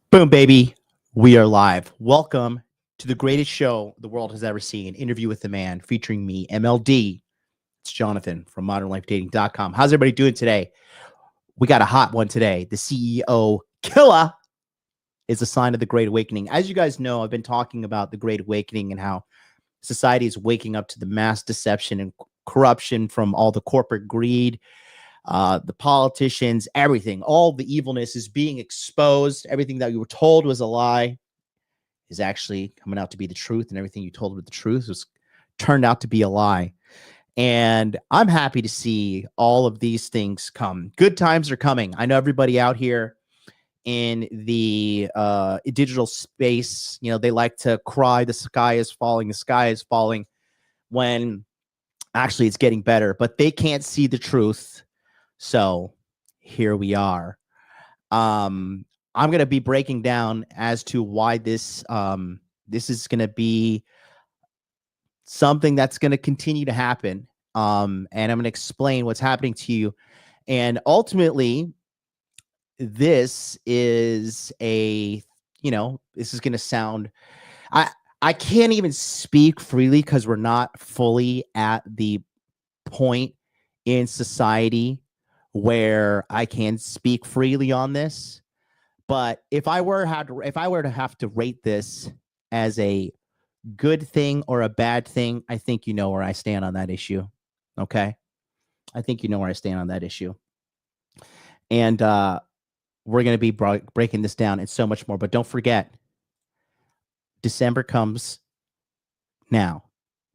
Boom, baby. We are live. Welcome to the greatest show the world has ever seen, Interview with the Man, featuring me, MLD. It's Jonathan from modernlifedating.com. How's everybody doing today? We got a hot one today. The CEO killer is a sign of the Great Awakening. As you guys know, I've been talking about the Great Awakening and how society is waking up to the mass deception and corruption from all the corporate greed, the politicians, everything, all the evilness is being exposed. Everything that you were told was a lie is actually coming out to be the truth, and everything you told was the truth was turned out to be a lie. And I'm happy to see all of these things come. Good times are coming. I know everybody out here in the digital space, you know, they like to cry, the sky is falling, when actually it's getting better, but they can't see the truth. So here we are. I'm going to be breaking down as to why this is going to be something that's going to continue to happen. And I'm going to explain what's happening to you. And ultimately, this is this is going to sound, I can't even speak freely because we're not fully at the point in society where I can speak freely on this. But if I were to have to rate this as a good thing or a bad thing, I think you know where I stand on that issue. Okay? I think you know where I stand on that issue. And we're going to be breaking this down and so much more. But don't forget, December comes now.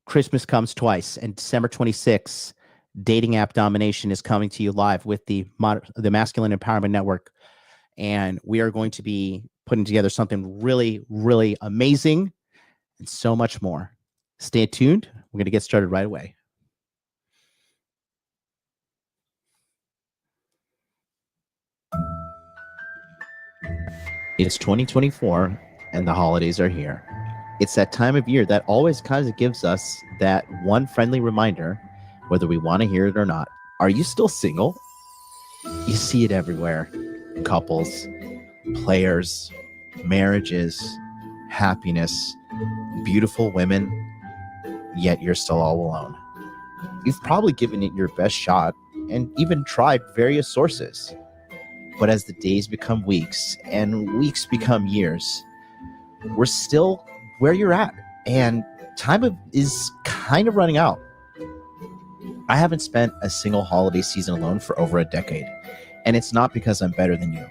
Christmas comes twice. And December 26th, dating app Domination is coming to you live with the Masculine Empowerment Network. And we are going to be putting together something really, really amazing and so much more. Stay tuned. We're going to get started right away. It's 2024 and the holidays are here. It's that time of year that always kind of gives us that one friendly reminder, whether we want to hear it or not. Are you still single? You see it everywhere. Couples, players, marriages, happiness, beautiful women, yet you're still all alone. You've probably given it your best shot and even tried various sources. But as the days become weeks and weeks become years, we're still where you're at, and time is kind of running out. I haven't spent a single holiday season alone for over a decade, and it's not because I'm better than you.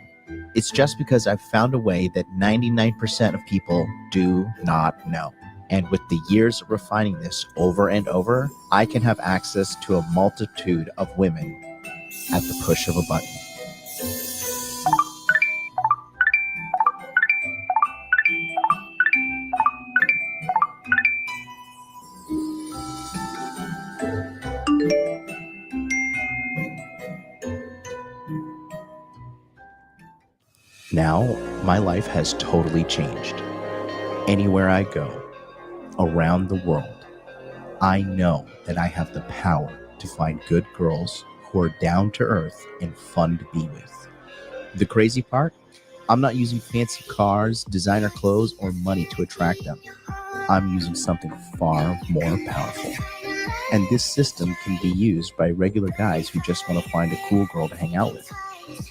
It's just because I've found a way that 99% of people do not know. And with the years of refining this over and over, I can have access to a multitude of women at the push of a button. Now, my life has totally changed. Anywhere I go, around the world, I know that I have the power to find good girls who are down to earth and fun to be with. The crazy part? I'm not using fancy cars, designer clothes, or money to attract them. I'm using something far more powerful. And this system can be used by regular guys who just want to find a cool girl to hang out with.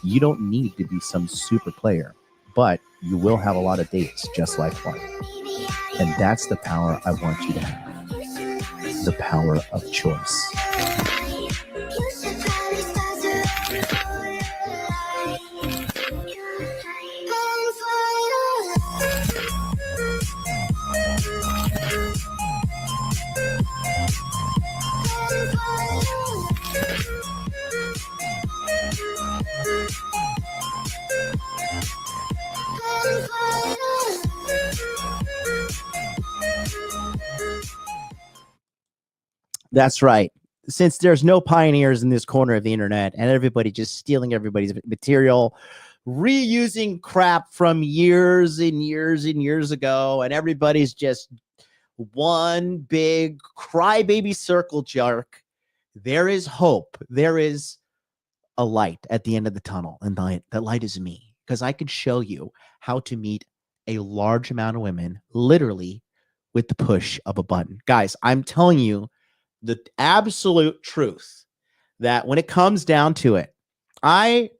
You don't need to be some super player, but you will have a lot of dates just like one. And that's the power I want you to have. The power of choice. That's right. Since there's no pioneers in this corner of the internet and everybody just stealing everybody's material, reusing crap from years and years and years ago, and everybody's just one big crybaby circle jerk, there is hope. There is a light at the end of the tunnel, and that light is me. because I could show you how to meet a large amount of women literally with the push of a button. Guys, I'm telling you the absolute truth that when it comes down to it, I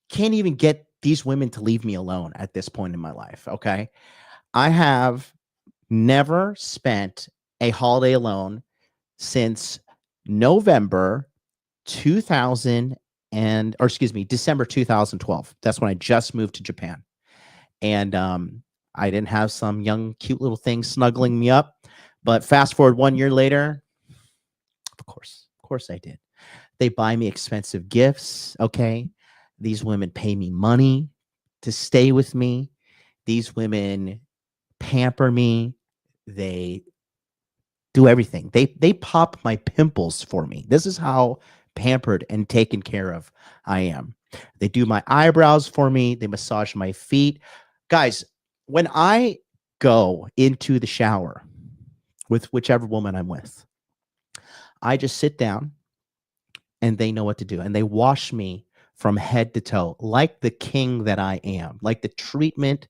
can't even get these women to leave me alone at this point in my life. Okay. I have never spent a holiday alone since November 2000 December 2012. That's when I just moved to Japan. And I didn't have some young, cute little thing snuggling me up. But fast forward 1 year later, of course I did. They buy me expensive gifts. Okay. These women pay me money to stay with me. These women pamper me. They do everything. They pop my pimples for me. This is how pampered and taken care of I am. They do my eyebrows for me. They massage my feet. Guys, when I go into the shower with whichever woman I'm with, I just sit down and they know what to do. And they wash me from head to toe like the king that I am, like the treatment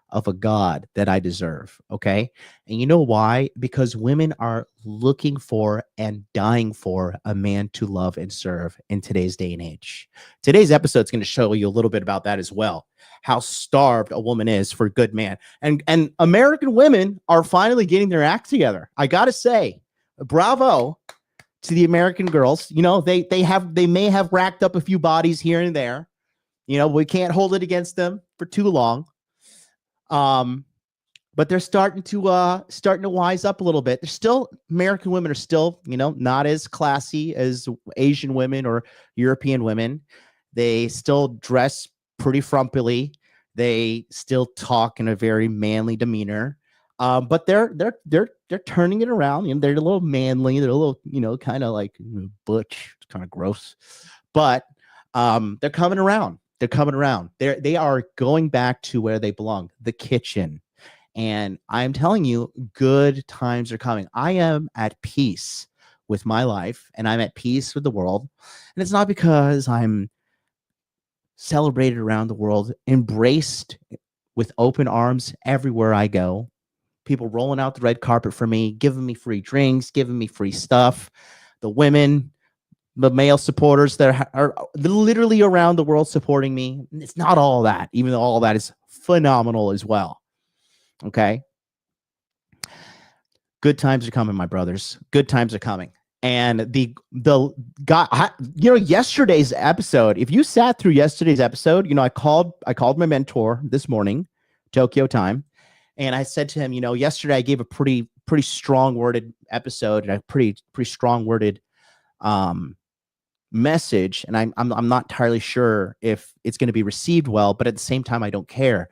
of a god that I deserve. Okay. And you know why? Because women are looking for and dying for a man to love and serve in today's day and age. Today's episode is going to show you a little bit about that as well. How starved a woman is for a good man. And American women are finally getting their act together. I got to say, bravo to the American girls. You know, they may have racked up a few bodies here and there. You know, we can't hold it against them for too long. But they're starting to wise up a little bit. They're still, American women are still, you know, not as classy as Asian women or European women. They still dress pretty frumpily. They still talk in a very manly demeanor. But they're turning it around. You know, they're a little manly. They're a little, you know, kind of like butch. It's kind of gross. But they're coming around. They're coming around. They are going back to where they belong, the kitchen. And I'm telling you, good times are coming. I am at peace with my life, and I'm at peace with the world. And it's not because I'm celebrated around the world, embraced with open arms everywhere I go. People rolling out the red carpet for me, giving me free drinks, giving me free stuff. The women, the male supporters that are literally around the world supporting me. It's not all that, even though all that is phenomenal as well. Okay. Good times are coming, my brothers. Good times are coming. And the guy, you know, yesterday's episode, if you sat through yesterday's episode, you know, I called my mentor this morning, Tokyo time. And I said to him, you know, yesterday I gave a pretty strong worded episode and a pretty strong worded, message, and I'm not entirely sure if it's going to be received well, but at the same time I don't care.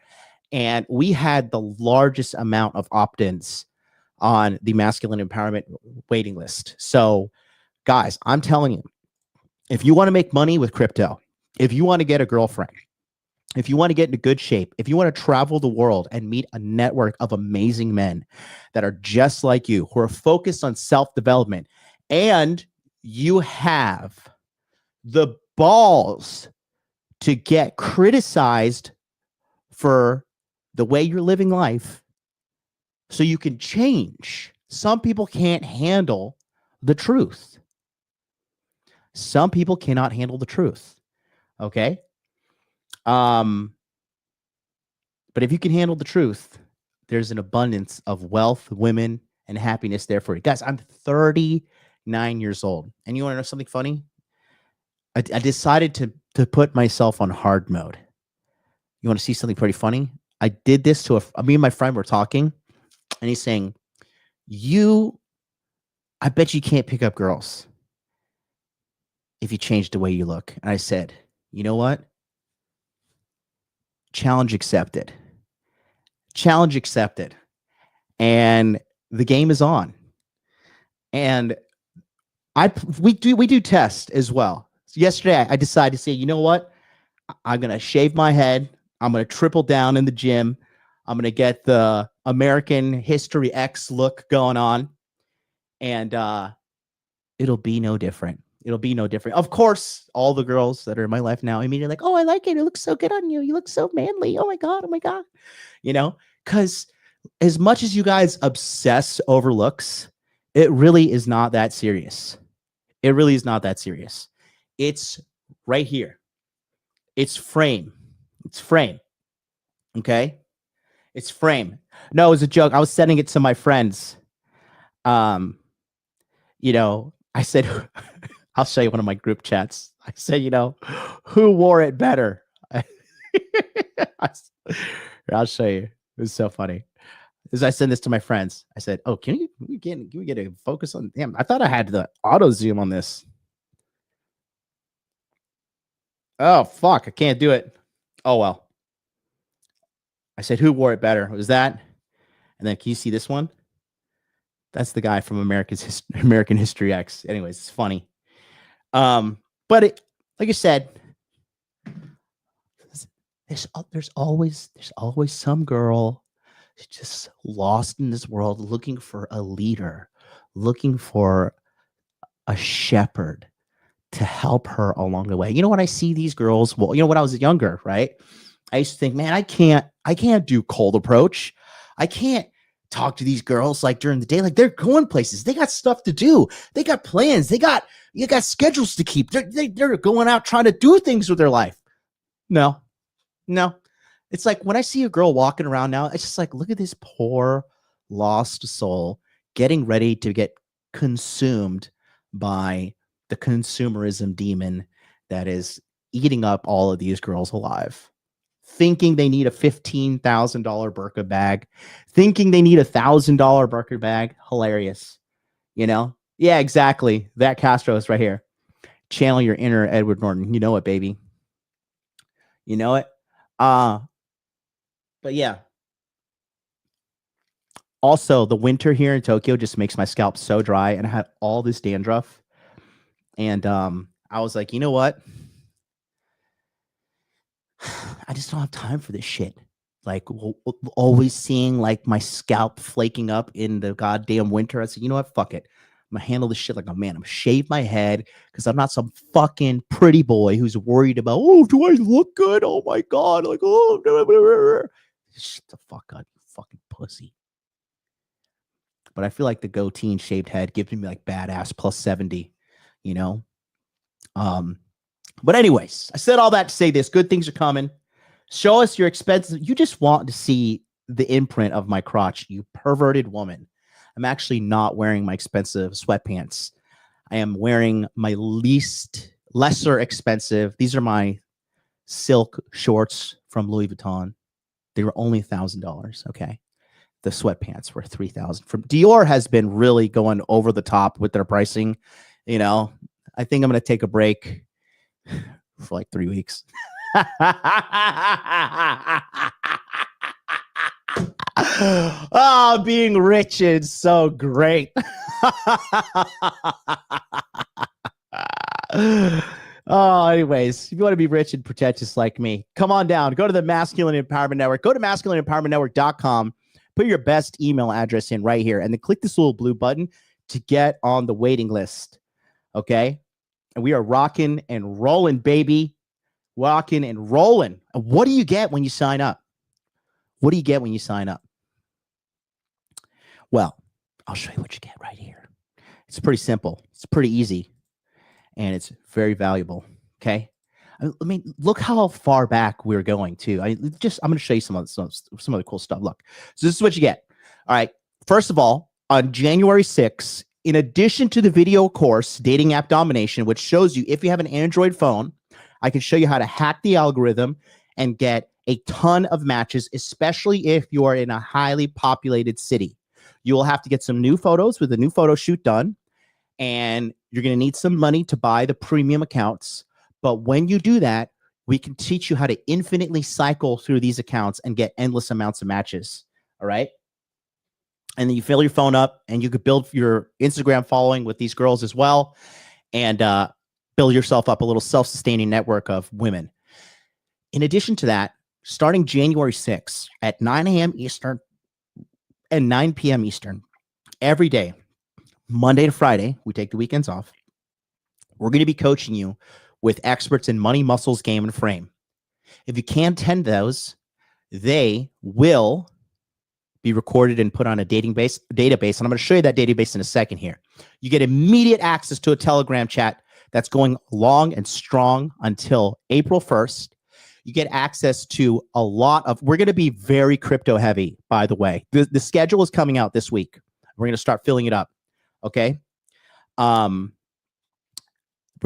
And we had the largest amount of opt-ins on the masculine empowerment waiting list. So guys, I'm telling you, if you want to make money with crypto, if you want to get a girlfriend, if you want to get into good shape, if you want to travel the world and meet a network of amazing men that are just like you, who are focused on self-development, and you have the balls to get criticized for the way you're living life so you can change. Some people can't handle the truth. Some people cannot handle the truth. Okay. But if you can handle the truth, there's an abundance of wealth, women, and happiness there for you. Guys, I'm 39 years old. And you want to know something funny? I decided to put myself on hard mode. You want to see something pretty funny? I did this to me and my friend were talking, and he's saying, I bet you can't pick up girls if you change the way you look. And I said, you know what? Challenge accepted. Challenge accepted. And the game is on. And we do tests as well. So yesterday I decided to say, you know what? I'm going to shave my head. I'm going to triple down in the gym. I'm going to get the American History X look going on. And it'll be no different. It'll be no different. Of course, all the girls that are in my life now immediately like, oh, I like it. It looks so good on you. You look so manly. Oh my God. Oh my God. You know, because as much as you guys obsess over looks, it really is not that serious. It really is not that serious. It's right here. It's frame. It's frame. Okay. It's frame. No, it was a joke. I was sending it to my friends. You know, I said, I'll show you one of my group chats. I said, you know, who wore it better? I'll show you. It was so funny. As I send this to my friends, I said, oh, can we get a focus on? Damn, I thought I had the auto zoom on this. Oh, fuck. I can't do it. Oh, well. I said, who wore it better? It was that. And then can you see this one? That's the guy from American History X. Anyways, it's funny. But it, like I said, there's always some girl just lost in this world looking for a leader, looking for a shepherd to help her along the way. You know, when I see these girls, well, you know, when I was younger, right? I used to think, man, I can't do cold approach. I can't talk to these girls like during the day. Like, they're going places. They got stuff to do. They got plans. You got schedules to keep. They're going out trying to do things with their life. No. It's like when I see a girl walking around now, it's just like, look at this poor lost soul getting ready to get consumed by the consumerism demon that is eating up all of these girls alive, thinking they need a $15,000 burqa bag, thinking they need $1,000 burqa bag. Hilarious. You know? Yeah, exactly. That Castro is right here. Channel your inner Edward Norton. You know it, baby. You know it. But yeah. Also, the winter here in Tokyo just makes my scalp so dry, and I had all this dandruff. And I was like, you know what? I just don't have time for this shit. Like, always seeing like my scalp flaking up in the goddamn winter. I said, you know what? Fuck it. I'm gonna handle this shit like a man. I'm gonna shave my head because I'm not some fucking pretty boy who's worried about, oh, do I look good? Oh my God. Like, oh, blah, blah, blah. Shut the fuck up, you fucking pussy. But I feel like the goatee and shaved head gives me like badass plus 70, you know? But anyways, I said all that to say this. Good things are coming. Show us your expenses. You just want to see the imprint of my crotch, you perverted woman. I'm actually not wearing my expensive sweatpants. I am wearing my lesser expensive. These are my silk shorts from Louis Vuitton. They were only $1,000. Okay. The sweatpants were $3,000. From Dior has been really going over the top with their pricing. You know, I think I'm going to take a break for like 3 weeks. Oh, being rich is so great. Oh, anyways, if you want to be rich and pretentious like me, come on down. Go to the Masculine Empowerment Network. Go to masculineempowermentnetwork.com. Put your best email address in right here, and then click this little blue button to get on the waiting list. Okay? And we are rocking and rolling, baby. Rocking and rolling. What do you get when you sign up? What do you get when you sign up? Well, I'll show you what you get right here. It's pretty simple. It's pretty easy. And it's very valuable. Okay. I mean, look how far back we're going too. I'm going to show you some of the cool stuff. Look, so this is what you get. All right. First of all, on January 6th, in addition to the video course, Dating App Domination, which shows you if you have an Android phone, I can show you how to hack the algorithm and get a ton of matches, especially if you are in a highly populated city. You will have to get some new photos with a new photo shoot done, and you're going to need some money to buy the premium accounts. But when you do that, we can teach you how to infinitely cycle through these accounts and get endless amounts of matches. All right. And then you fill your phone up, and you could build your Instagram following with these girls as well, and build yourself up a little self-sustaining network of women. In addition to that, starting January 6th at 9 a.m. Eastern and 9 p.m. Eastern, every day, Monday to Friday, we take the weekends off. We're going to be coaching you with experts in money, muscles, game, and frame. If you can't attend those, they will be recorded and put on a database. And I'm going to show you that database in a second here. You get immediate access to a Telegram chat that's going long and strong until April 1st. You get access to a lot of, we're going to be very crypto heavy, by the way. The schedule is coming out this week. We're going to start filling it up. Okay. We're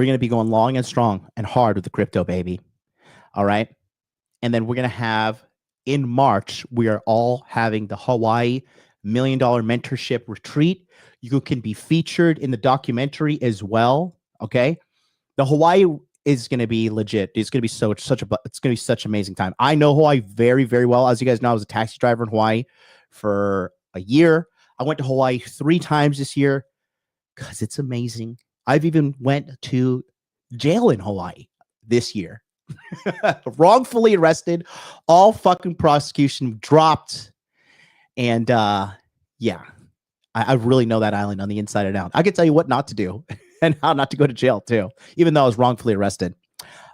going to be going long and strong and hard with the crypto, baby. All right. And then we're going to have in March, we are all having the Hawaii $1 Million Mentorship Retreat. You can be featured in the documentary as well. Okay. The Hawaii is going to be legit. It's going to be it's going to be such an amazing time. I know Hawaii very, very well. As you guys know, I was a taxi driver in Hawaii for a year. I went to Hawaii 3 times this year because it's amazing. I've even went to jail in Hawaii this year. Wrongfully arrested, all fucking prosecution dropped. And yeah, I really know that island on the inside and out. I can tell you what not to do and how not to go to jail too, even though I was wrongfully arrested.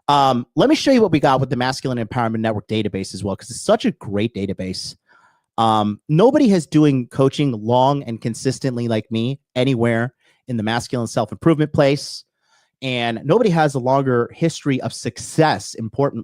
Let me show you what we got with the Masculine Empowerment Network database as well, because it's such a great database. Nobody has doing coaching long and consistently like me anywhere in the masculine self-improvement place. And nobody has a longer history of success.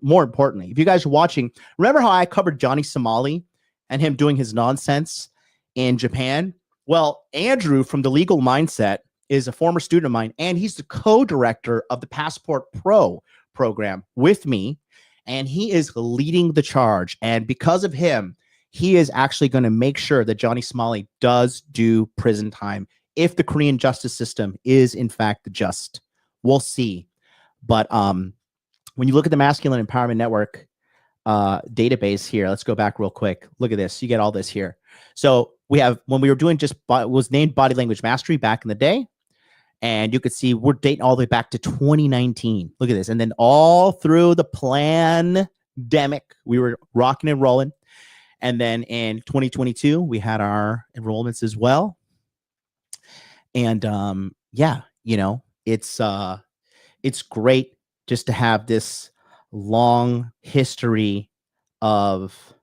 More importantly, if you guys are watching, remember how I covered Johnny Somali and him doing his nonsense in Japan? Well, Andrew from The Legal Mindset is a former student of mine, and he's the co-director of the Passport Pro program with me, and he is leading the charge. And because of him, he is actually going to make sure that Johnny Somali does do prison time if the Korean justice system is in fact just. We'll see. But when you look at the Masculine Empowerment Network database here, let's go back real quick. Look at this. You get all this here. So we have, when we were doing was named Body Language Mastery back in the day. And you could see we're dating all the way back to 2019. Look at this. And then all through the pandemic, we were rocking and rolling. And then in 2022, we had our enrollments as well. And yeah, you know, it's great just to have this long history of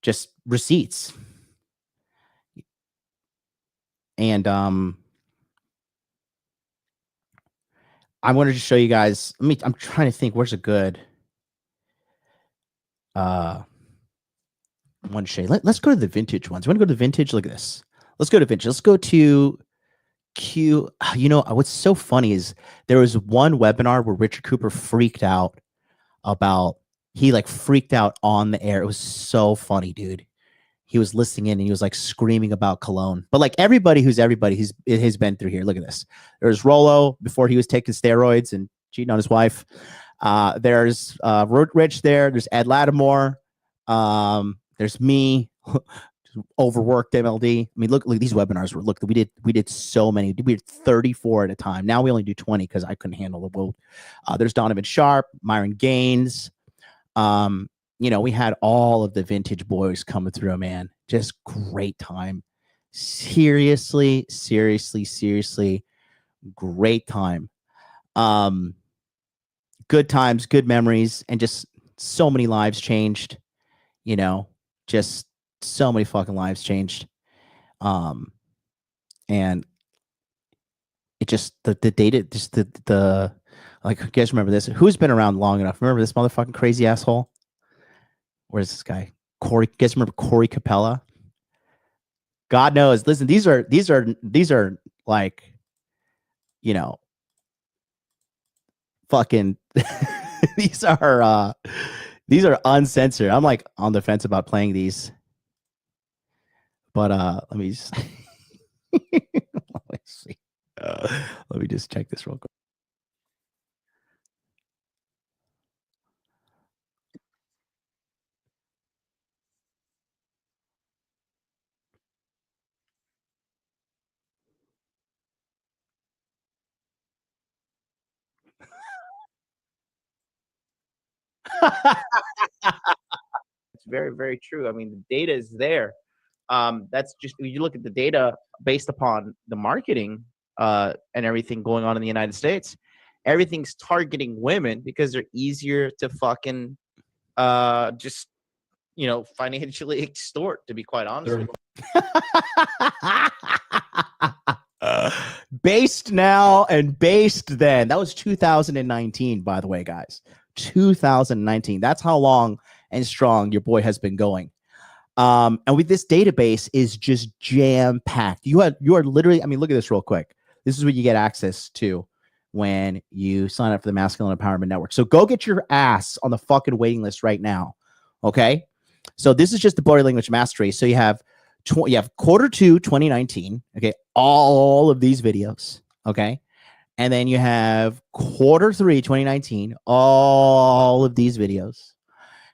just receipts. And I wanted to show you guys. I'm trying to think where's a good one to show you. Let's go to the vintage ones. You want to go to the vintage? Look at this. Let's go to vintage. Let's go to Q. You know what's so funny is there was one webinar where Richard Cooper freaked out about, he like freaked out on the air. It was so funny, dude. He was listening in and he was like screaming about cologne. But like everybody who's has been through here. Look at this. There's Rollo before he was taking steroids and cheating on his wife. There's Rich there. There's Ed Lattimore. There's me. Overworked MLD. I mean, look these webinars. We did so many. We did 34 at a time. Now we only do 20 because I couldn't handle the load. There's Donovan Sharp, Myron Gaines. You know, we had all of the vintage boys coming through, man. Just great time. Seriously, great time. Good times, good memories, and just so many lives changed. You know, just so many fucking lives changed. And it just the data, just the like, you guys remember this? Who's been around long enough? Remember this motherfucking crazy asshole? Where's this guy? Corey. You guys remember Corey Capella? God knows. Listen, these are like, you know, fucking these are uncensored. I'm like on the fence about playing these. But let me just let's see. Let me just check this real quick. It's very, very true. I mean, the data is there. That's just, you look at the data based upon the marketing and everything going on in the United States. everything's targeting women because they're easier to fucking just, you know, financially extort, to be quite honest with you. Based now and based then. That was 2019, by the way, guys. 2019. That's how long and strong your boy has been going. And with this database is just jam packed. You are literally, I mean, look at this real quick. This is what you get access to when you sign up for the Masculine Empowerment Network. So go get your ass on the fucking waiting list right now. Okay. So this is just the body language mastery. So you have quarter 2, 2019. Okay. All of these videos. Okay. And then you have quarter 3, 2019, all of these videos.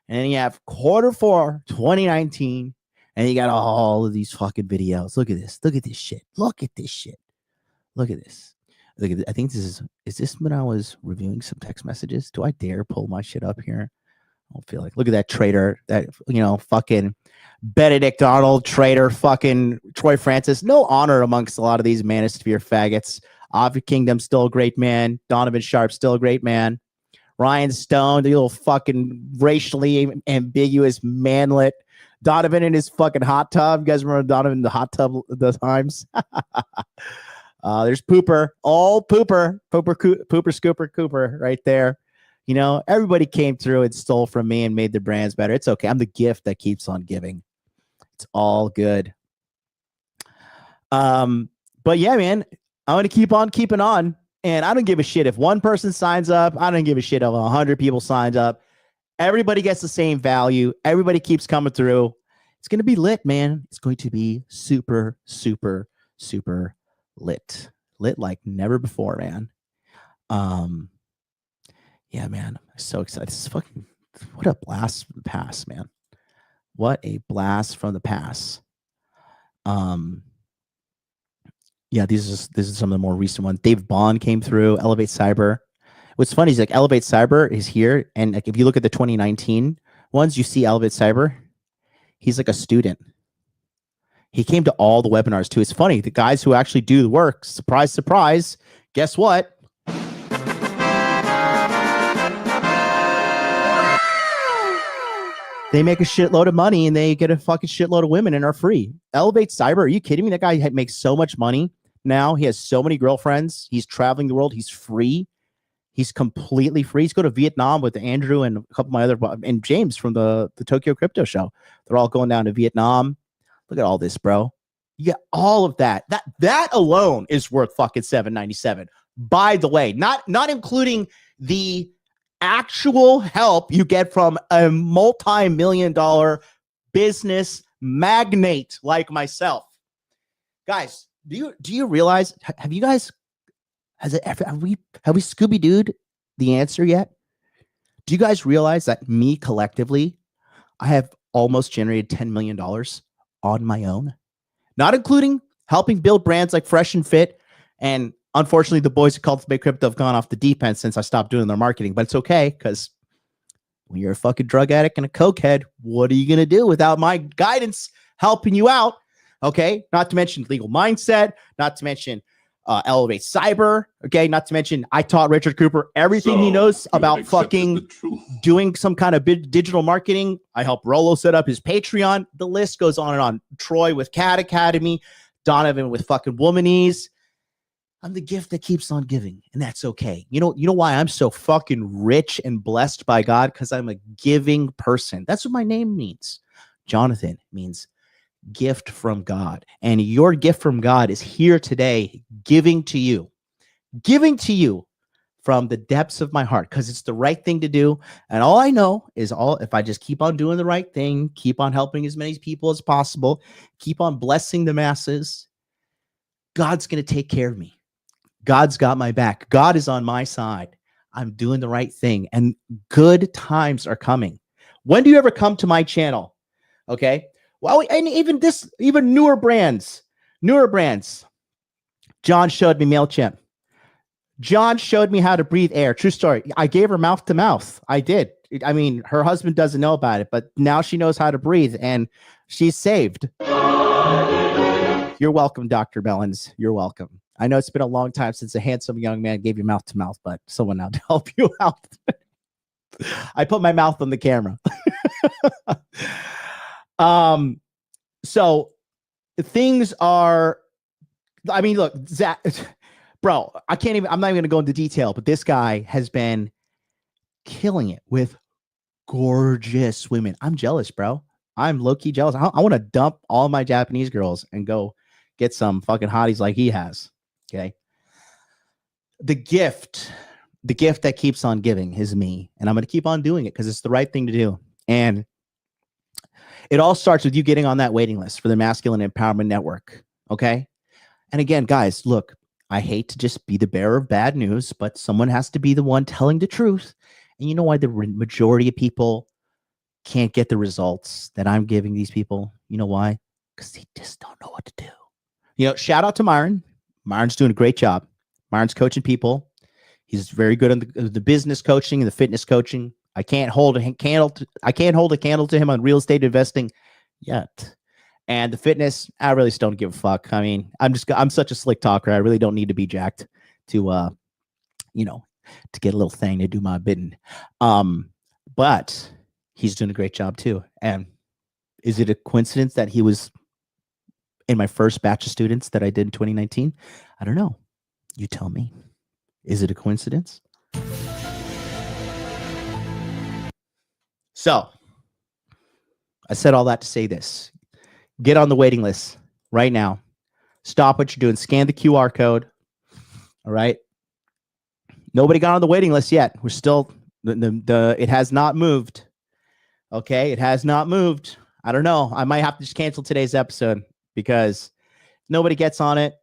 And then you have quarter 4, 2019, and you got all of these fucking videos. Look at this. Look at this shit. Look at this shit. Look at this. Look at this. I think is this when I was reviewing some text messages? Do I dare pull my shit up here? I don't feel like. Look at that traitor, that, you know, fucking Benedict Arnold traitor, fucking Troy Francis. No honor amongst a lot of these manosphere faggots. Avi Kingdom, still a great man. Donovan Sharp, still a great man. Ryan Stone, the little fucking racially ambiguous manlet. Donovan in his fucking hot tub. You guys remember Donovan in the hot tub the times? There's Pooper. All Pooper. Scooper Cooper right there. You know, everybody came through and stole from me and made their brands better. It's okay. I'm the gift that keeps on giving. It's all good. But yeah, man, I'm going to keep on keeping on. And I don't give a shit if one person signs up. I don't give a shit if 100 people signs up. Everybody gets the same value. Everybody keeps coming through. It's going to be lit, man. It's going to be super, super, super lit. Lit like never before, man. Yeah, man. I'm so excited. This is fucking, what a blast from the past, man. What a blast from the past. Yeah, this is some of the more recent ones. Dave Bond came through. Elevate Cyber. What's funny is like Elevate Cyber is here, and like if you look at the 2019 ones, you see Elevate Cyber. He's like a student. He came to all the webinars too. It's funny, the guys who actually do the work. Surprise, surprise. Guess what? They make a shitload of money and they get a fucking shitload of women and are free. Elevate Cyber. Are you kidding me? That guy makes so much money now. He has so many girlfriends. He's traveling the world. He's free. He's completely free. He's going to Vietnam with Andrew and a couple of my other, and James from the Tokyo Crypto Show. They're all going down to Vietnam. Look at all this, bro. You get all of that. That alone is worth fucking $797. By the way, not including the actual help you get from a multi-million-dollar business magnate like myself. Guys, do you realize, have we Scooby-Dooed the answer yet? Do you guys realize that me collectively, I have almost generated $10 million on my own? Not including helping build brands like Fresh and Fit, and unfortunately, the boys at Cultivate Crypto have gone off the deep end since I stopped doing their marketing, but it's okay because when you're a fucking drug addict and a cokehead, what are you going to do without my guidance helping you out? Okay. Not to mention Legal Mindset, not to mention Elevate Cyber. Okay. Not to mention I taught Richard Cooper everything he knows about fucking doing some kind of digital marketing. I helped Rolo set up his Patreon. The list goes on and on. Troy with Cat Academy, Donovan with fucking Womanese. I'm the gift that keeps on giving, and that's okay. You know why I'm so fucking rich and blessed by God? Because I'm a giving person. That's what my name means. Jonathan means gift from God. And your gift from God is here today, giving to you from the depths of my heart, because it's the right thing to do. And all I know is if I just keep on doing the right thing, keep on helping as many people as possible, keep on blessing the masses, God's going to take care of me. God's got my back. God is on my side. I'm doing the right thing, and good times are coming. When do you ever come to my channel? Okay. Well, and even newer brands. John showed me MailChimp. John showed me how to breathe air. True story. I gave her mouth to mouth. I did. I mean, her husband doesn't know about it, but now she knows how to breathe and she's saved. You're welcome, Dr. Mellons. You're welcome. I know it's been a long time since a handsome young man gave you mouth to mouth, but someone now to help you out. I put my mouth on the camera. So things are, I mean, look, Zach, bro, I'm not even going to go into detail, but this guy has been killing it with gorgeous women. I'm jealous, bro. I'm low-key jealous. I want to dump all my Japanese girls and go get some fucking hotties like he has. Okay. The gift that keeps on giving is me. And I'm going to keep on doing it because it's the right thing to do. And it all starts with you getting on that waiting list for the Masculine Empowerment Network. Okay. And again, guys, look, I hate to just be the bearer of bad news, but someone has to be the one telling the truth. And you know why the majority of people can't get the results that I'm giving these people? You know why? Because they just don't know what to do. You know, shout out to Myron. Myron's doing a great job. Myron's coaching people. He's very good on the business coaching and the fitness coaching. I can't hold a candle to him on real estate investing yet. And the fitness, I really just don't give a fuck. I mean, I'm such a slick talker. I really don't need to be jacked to to get a little thing to do my bidding. But he's doing a great job too. And is it a coincidence that he was in my first batch of students that I did in 2019? I don't know. You tell me. Is it a coincidence? So I said all that to say this. Get on the waiting list right now. Stop what you're doing. Scan the QR code. All right. Nobody got on the waiting list yet. We're still, it has not moved. Okay. It has not moved. I don't know. I might have to just cancel today's episode because nobody gets on it.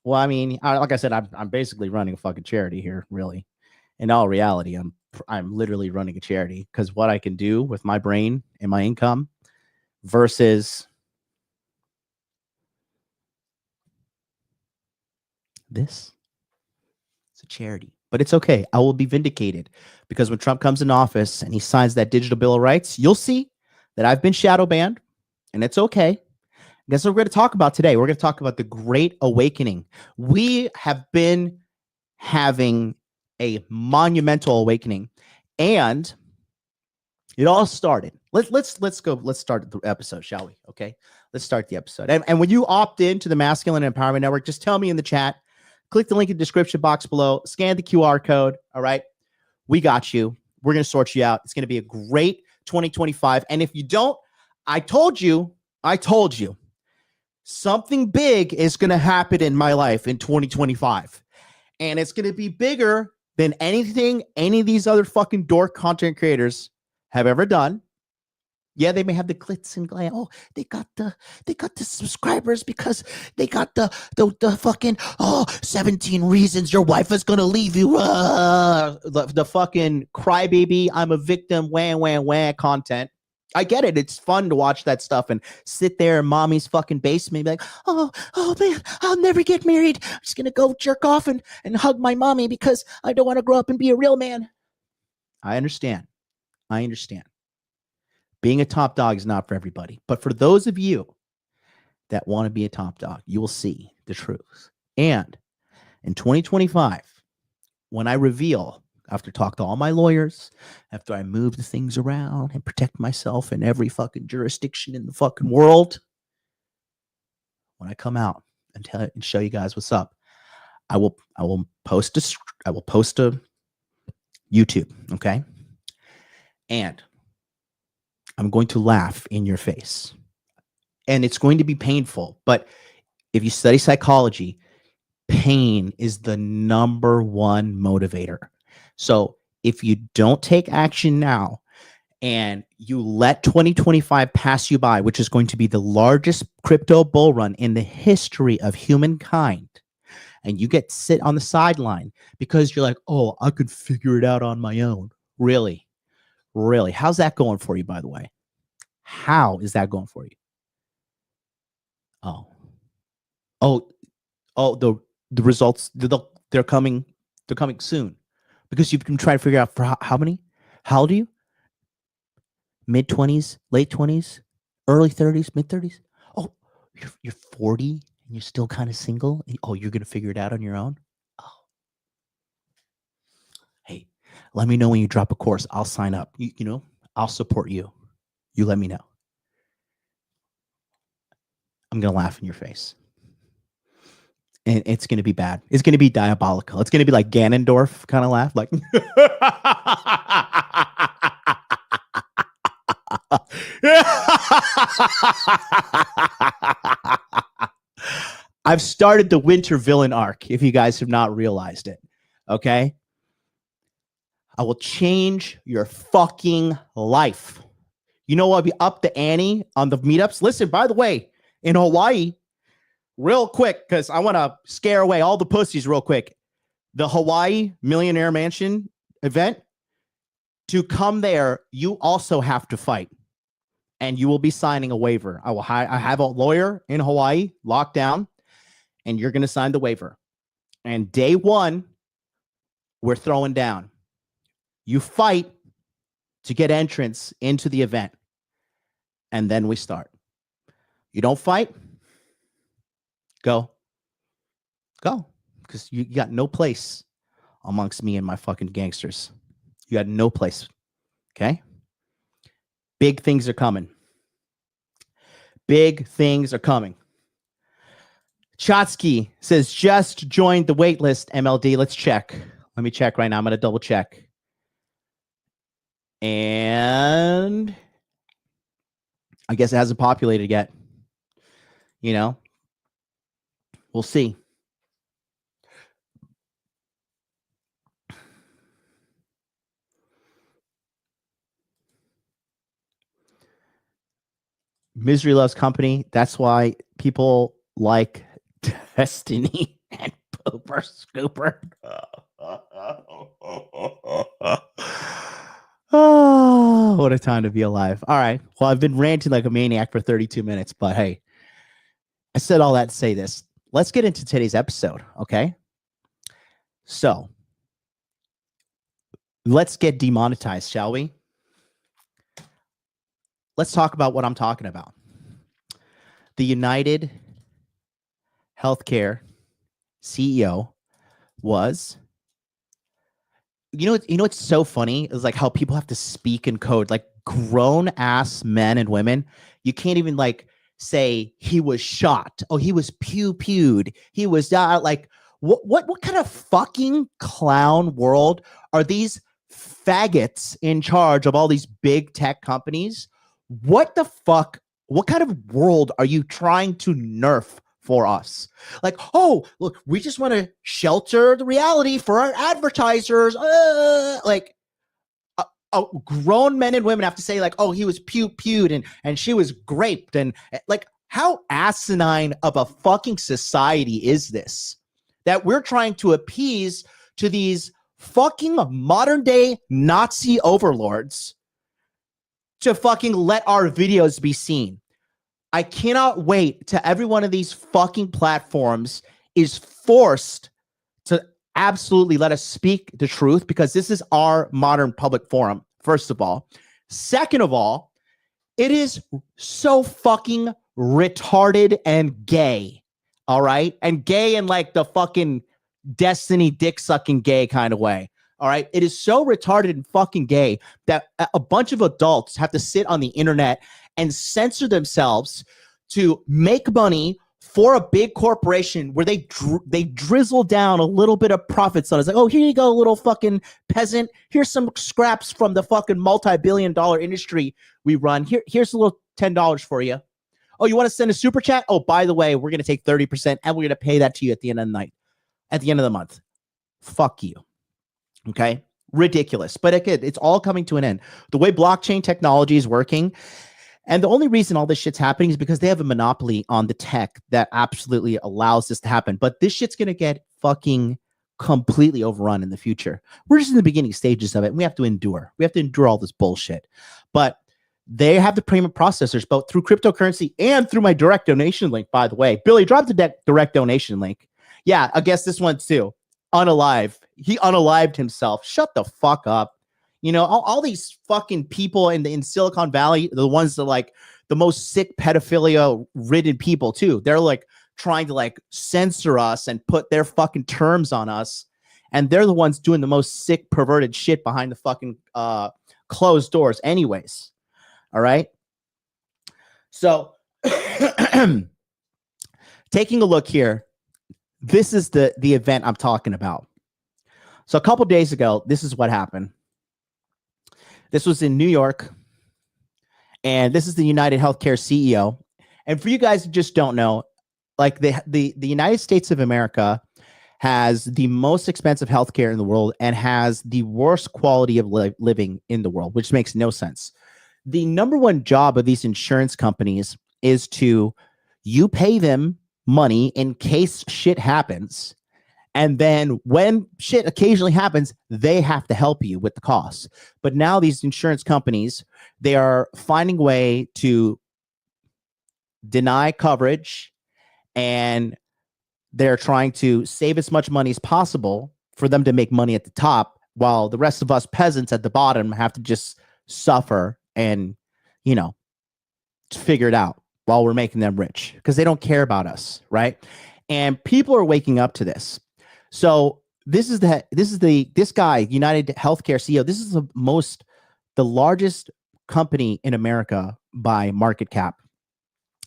Well, I mean, like I said, I'm basically running a fucking charity here, really. In all reality, I'm literally running a charity because what I can do with my brain and my income versus this, it's a charity. But it's okay. I will be vindicated because when Trump comes in office and he signs that digital bill of rights, you'll see that I've been shadow banned, and it's okay. Guess what we're going to talk about today? We're going to talk about the Great Awakening. We have been having a monumental awakening, and it all started. Let's go. Let's start the episode, shall we? Okay, let's start the episode. And when you opt into the Masculine Empowerment Network, just tell me in the chat. Click the link in the description box below. Scan the QR code. All right, we got you. We're going to sort you out. It's going to be a great 2025. And if you don't, I told you, something big is going to happen in my life in 2025. And it's going to be bigger than anything any of these other fucking dork content creators have ever done. Yeah, they may have the glitz and glam. Oh, they got the subscribers because they got the fucking 17 reasons your wife is gonna leave you. The fucking crybaby, I'm a victim, wah content. I get it. It's fun to watch that stuff and sit there in mommy's fucking basement and be like, oh man, I'll never get married. I'm just gonna go jerk off and hug my mommy because I don't want to grow up and be a real man. I understand. Being a top dog is not for everybody. But for those of you that want to be a top dog, you will see the truth. And in 2025, when I reveal, after talk to all my lawyers, after I move the things around and protect myself in every fucking jurisdiction in the fucking world, when I come out and tell and show you guys what's up, I will post a YouTube, okay? And I'm going to laugh in your face. And it's going to be painful. But if you study psychology, pain is the number one motivator. So if you don't take action now and you let 2025 pass you by, which is going to be the largest crypto bull run in the history of humankind, and you get sit on the sideline because you're like, oh, I could figure it out on my own. Really? How's that going for you, by the way? How is that going for you? The results, they're coming soon because you've been trying to figure out for how many? How old are you? Mid-20s, late 20s, early 30s, mid-30s? Oh, you're 40 and You're still kind of single? Oh, you're going to figure it out on your own? Oh. Hey, let me know when you drop a course. I'll sign up. You know, I'll support you. You let me know. I'm going to laugh in your face. And it's going to be bad. It's going to be diabolical. It's going to be like Ganondorf kind of laugh. Like, I've started the winter villain arc, if you guys have not realized it. Okay? I will change your fucking life. You know, I'll be up the ante on the meetups. Listen, by the way, in Hawaii, real quick, because I want to scare away all the pussies real quick. The Hawaii Millionaire Mansion event, to come there, you also have to fight. And you will be signing a waiver. I have a lawyer in Hawaii locked down, and you're going to sign the waiver. And day one, we're throwing down. You fight to get entrance into the event. And then we start. You don't fight? Go. Because you got no place amongst me and my fucking gangsters. You got no place. Okay? Big things are coming. Big things are coming. Chotsky says, just joined the wait list, MLD. Let's check. Let me check right now. I'm going to double check. And I guess it hasn't populated yet. You know, we'll see. Misery loves company. That's why people like Destiny and Pooper Scooper. Oh, what a time to be alive. All right. Well, I've been ranting like a maniac for 32 minutes, but hey, I said all that to say this. Let's get into today's episode, okay? So, let's get demonetized, shall we? Let's talk about what I'm talking about. The United Healthcare CEO was, you know what's so funny is like how people have to speak in code, like grown ass men and women. You can't even like say he was shot. Oh, he was pew-pewed. He was like, what kind of fucking clown world are these faggots in charge of all these big tech companies? What the fuck? What kind of world are you trying to nerf for us? Like, oh, look, we just want to shelter the reality for our advertisers. Like, grown men and women have to say like, oh, he was pew-pewed and she was graped. And like, how asinine of a fucking society is this that we're trying to appease to these fucking modern day Nazi overlords to fucking let our videos be seen? I cannot wait till every one of these fucking platforms is forced to absolutely let us speak the truth, because this is our modern public forum, first of all. Second of all, it is so fucking retarded and gay, all right? And gay in like the fucking Destiny dick-sucking gay kind of way, all right? It is so retarded and fucking gay that a bunch of adults have to sit on the internet and censor themselves to make money for a big corporation where they drizzle down a little bit of profits on it. It's like, oh, here you go, little fucking peasant. Here's some scraps from the fucking multi-billion-dollar industry we run. Here's a little $10 for you. Oh, you want to send a super chat? Oh, by the way, we're going to take 30% and we're going to pay that to you at the end of the night, at the end of the month. Fuck you. Okay? Ridiculous. But again, it's all coming to an end. The way blockchain technology is working, and the only reason all this shit's happening is because they have a monopoly on the tech that absolutely allows this to happen. But this shit's going to get fucking completely overrun in the future. We're just in the beginning stages of it, and we have to endure. We have to endure all this bullshit. But they have the payment processors, both through cryptocurrency and through my direct donation link, by the way. Billy, drop the direct donation link. Yeah, I guess this one too. Unalive. He unalived himself. Shut the fuck up. You know, all these fucking people in Silicon Valley, the ones that like the most sick pedophilia ridden people too. They're like trying to like censor us and put their fucking terms on us. And they're the ones doing the most sick, perverted shit behind the fucking closed doors anyways. All right. So taking a look here, this is the event I'm talking about. So a couple days ago, this is what happened. This was in New York, and this is the United Healthcare CEO. And for you guys who just don't know, like the United States of America has the most expensive healthcare in the world and has the worst quality of living in the world, which makes no sense. The number one job of these insurance companies is to, you pay them money in case shit happens. And then when shit occasionally happens, they have to help you with the costs. But now these insurance companies, they are finding a way to deny coverage, and they're trying to save as much money as possible for them to make money at the top, while the rest of us peasants at the bottom have to just suffer and, you know, figure it out while we're making them rich because they don't care about us, right? And people are waking up to this. So this guy, United Healthcare CEO. This is the largest company in America by market cap.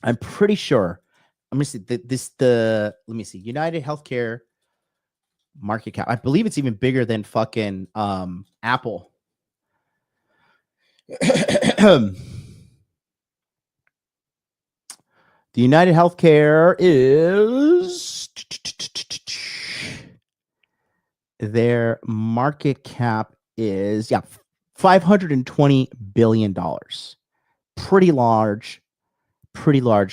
I'm pretty sure. Let me see. United Healthcare market cap. I believe it's even bigger than fucking Apple. The United Healthcare is, their market cap is $520 billion. Pretty large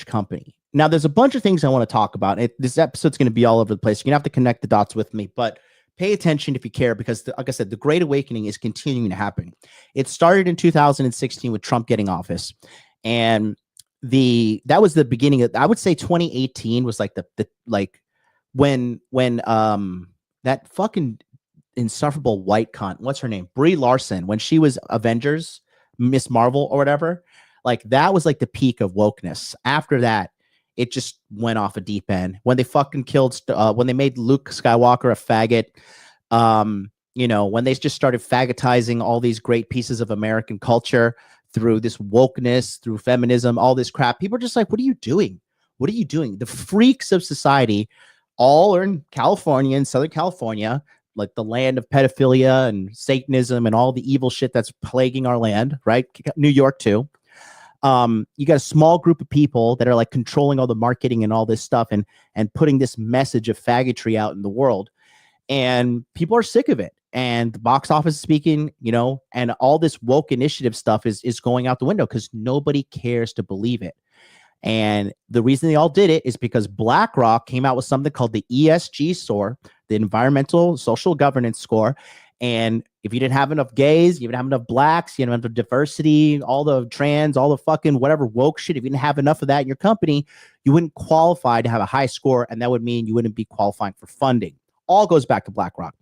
company. Now, there's a bunch of things I want to talk about. This episode's going to be all over the place. You're going to have to connect the dots with me, but pay attention if you care, because like I said, the Great Awakening is continuing to happen. It started in 2016 with Trump getting office, and that was the beginning of, I would say 2018 was like the when that fucking insufferable white cunt, what's her name, Brie Larson, when she was Avengers, Miss Marvel or whatever, like that was like the peak of wokeness. After that, it just went off a deep end. When they fucking killed, when they made Luke Skywalker a faggot, you know, when they just started faggotizing all these great pieces of American culture through this wokeness, through feminism, all this crap, people are just like, what are you doing? What are you doing? The freaks of society all are in California, in Southern California, like the land of pedophilia and Satanism and all the evil shit that's plaguing our land, right? New York too. You got a small group of people that are like controlling all the marketing and all this stuff and putting this message of faggotry out in the world. And people are sick of it. And the box office is speaking, you know, and all this woke initiative stuff is going out the window because nobody cares to believe it. And the reason they all did it is because BlackRock came out with something called the ESG score, the Environmental Social Governance score. And if you didn't have enough gays, you didn't have enough blacks, you didn't have enough diversity, all the trans, all the fucking whatever woke shit, if you didn't have enough of that in your company, you wouldn't qualify to have a high score. And that would mean you wouldn't be qualifying for funding. All goes back to BlackRock.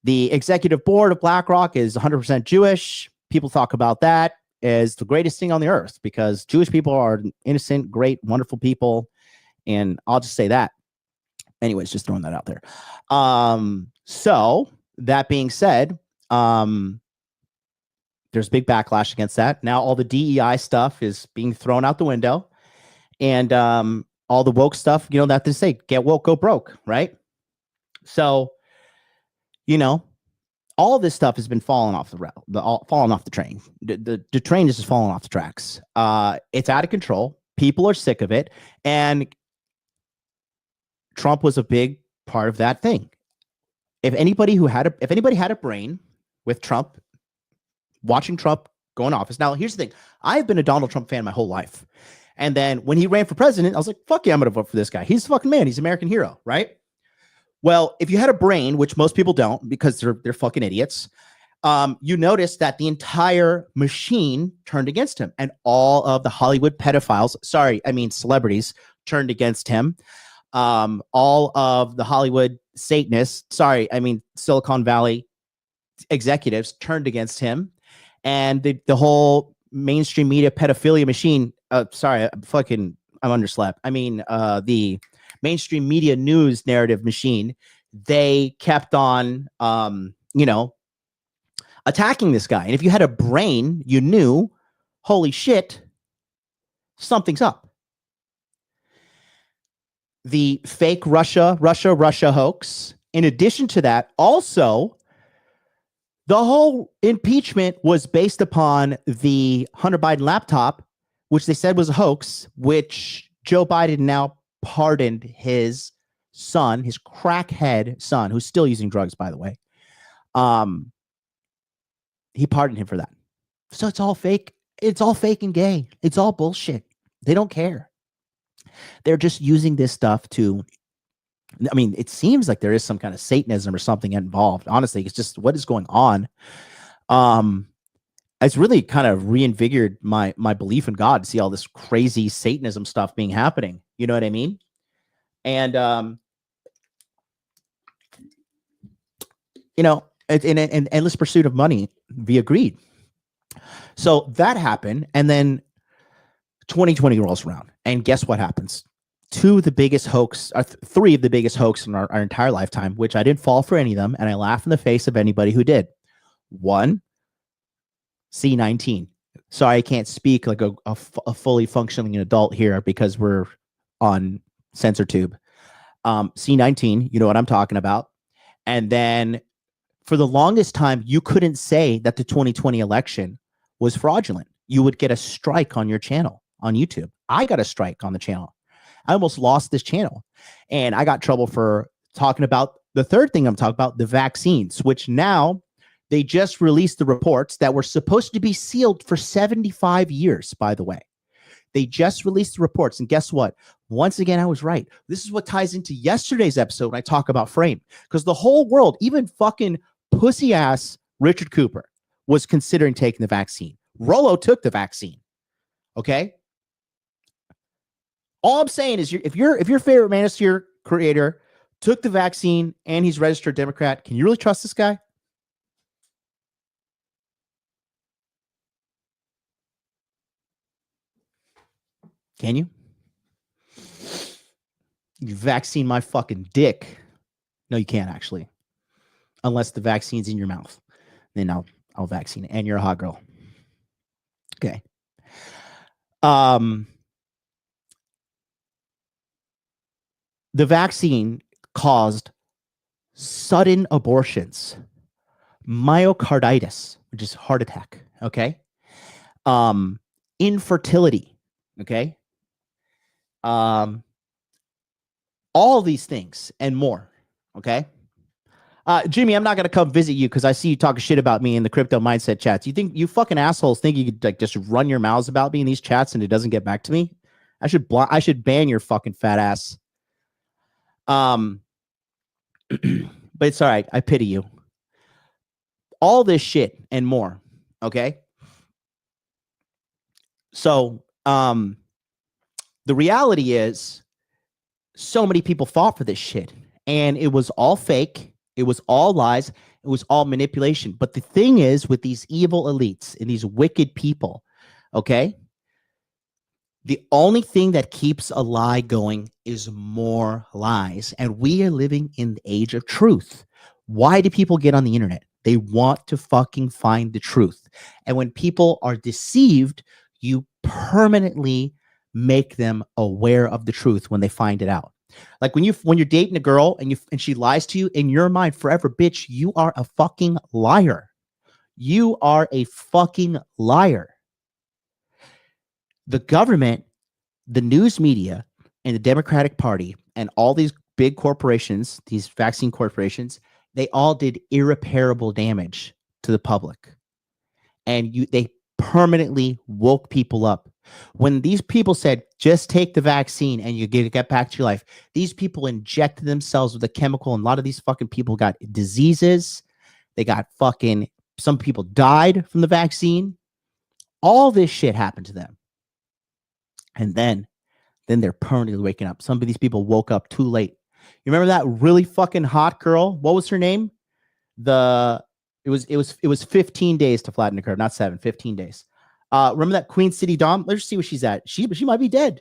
The executive board of BlackRock is 100% Jewish. People talk about that as the greatest thing on the earth because Jewish people are innocent, great, wonderful people. And I'll just say that. Anyways, just throwing that out there. So that being said, there's big backlash against that. Now all the DEI stuff is being thrown out the window, and all the woke stuff, you know, that they say, get woke, go broke, right? So, you know, all this stuff has been falling off falling off the train. The train is just falling off the tracks. It's out of control. People are sick of it, and Trump was a big part of that thing. If anybody had a brain with Trump, watching Trump go in office. Now, here's the thing. I've been a Donald Trump fan my whole life. And then when he ran for president, I was like, fuck yeah, I'm going to vote for this guy. He's a fucking man. He's an American hero, right? Well, if you had a brain, which most people don't because they're fucking idiots, you notice that the entire machine turned against him. And all of the Hollywood pedophiles, celebrities, turned against him. All of the Hollywood Satanists, Silicon Valley executives turned against him. And the whole mainstream media pedophilia machine, I'm underslept. The mainstream media news narrative machine, they kept on, attacking this guy. And if you had a brain, you knew, holy shit, something's up. The fake Russia hoax. In addition to that, also, the whole impeachment was based upon the Hunter Biden laptop, which they said was a hoax, which Joe Biden now pardoned his son, his crackhead son, who's still using drugs, by the way. He pardoned him for that. So it's all fake. It's all fake and gay. It's all bullshit. They don't care. They're just using this stuff to, I mean, it seems like there is some kind of Satanism or something involved. Honestly, it's just what is going on. It's really kind of reinvigorated my belief in God to see all this crazy Satanism stuff being happening. You know what I mean? And, an endless pursuit of money via greed. So that happened. And then 2020 rolls around. And guess what happens? Three of the biggest hoax in our entire lifetime, which I didn't fall for any of them. And I laugh in the face of anybody who did. One, C-19. Sorry, I can't speak like a fully functioning adult here because we're on CensorTube. C-19, you know what I'm talking about. And then for the longest time, you couldn't say that the 2020 election was fraudulent. You would get a strike on your channel on YouTube. I got a strike on the channel. I almost lost this channel. And I got trouble for talking about the third thing I'm talking about, the vaccines, which now they just released the reports that were supposed to be sealed for 75 years, by the way. They just released the reports. And guess what? Once again, I was right. This is what ties into yesterday's episode when I talk about frame. Because the whole world, even fucking pussy ass Richard Cooper, was considering taking the vaccine. Rollo took the vaccine. Okay? All I'm saying is if your favorite Manosphere creator took the vaccine and he's registered Democrat, can you really trust this guy? Can you? You vaccine my fucking dick. No, you can't actually. Unless the vaccine's in your mouth. Then I'll vaccine it. And you're a hot girl. Okay. The vaccine caused sudden abortions, myocarditis, which is heart attack. Okay. Infertility. Okay. All these things and more. Okay. Jimmy, I'm not going to come visit you because I see you talking shit about me in the crypto mindset chats. You think you fucking assholes think you could like just run your mouths about me in these chats and it doesn't get back to me? I should ban your fucking fat ass. But it's all right. I pity you. All this shit and more. Okay. So, the reality is so many people fought for this shit and it was all fake. It was all lies. It was all manipulation. But the thing is with these evil elites and these wicked people, okay, the only thing that keeps a lie going is more lies. And we are living in the age of truth. Why do people get on the internet? They want to fucking find the truth. And when people are deceived, you permanently make them aware of the truth when they find it out. Like when you're dating a girl and she lies to you, in your mind forever, bitch, you are a fucking liar. You are a fucking liar. The government, the news media, and the Democratic Party, and all these big corporations, these vaccine corporations, they all did irreparable damage to the public. And they permanently woke people up. When these people said, just take the vaccine and you get back to your life, these people injected themselves with a chemical, and a lot of these fucking people got diseases. They got fucking, some people died from the vaccine. All this shit happened to them. And then they're permanently waking up. Some of these people woke up too late. You remember that really fucking hot girl? What was her name? It was 15 days to flatten the curve, not 7, 15 days. Remember that Queen City Dom? Let's see where she's at. She might be dead.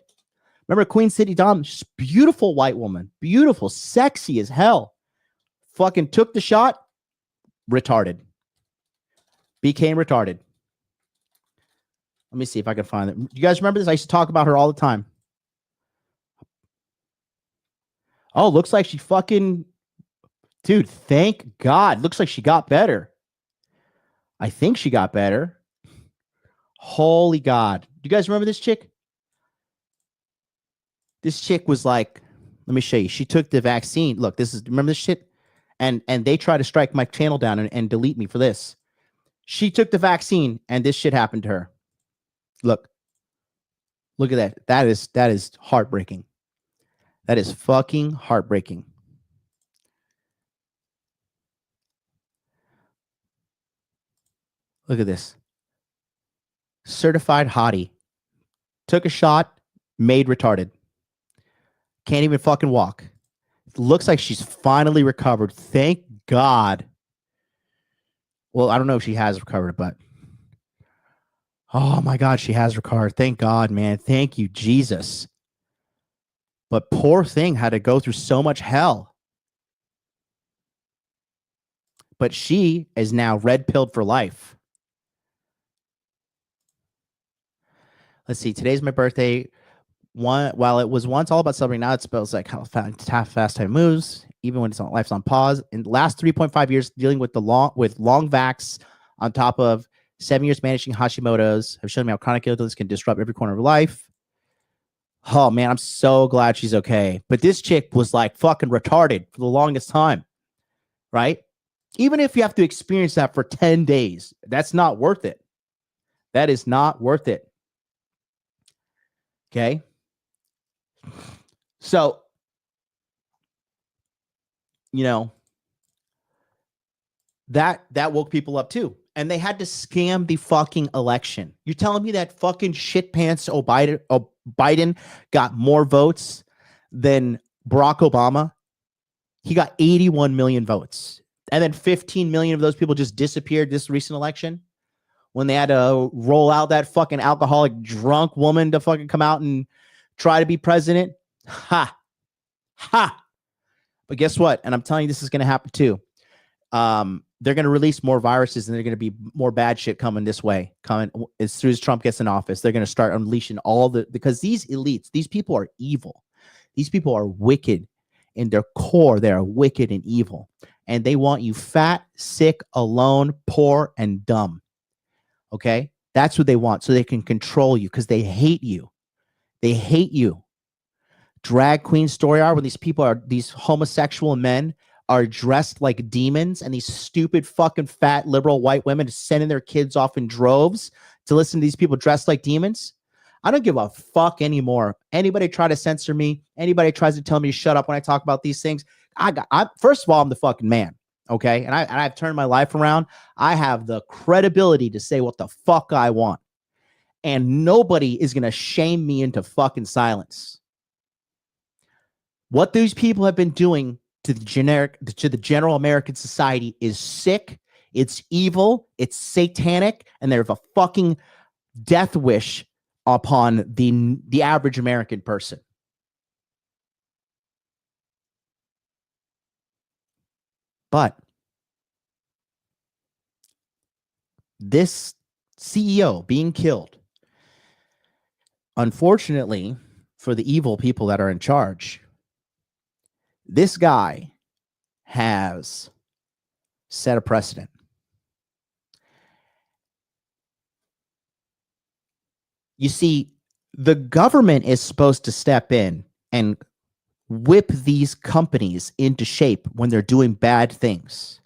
Remember Queen City Dom? She's beautiful white woman. Beautiful. Sexy as hell. Fucking took the shot. Retarded. Became retarded. Let me see if I can find it. You guys remember this? I used to talk about her all the time. Oh, looks like she fucking... Dude, thank God. Looks like she got better. I think she got better. Holy God. Do you guys remember this chick? This chick was like, let me show you. She took the vaccine. Look, this is, remember this shit? And they try to strike my channel down and delete me for this. She took the vaccine and this shit happened to her. Look at that. That is heartbreaking. That is fucking heartbreaking. Look at this. Certified hottie. Took a shot, made retarded. Can't even fucking walk. Looks like she's finally recovered. Thank God. Well, I don't know if she has recovered, but oh my God, she has recovered. Thank God, man. Thank you, Jesus. But poor thing had to go through so much hell. But she is now red-pilled for life. Let's see. Today's my birthday. While it was once all about celebrating, now it spells like how fast time moves, even when life's on pause. In the last 3.5 years, dealing with long vax on top of 7 years managing Hashimoto's have shown me how chronic illness can disrupt every corner of life. Oh man, I'm so glad she's okay. But this chick was like fucking retarded for the longest time, right? Even if you have to experience that for 10 days, that's not worth it. That is not worth it. Okay. So, you know, that woke people up too. And they had to scam the fucking election. You're telling me that fucking shit pants Biden got more votes than Barack Obama? He got 81 million votes. And then 15 million of those people just disappeared this recent election when they had to roll out that fucking alcoholic drunk woman to fucking come out and try to be president. Ha. But guess what? And I'm telling you, this is going to happen too. They're going to release more viruses and they're going to be more bad shit coming this way. Coming as soon as Trump gets in office, they're going to start unleashing because these elites, these people are evil. These people are wicked in their core. They are wicked and evil. And they want you fat, sick, alone, poor, and dumb. Okay? That's what they want. So they can control you because they hate you. They hate you. Drag queen story are when these homosexual men are dressed like demons and these stupid fucking fat liberal white women sending their kids off in droves to listen to these people dressed like demons. I don't give a fuck anymore. Anybody try to censor me, anybody tries to tell me to shut up when I talk about these things, first of all, I'm the fucking man. Okay. And I've turned my life around. I have the credibility to say what the fuck I want. And nobody is going to shame me into fucking silence. What these people have been doing to the general American society is sick. It's evil. It's satanic. And there's a fucking death wish upon the average American person. But this CEO being killed, unfortunately for the evil people that are in charge, this guy has set a precedent. You see, the government is supposed to step in and whip these companies into shape when they're doing bad things.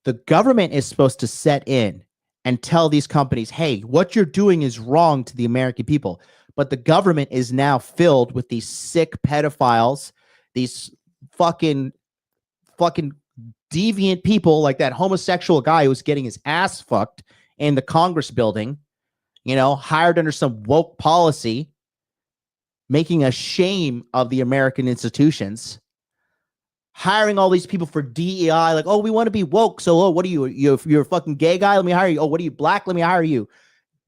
The government is supposed to set in and tell these companies, hey, what you're doing is wrong to the American people. But the government is now filled with these sick pedophiles, these fucking deviant people like that homosexual guy who was getting his ass fucked in the Congress building, hired under some woke policy, making a shame of the American institutions, hiring all these people for DEI, like, oh, we want to be woke. So, what are you? You're a fucking gay guy? Let me hire you. Oh, what are you, black? Let me hire you.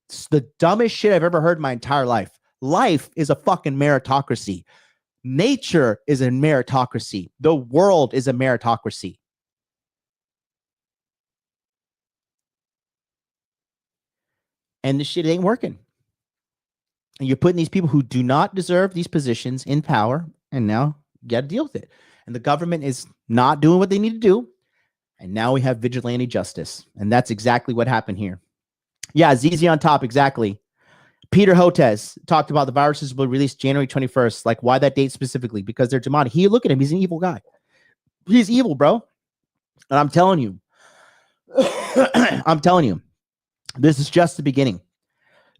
It's the dumbest shit I've ever heard in my entire life. Life is a fucking meritocracy. Nature is a meritocracy. The world is a meritocracy. And this shit ain't working. And you're putting these people who do not deserve these positions in power, and now you got to deal with it. And the government is not doing what they need to do. And now we have vigilante justice. And that's exactly what happened here. Yeah, ZZ on top, exactly. Peter Hotez talked about the viruses will be released January 21st. Like, why that date specifically? Because they're demonic. Look at him. He's an evil guy. He's evil, bro. And I'm telling you, this is just the beginning.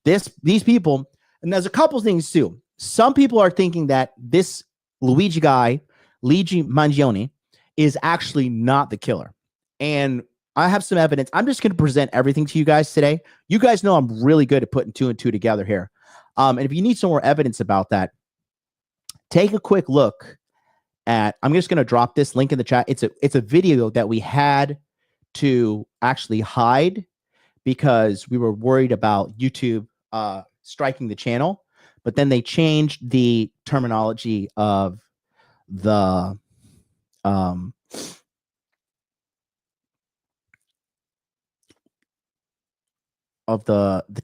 These people, and there's a couple things too. Some people are thinking that this Luigi guy, Luigi Mangione, is actually not the killer. And I have some evidence. I'm just going to present everything to you guys today. You guys know I'm really good at putting 2 and 2 together here. And if you need some more evidence about that, take a quick look at, I'm just going to drop this link in the chat. It's a video that we had to actually hide because we were worried about YouTube striking the channel, but then they changed the terminology of the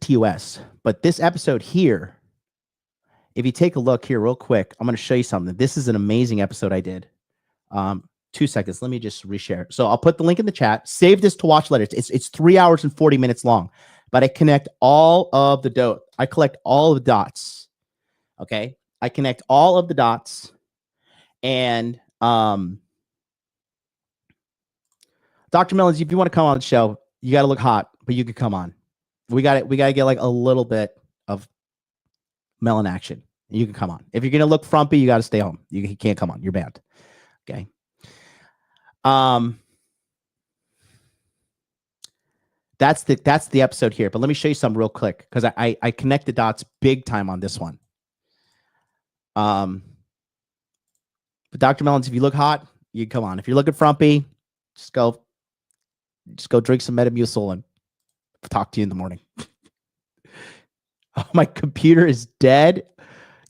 TOS. But this episode here, if you take a look here real quick, I'm going to show you something. This is an amazing episode I did. 2 seconds. Let me just reshare. So I'll put the link in the chat. Save this to watch later. It's 3 hours and 40 minutes long, but I connect all of the dots. I collect all of the dots. Okay. I connect all of the dots, and Dr. Mellons, if you want to come on the show, you got to look hot, but you can come on. We got to get like a little bit of melon action. You can come on. If you're going to look frumpy, you got to stay home. You can't come on. You're banned. Okay. That's the episode here, but let me show you some real quick because I connect the dots big time on this one. But Dr. Mellons, if you look hot, you can come on. If you're looking frumpy, just go drink some Metamucil and talk to you in the morning. Oh, my computer is dead.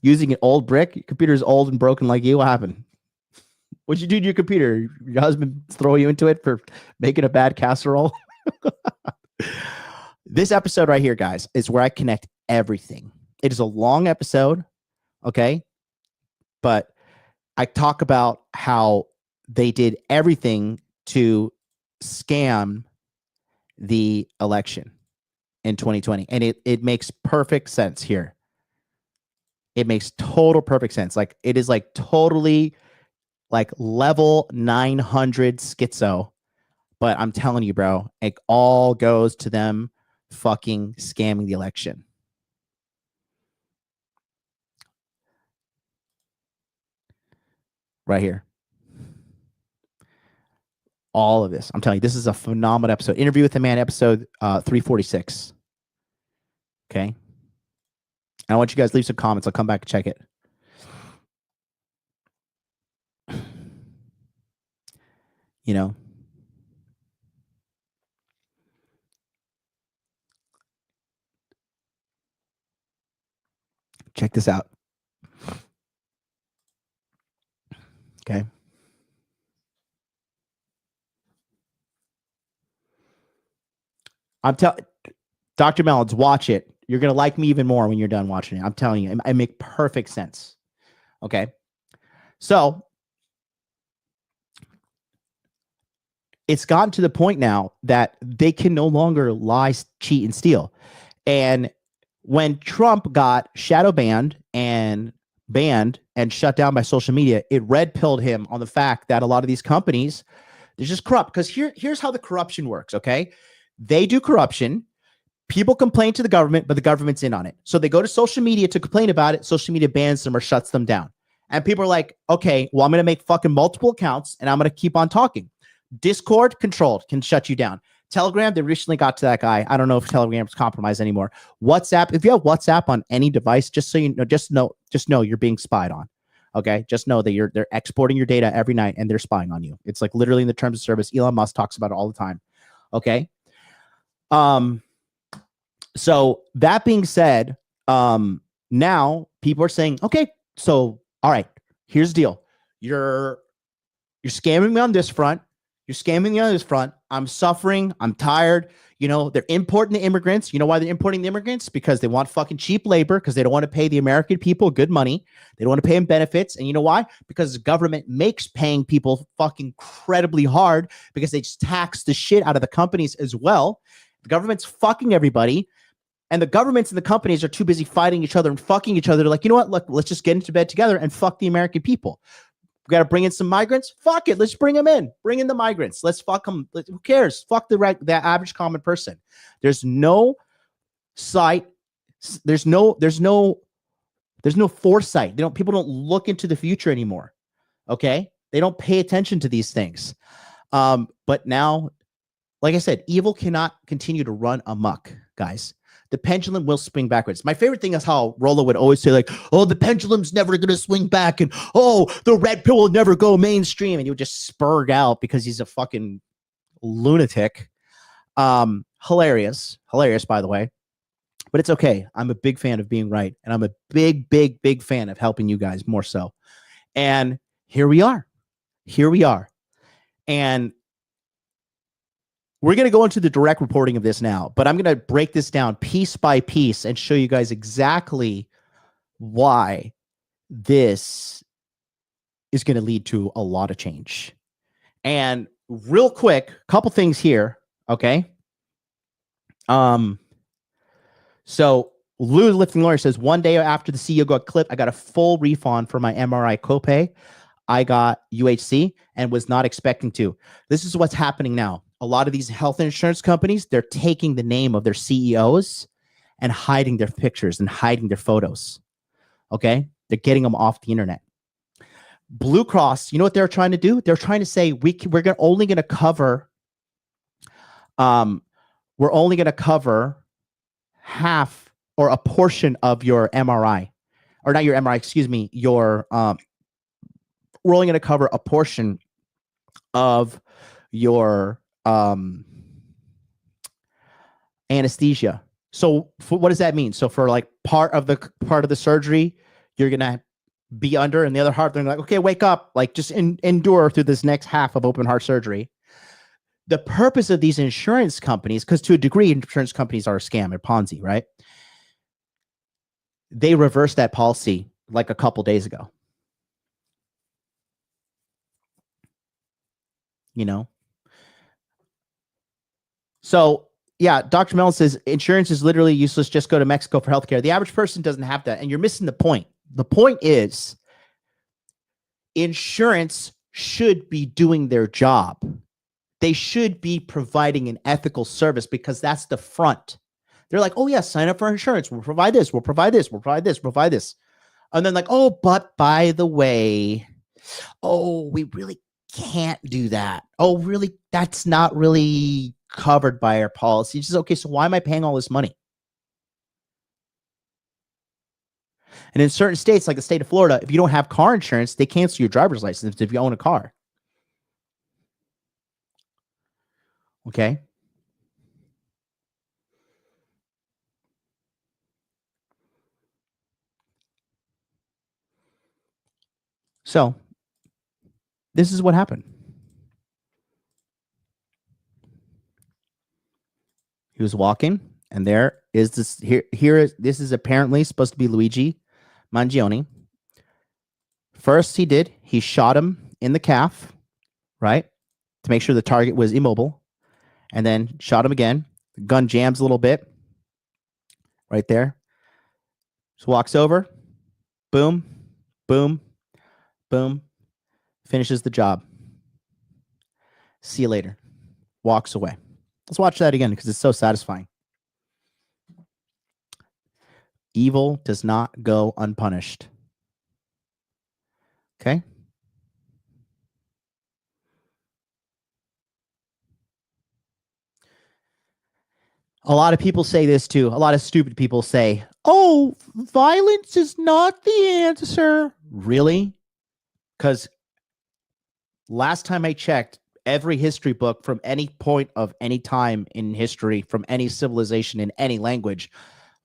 Using an old brick. Your computer is old and broken like you. What happened? What'd you do to your computer? Your husband throw you into it for making a bad casserole? This episode right here, guys, is where I connect everything. It is a long episode, okay? But I talk about how they did everything to scam the election in 2020. And it makes perfect sense here. It makes total perfect sense. Like, it is like totally like level 900 schizo. But I'm telling you, bro, it all goes to them fucking scamming the election. Right here. All of this. I'm telling you, this is a phenomenal episode. Interview with the Man, episode 346. Okay. And I want you guys to leave some comments. I'll come back and check it. You know. Check this out. Okay. I'm telling Dr. Mellons, watch it. You're going to like me even more when you're done watching it. I'm telling you, it makes perfect sense. Okay. So it's gotten to the point now that they can no longer lie, cheat, and steal. And when Trump got shadow banned and shut down by social media, it red pilled him on the fact that a lot of these companies, they're just corrupt. Because here's how the corruption works, okay? They do corruption. People complain to the government, but the government's in on it. So they go to social media to complain about it. Social media bans them or shuts them down. And people are like, okay, well, I'm going to make fucking multiple accounts and I'm going to keep on talking. Discord controlled, can shut you down. Telegram, they recently got to that guy. I don't know if Telegram's compromised anymore. WhatsApp, if you have WhatsApp on any device, just so you know, just know you're being spied on. Okay, just know that they're exporting your data every night and they're spying on you. It's like literally in the terms of service. Elon Musk talks about it all the time. Okay. So that being said, now people are saying, okay, so all right, here's the deal. You're scamming me on this front. You're scamming me on this front. I'm suffering. I'm tired. You know, they're importing the immigrants. You know why they're importing the immigrants? Because they want fucking cheap labor, because they don't want to pay the American people good money. They don't want to pay them benefits. And you know why? Because the government makes paying people fucking incredibly hard, because they just tax the shit out of the companies as well. The government's fucking everybody. And the governments and the companies are too busy fighting each other and fucking each other. They're like, you know what? Look, let's just get into bed together and fuck the American people. We got to bring in some migrants. Fuck it. Let's bring them in. Bring in the migrants. Let's fuck them. Who cares? Fuck the average common person. There's no sight. There's no foresight. People don't look into the future anymore. Okay. They don't pay attention to these things. But now, like I said, evil cannot continue to run amok, guys. The pendulum will swing backwards. My favorite thing is how Rollo would always say, like, oh, the pendulum's never going to swing back, and oh, the red pill will never go mainstream. And he would just spurg out because he's a fucking lunatic. Hilarious, by the way. But it's okay. I'm a big fan of being right. And I'm a big, big, big fan of helping you guys more so. And here we are. And we're going to go into the direct reporting of this now, but I'm going to break this down piece by piece and show you guys exactly why this is going to lead to a lot of change. And real quick, a couple things here. Okay. So Lou, the lifting lawyer, says, one day after the CEO got clipped, I got a full refund for my MRI copay. I got UHC and was not expecting to. This is what's happening now. A lot of these health insurance companies, they're taking the name of their CEOs and hiding their pictures and hiding their photos. Okay? They're getting them off the internet. Blue Cross, you know what they're trying to do? They're trying to say we're only going to cover half or a portion of your MRI, or not your MRI, excuse me, we're only going to cover a portion of your anesthesia. So what does that mean? So for like part of the surgery, you're going to be under, and the other heart, they're like, okay, wake up, like just endure through this next half of open heart surgery. The purpose of these insurance companies, because to a degree, insurance companies are a scam or Ponzi, right? They reversed that policy like a couple days ago. You know? So, yeah, Dr. Mellon says insurance is literally useless. Just go to Mexico for healthcare. The average person doesn't have that, and you're missing the point. The point is insurance should be doing their job. They should be providing an ethical service, because that's the front. They're like, oh, yeah, sign up for insurance. We'll provide this. We'll provide this. We'll provide this. We'll provide this. And then like, oh, but by the way, oh, we really can't do that. Oh, really? That's not really covered by our policy. It's just, okay, so why am I paying all this money? And in certain states, like the state of Florida, if you don't have car insurance, they cancel your driver's license if you own a car. Okay. So this is what happened. He was walking, and there is this this is apparently supposed to be Luigi Mangione. First he shot him in the calf, right? To make sure the target was immobile, and then shot him again. The gun jams a little bit right there. Just walks over, boom, boom, boom, finishes the job. See you later. Walks away. Let's watch that again because it's so satisfying. Evil does not go unpunished. Okay? A lot of people say this too. A lot of stupid people say, oh, violence is not the answer. Really? Because last time I checked, every history book from any point of any time in history, from any civilization in any language,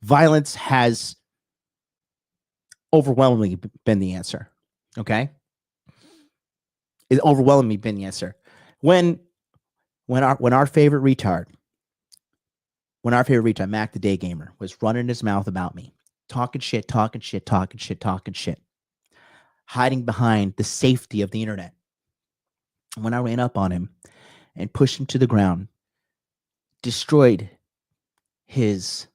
violence has overwhelmingly been the answer. Okay. It's overwhelmingly been the answer. When our favorite retard, Mac the Day Gamer, was running his mouth about me, talking shit, hiding behind the safety of the internet. When I ran up on him and pushed him to the ground, destroyed his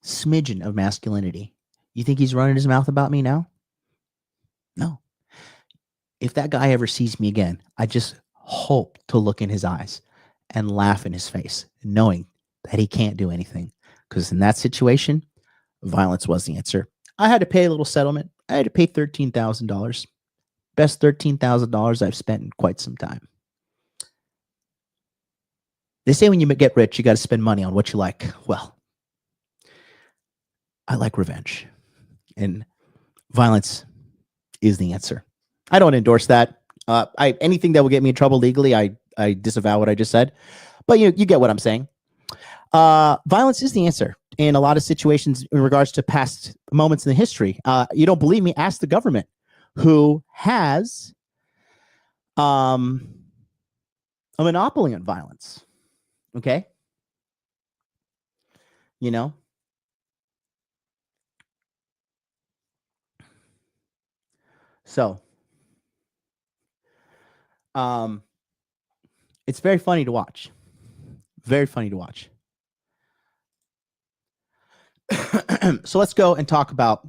smidgen of masculinity. You think he's running his mouth about me now? No. If that guy ever sees me again, I just hope to look in his eyes and laugh in his face, knowing that he can't do anything. Because in that situation, violence was the answer. I had to pay a little settlement. I had to pay $13,000. Best $13,000 I've spent in quite some time. They say when you get rich, you got to spend money on what you like. Well, I like revenge. And violence is the answer. I don't endorse that. Anything that will get me in trouble legally, I disavow what I just said. But you get what I'm saying. Violence is the answer in a lot of situations in regards to past moments in the history. You don't believe me? Ask the government, who has a monopoly on violence. Okay? You know? So, it's very funny to watch. Very funny to watch. So let's go and talk about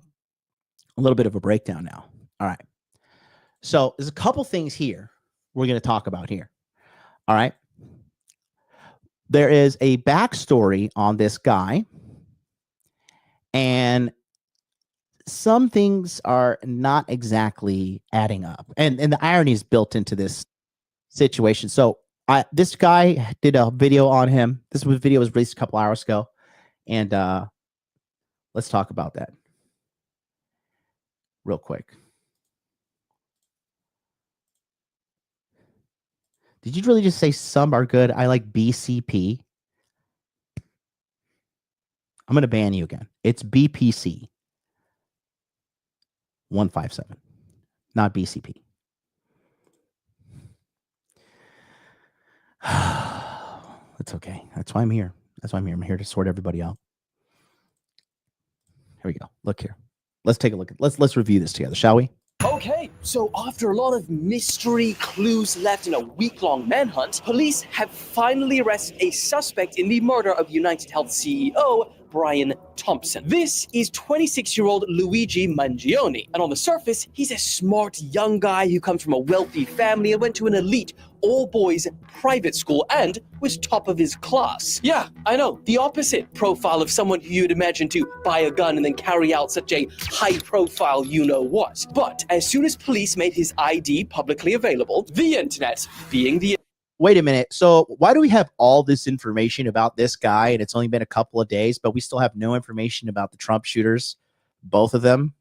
a little bit of a breakdown now. All right. So there's a couple things here we're going to talk about here. All right. There is a backstory on this guy, and some things are not exactly adding up. And the irony is built into this situation. So this guy did a video on him. This video was released a couple hours ago. And let's talk about that real quick. Did you really just say some are good? I like BCP. I'm going to ban you again. It's BPC 157, not BCP. That's okay. That's why I'm here. I'm here to sort everybody out. Here we go. Look here. Let's take a look. Let's review this together, shall we? Okay, so after a lot of mystery clues left in a week-long manhunt, police have finally arrested a suspect in the murder of United Health CEO Brian Thompson. This is 26-year-old Luigi Mangione, and on the surface, he's a smart young guy who comes from a wealthy family and went to an elite all-boys private school and was top of his class. Yeah, I know, the opposite profile of someone who you'd imagine to buy a gun and then carry out such a high-profile you-know-what. But as soon as police made his ID publicly available, the internet, being the... Wait a minute. So why do we have all this information about this guy and it's only been a couple of days, but we still have no information about the Trump shooters, both of them?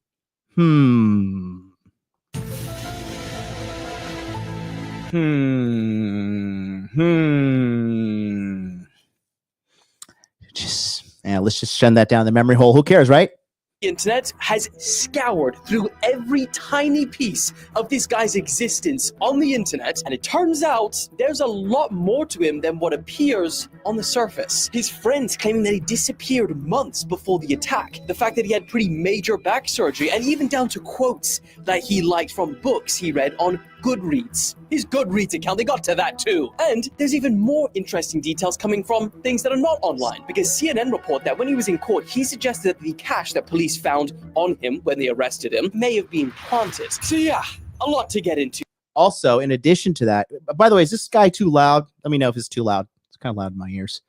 Let's just send that down the memory hole. Who cares, right? The internet has scoured through every tiny piece of this guy's existence on the internet, and it turns out there's a lot more to him than what appears on the surface. His friends claiming that he disappeared months before the attack, the fact that he had pretty major back surgery, and even down to quotes that he liked from books he read on Goodreads. His Goodreads account, they got to that too. And there's even more interesting details coming from things that are not online, because CNN report that when he was in court, he suggested that the cash that police found on him when they arrested him may have been planted. So yeah, a lot to get into. Also, in addition to that, by the way, is this guy too loud? Let me know if it's too loud. It's kind of loud in my ears.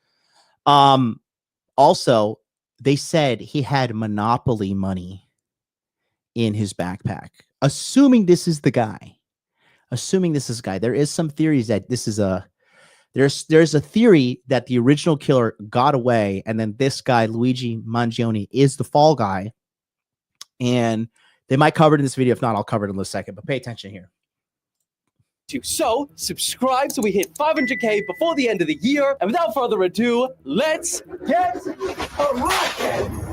Also, they said he had Monopoly money in his backpack. Assuming this is the guy. There is some theories that this is there's a theory that the original killer got away, and then this guy, Luigi Mangione, is the fall guy. And they might cover it in this video. If not, I'll cover it in a second, but pay attention here. So, subscribe so we hit 500K before the end of the year. And without further ado, let's get rocking!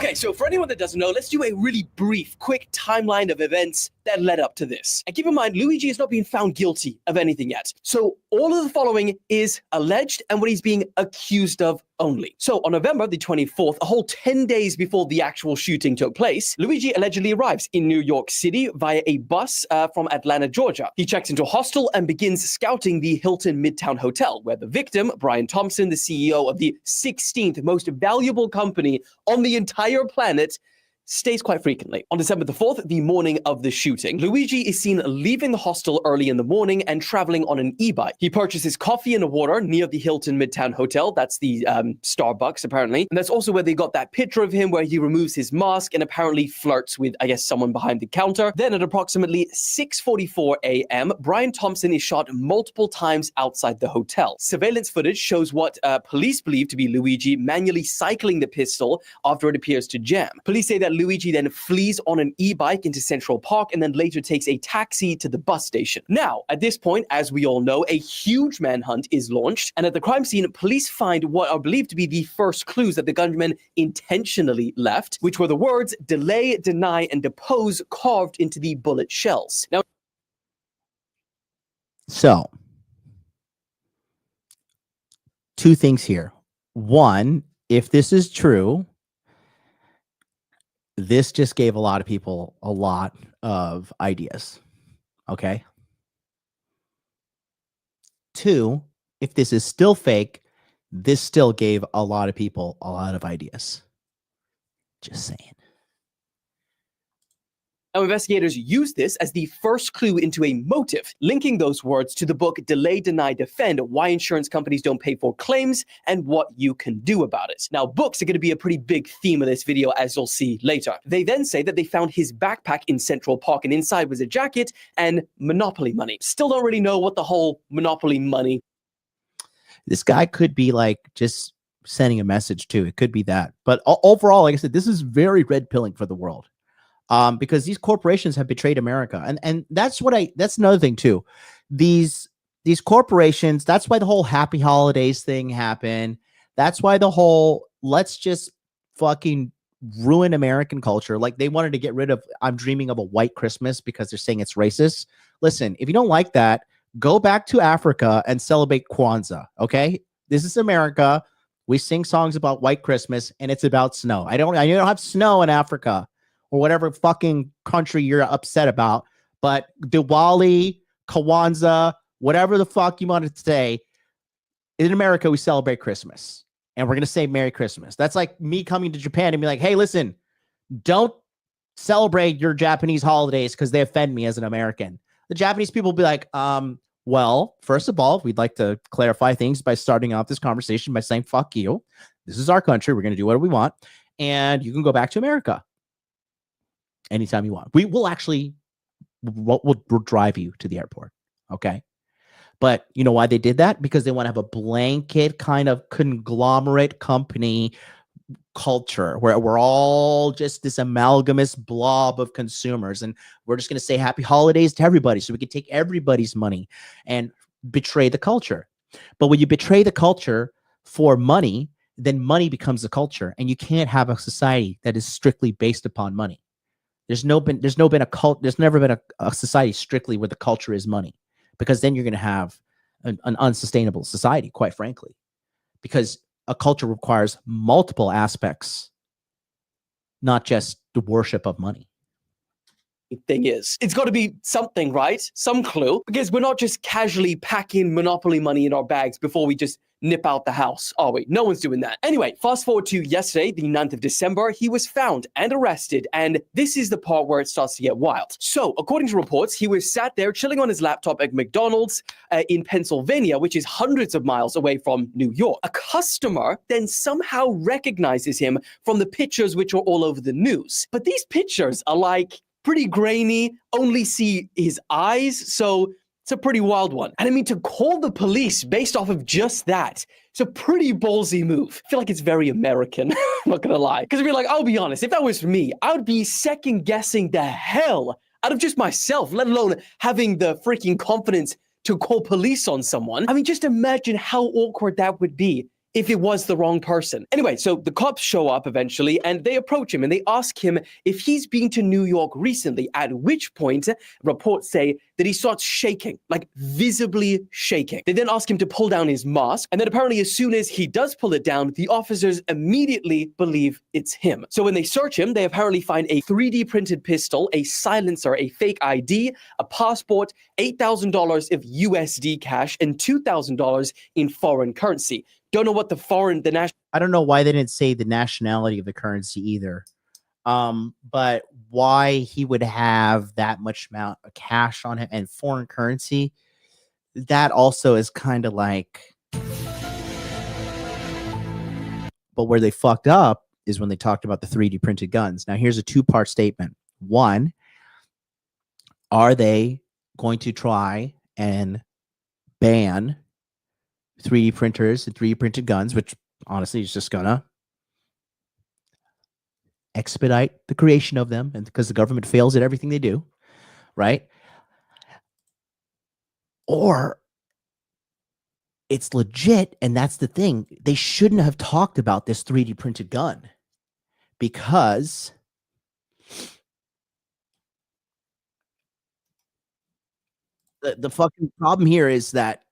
Okay, so for anyone that doesn't know, let's do a really brief, quick timeline of events that led up to this. And keep in mind, Luigi has not been found guilty of anything yet. So all of the following is alleged and what he's being accused of only. So on November the 24th, a whole 10 days before the actual shooting took place, Luigi allegedly arrives in New York City via a bus from Atlanta, Georgia. He checks into a hostel and begins scouting the Hilton Midtown Hotel, where the victim, Brian Thompson, the CEO of the 16th most valuable company on the entire planet, stays quite frequently. On December the 4th, the morning of the shooting, Luigi is seen leaving the hostel early in the morning and traveling on an e-bike. He purchases coffee and water near the Hilton Midtown Hotel. That's the Starbucks, apparently. And that's also where they got that picture of him where he removes his mask and apparently flirts with, I guess, someone behind the counter. Then at approximately 6:44 a.m., Brian Thompson is shot multiple times outside the hotel. Surveillance footage shows what police believe to be Luigi manually cycling the pistol after it appears to jam. Police say that Luigi then flees on an e-bike into Central Park and then later takes a taxi to the bus station. Now, at this point, as we all know, a huge manhunt is launched, and at the crime scene, police find what are believed to be the first clues that the gunman intentionally left, which were the words delay, deny, and depose carved into the bullet shells. Now, So, two things here. One, if this is true, this just gave a lot of people a lot of ideas. Okay. Two, if this is still fake, this still gave a lot of people a lot of ideas. Just saying. Now, investigators use this as the first clue into a motive, linking those words to the book Delay, Deny, Defend, Why Insurance Companies Don't Pay for Claims and What You Can Do About It. Now, books are going to be a pretty big theme of this video, as you'll see later. They then say that they found his backpack in Central Park and inside was a jacket and Monopoly money. Still don't really know what the whole Monopoly money. This guy could be like just sending a message too. It could be that. But overall, like I said, this is very red pilling for the world. Because these corporations have betrayed America. And that's another thing too. These corporations, that's why the whole happy holidays thing happened. That's why the whole, let's just fucking ruin American culture. Like they wanted to get rid of, I'm dreaming of a white Christmas because they're saying it's racist. Listen, if you don't like that, go back to Africa and celebrate Kwanzaa. Okay. This is America. We sing songs about white Christmas and it's about snow. I don't have snow in Africa. Or whatever fucking country you're upset about, but Diwali, Kwanzaa, whatever the fuck you want to say, in America, we celebrate Christmas. And we're going to say Merry Christmas. That's like me coming to Japan and be like, hey, listen, don't celebrate your Japanese holidays because they offend me as an American. The Japanese people will be like, well, first of all, we'd like to clarify things by starting off this conversation by saying, fuck you. This is our country. We're going to do what we want. And you can go back to America anytime you want. We will actually, we'll drive you to the airport. Okay. But you know why they did that? Because they want to have a blanket kind of conglomerate company culture where we're all just this amalgamous blob of consumers. And we're just going to say happy holidays to everybody. So we can take everybody's money and betray the culture. But when you betray the culture for money, then money becomes the culture. And you can't have a society that is strictly based upon money. There's never been a society strictly where the culture is money, because then you're going to have an unsustainable society, quite frankly, because a culture requires multiple aspects, not just the worship of money. Thing is, it's got to be something, right? Some clue, because we're not just casually packing Monopoly money in our bags before we just nip out the house, are we? No one's doing that. Anyway, fast forward to yesterday, the 9th of December, he was found and arrested, and this is the part where it starts to get wild. So, according to reports, he was sat there chilling on his laptop at McDonald's in Pennsylvania, which is hundreds of miles away from New York. A customer then somehow recognizes him from the pictures which are all over the news. But these pictures are like pretty grainy, only see his eyes, so it's a pretty wild one. And I mean, to call the police based off of just that, it's a pretty ballsy move. I feel like it's very American, I'm not gonna lie. Because I'll be honest, if that was me, I would be second guessing the hell out of just myself, let alone having the freaking confidence to call police on someone. I mean, just imagine how awkward that would be if it was the wrong person. Anyway, so the cops show up eventually and they approach him and they ask him if he's been to New York recently, at which point reports say that he starts shaking, like visibly shaking. They then ask him to pull down his mask, and then apparently as soon as he does pull it down, the officers immediately believe it's him. So when they search him, they apparently find a 3D printed pistol, a silencer, a fake ID, a passport, $8,000 of USD cash, and $2,000 in foreign currency. Don't know what the national. I don't know why they didn't say the nationality of the currency either. But why he would have that much amount of cash on him and foreign currency, that also is kind of like. But where they fucked up is when they talked about the 3D printed guns. Now, here's a two-part statement. One, are they going to try and ban 3D printers and 3D printed guns, which honestly is just gonna expedite the creation of them, and because the government fails at everything they do, right? Or it's legit, and that's the thing. They shouldn't have talked about this 3D printed gun, because the fucking problem here is that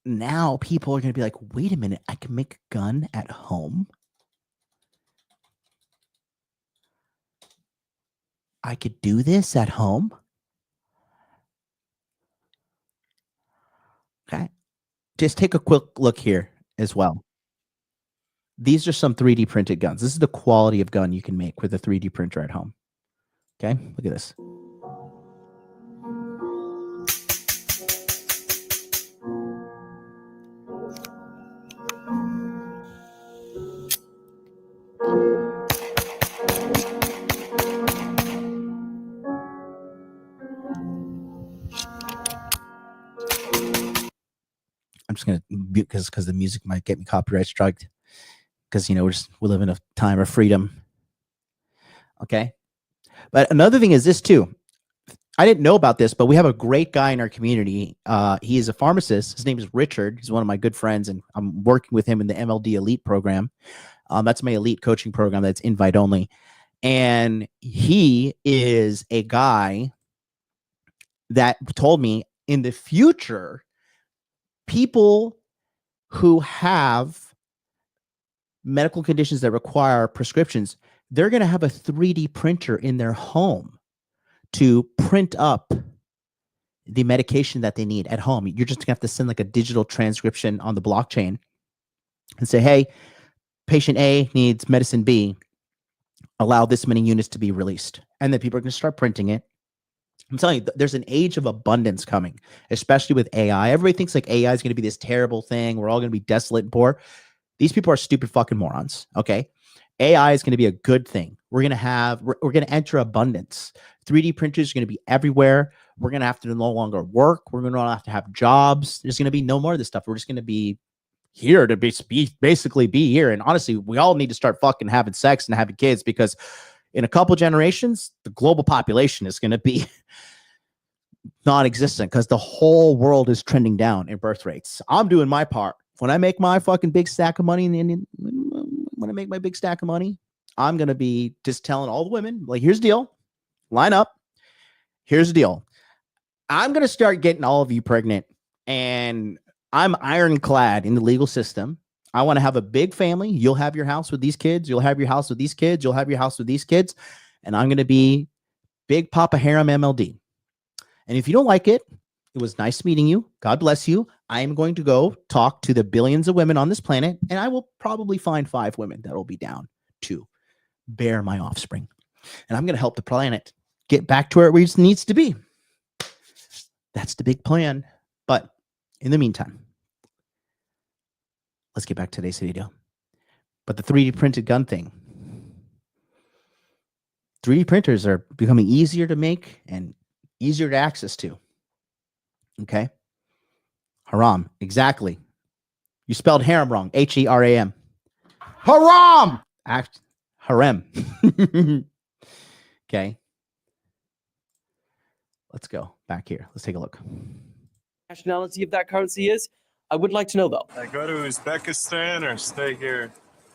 now people are going to be like, wait a minute, I can make a gun at home. I could do this at home. Okay. Just take a quick look here as well. These are some 3D printed guns. This is the quality of gun you can make with a 3D printer at home. Okay. Look at this. I'm just gonna mute because the music might get me copyright striked. Because we live in a time of freedom. Okay, but another thing is this too. I didn't know about this, but we have a great guy in our community. He is a pharmacist. His name is Richard. He's one of my good friends, and I'm working with him in the MLD Elite program. That's my elite coaching program that's invite only, and he is a guy that told me in the future, people who have medical conditions that require prescriptions, they're going to have a 3D printer in their home to print up the medication that they need at home. You're just going to have to send like a digital transcription on the blockchain and say, hey, patient A needs medicine B. Allow this many units to be released. And then people are going to start printing it. I'm telling you, there's an age of abundance coming, especially with AI. Everybody thinks like AI is going to be this terrible thing. We're all going to be desolate and poor. These people are stupid fucking morons. Okay. AI is going to be a good thing. We're going to enter abundance. 3D printers are going to be everywhere. We're going to have to no longer work. We're going to have to have jobs. There's going to be no more of this stuff. We're just going to be here to basically be here. And honestly, we all need to start fucking having sex and having kids, because in a couple generations, the global population is going to be non-existent, because the whole world is trending down in birth rates. I'm doing my part. When I make my fucking big stack of money, when I make my big stack of money, I'm going to be just telling all the women, like, here's the deal. Line up. Here's the deal. I'm going to start getting all of you pregnant, and I'm ironclad in the legal system. I want to have a big family. You'll have your house with these kids. You'll have your house with these kids. You'll have your house with these kids. And I'm going to be Big Papa Harem MLD. And if you don't like it, it was nice meeting you. God bless you. I am going to go talk to the billions of women on this planet, and I will probably find 5 women that will be down to bear my offspring. And I'm going to help the planet get back to where it needs to be. That's the big plan. But in the meantime, let's get back to today's video. But the 3D printed gun thing. 3D printers are becoming easier to make and easier to access to. Okay. Haram. Exactly. You spelled harem wrong. H-E-R-A-M. Haram. Harem. Okay. Let's go back here. Let's take a look. Nationality of that currency is, I would like to know, though. I go to Uzbekistan or stay here?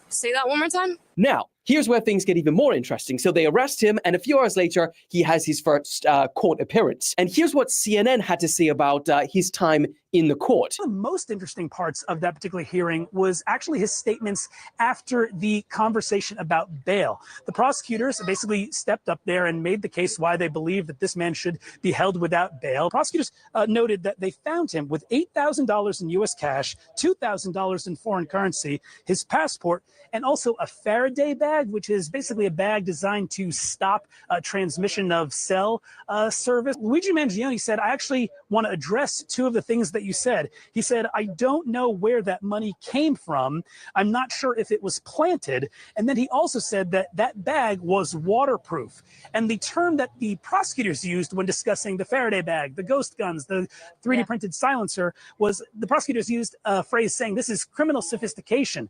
Say that one more time. Now, here's where things get even more interesting. So they arrest him, and a few hours later, he has his first court appearance. And here's what CNN had to say about his time in the court. One of the most interesting parts of that particular hearing was actually his statements after the conversation about bail. The prosecutors basically stepped up there and made the case why they believe that this man should be held without bail. Prosecutors noted that they found him with $8,000 in U.S. cash, $2,000 in foreign currency, his passport, and also a Faraday bag, which is basically a bag designed to stop transmission of cell service. Luigi Mangione said, I actually want to address two of the things that you said. He said, I don't know where that money came from. I'm not sure if it was planted. And then he also said that that bag was waterproof. And the term that the prosecutors used when discussing the Faraday bag, the ghost guns, the 3D printed silencer, was the prosecutors used a phrase saying this is criminal sophistication.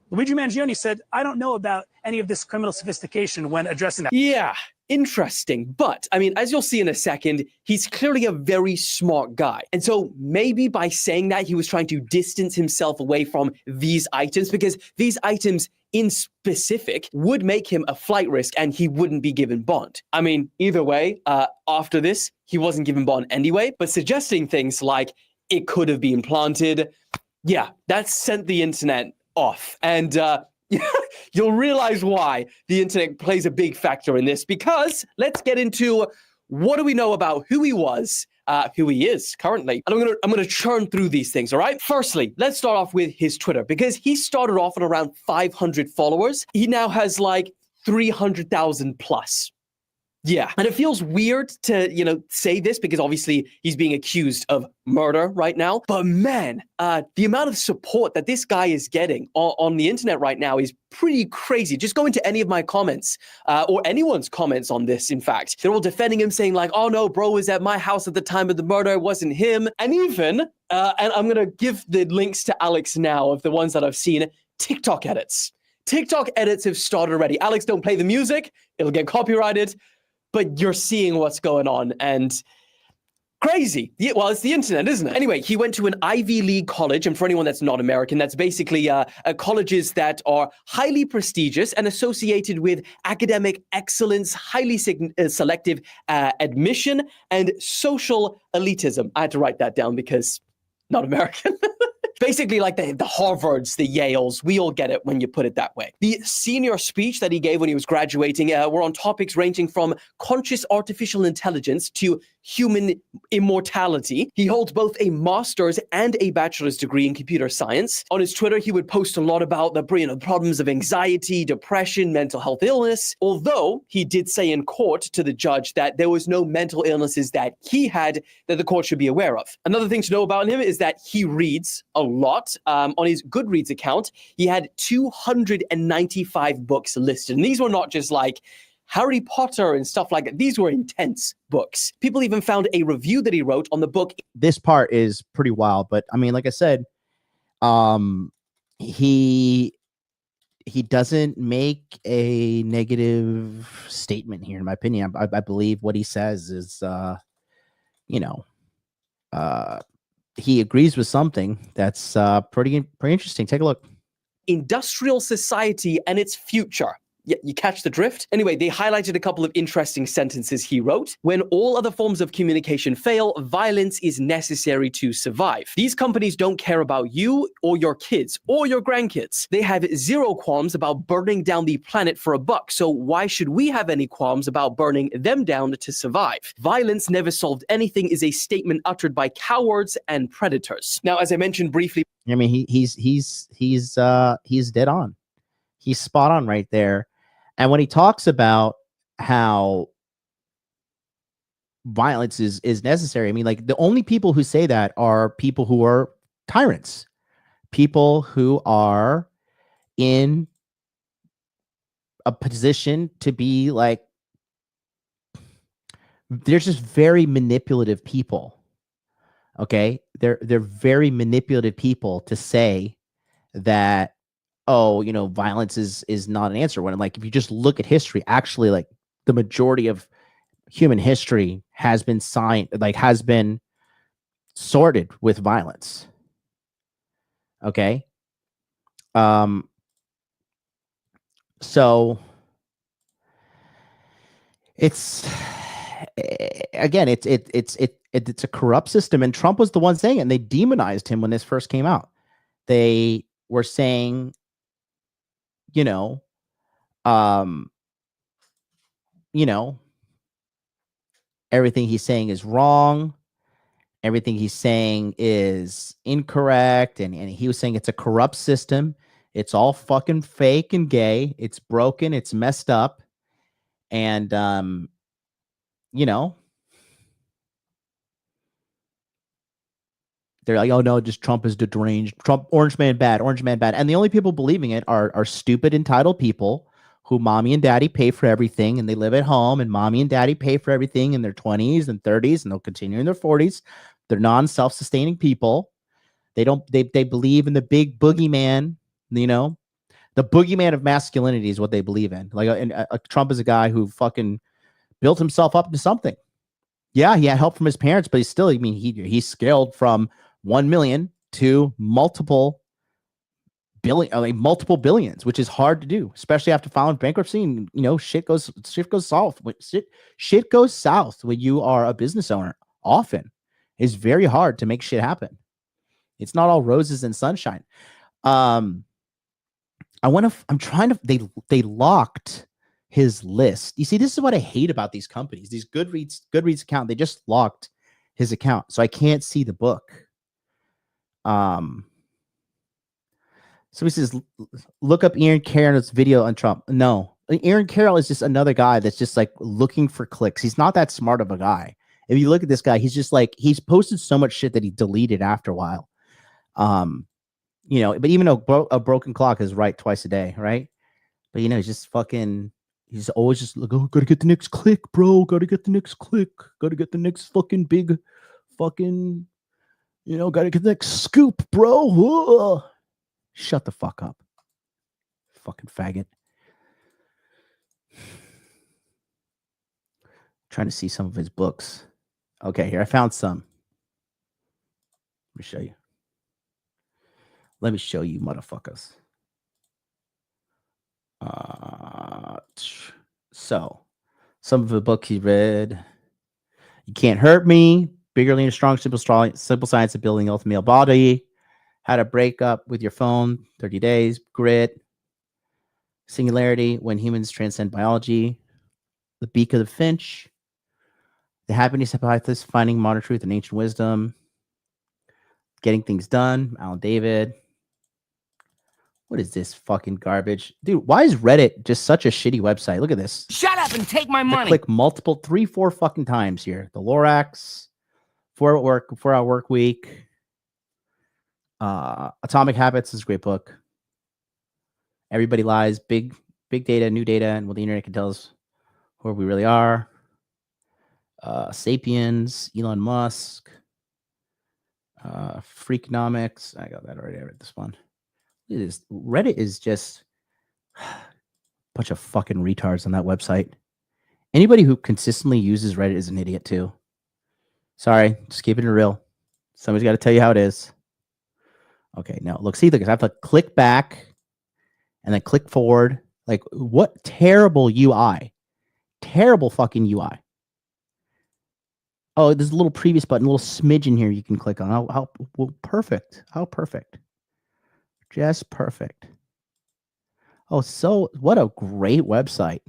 Luigi Mangione said, I don't know about any of this criminal sophistication when addressing that. Yeah, interesting. But, I mean, as you'll see in a second, he's clearly a very smart guy. And so maybe by saying that, he was trying to distance himself away from these items, because these items in specific would make him a flight risk and he wouldn't be given bond. I mean, either way, after this, he wasn't given bond anyway, but suggesting things like it could have been planted, yeah, that sent the internet off. And you'll realize why the internet plays a big factor in this, because let's get into what do we know about who he was, who he is currently. And I'm gonna churn through these things, all right? Firstly, let's start off with his Twitter, because he started off at around 500 followers. He now has like 300,000 plus. Yeah, and it feels weird to, say this because obviously he's being accused of murder right now. But man, the amount of support that this guy is getting on the internet right now is pretty crazy. Just go into any of my comments or anyone's comments on this, in fact. They're all defending him, saying like, oh no, bro was at my house at the time of the murder. It wasn't him. And even, and I'm going to give the links to Alex now of the ones that I've seen, TikTok edits. TikTok edits have started already. Alex, don't play the music. It'll get copyrighted. But you're seeing what's going on, and crazy. Well, it's the internet, isn't it? Anyway, he went to an Ivy League college, and for anyone that's not American, that's basically colleges that are highly prestigious and associated with academic excellence, highly selective admission, and social elitism. I had to write that down because not American. Basically like the Harvards, the Yales, we all get it when you put it that way. The senior speech that he gave when he was graduating were on topics ranging from conscious artificial intelligence to human immortality. He holds both a master's and a bachelor's degree in computer science. On his Twitter, he would post a lot about the problems of anxiety, depression, mental health illness, although he did say in court to the judge that there was no mental illnesses that he had that the court should be aware of. Another thing to know about him is that he reads a lot. On his Goodreads account, he had 295 books listed. And these were not just like Harry Potter and stuff like that. These were intense books. People even found a review that he wrote on the book. This part is pretty wild, but I mean, like I said, he doesn't make a negative statement here, in my opinion. I believe what he says is, he agrees with something that's pretty interesting. Take a look. Industrial society and its future. You catch the drift? Anyway, they highlighted a couple of interesting sentences he wrote. When all other forms of communication fail, violence is necessary to survive. These companies don't care about you or your kids or your grandkids. They have zero qualms about burning down the planet for a buck. So why should we have any qualms about burning them down to survive? Violence never solved anything is a statement uttered by cowards and predators. Now, as I mentioned briefly, I mean, he's dead on. He's spot on right there. And when he talks about how violence is necessary, I mean, like, the only people who say that are people who are tyrants, people who are in a position to be like, they're just very manipulative people. Okay, they're very manipulative people to say that, oh, violence is not an answer. When, like, if you just look at history, actually, like, the majority of human history has been sorted with violence. Okay. So it's again, it's a corrupt system, and Trump was the one saying it, and they demonized him when this first came out. They were saying, you know, everything he's saying is wrong. Everything he's saying is incorrect. And he was saying it's a corrupt system. It's all fucking fake and gay. It's broken. It's messed up. And, they're like, oh no, just Trump is deranged. Trump, orange man bad, orange man bad. And the only people believing it are stupid, entitled people who mommy and daddy pay for everything, and they live at home, and mommy and daddy pay for everything in their 20s and 30s, and they'll continue in their 40s. They're non-self-sustaining people. They believe in the big boogeyman, the boogeyman of masculinity is what they believe in. Like, Trump is a guy who fucking built himself up into something. Yeah, he had help from his parents, but he's scaled from 1 million to multiple billions, which is hard to do, especially after filing bankruptcy. And shit goes south. Shit goes south when you are a business owner. Often, it's very hard to make shit happen. It's not all roses and sunshine. They locked his list. You see, this is what I hate about these companies. These Goodreads account, they just locked his account, so I can't see the book. So he says, look up Aaron Carroll's video on Trump. No, Aaron Carroll is just another guy that's just like looking for clicks. He's not that smart of a guy. If you look at this guy, he's just like, he's posted so much shit that he deleted after a while. But even a broken clock is right twice a day, right? But he's just fucking, he's always just like, oh, gotta get the next click, bro. Gotta get the next click. Gotta get the next fucking big fucking, gotta get the next scoop, bro. Ugh. Shut the fuck up. Fucking faggot. Trying to see some of his books. Okay, here, I found some. Let me show you. Let me show you, motherfuckers. So, some of the books he read. You Can't Hurt Me. Bigger, Leaner, Strong, Simple Science of Building the Ultimate Male Body. How to Break Up with Your Phone, 30 Days. Grit. Singularity, When Humans Transcend Biology. The Beak of the Finch. The Happiness Hypothesis, Finding Modern Truth and Ancient Wisdom. Getting Things Done, Alan David. What is this fucking garbage? Dude, why is Reddit just such a shitty website? Look at this. Shut up and take my money. Click multiple 3-4 fucking times here. The Lorax, 4-Hour Work Week. Atomic Habits is a great book. Everybody Lies, Big Data, New Data, and what the internet can tell us who we really are. Sapiens, Elon Musk. Freakonomics. I got that already. I read this one. Look at this. Reddit is just a bunch of fucking retards on that website. Anybody who consistently uses Reddit is an idiot too. Sorry, just keeping it real. Somebody's got to tell you how it is. Okay, now look, I have to click back and then click forward. Like, what terrible UI. Terrible fucking UI. Oh, there's a little previous button, a little smidge in here you can click on. How perfect. How perfect. Just perfect. Oh, so what a great website.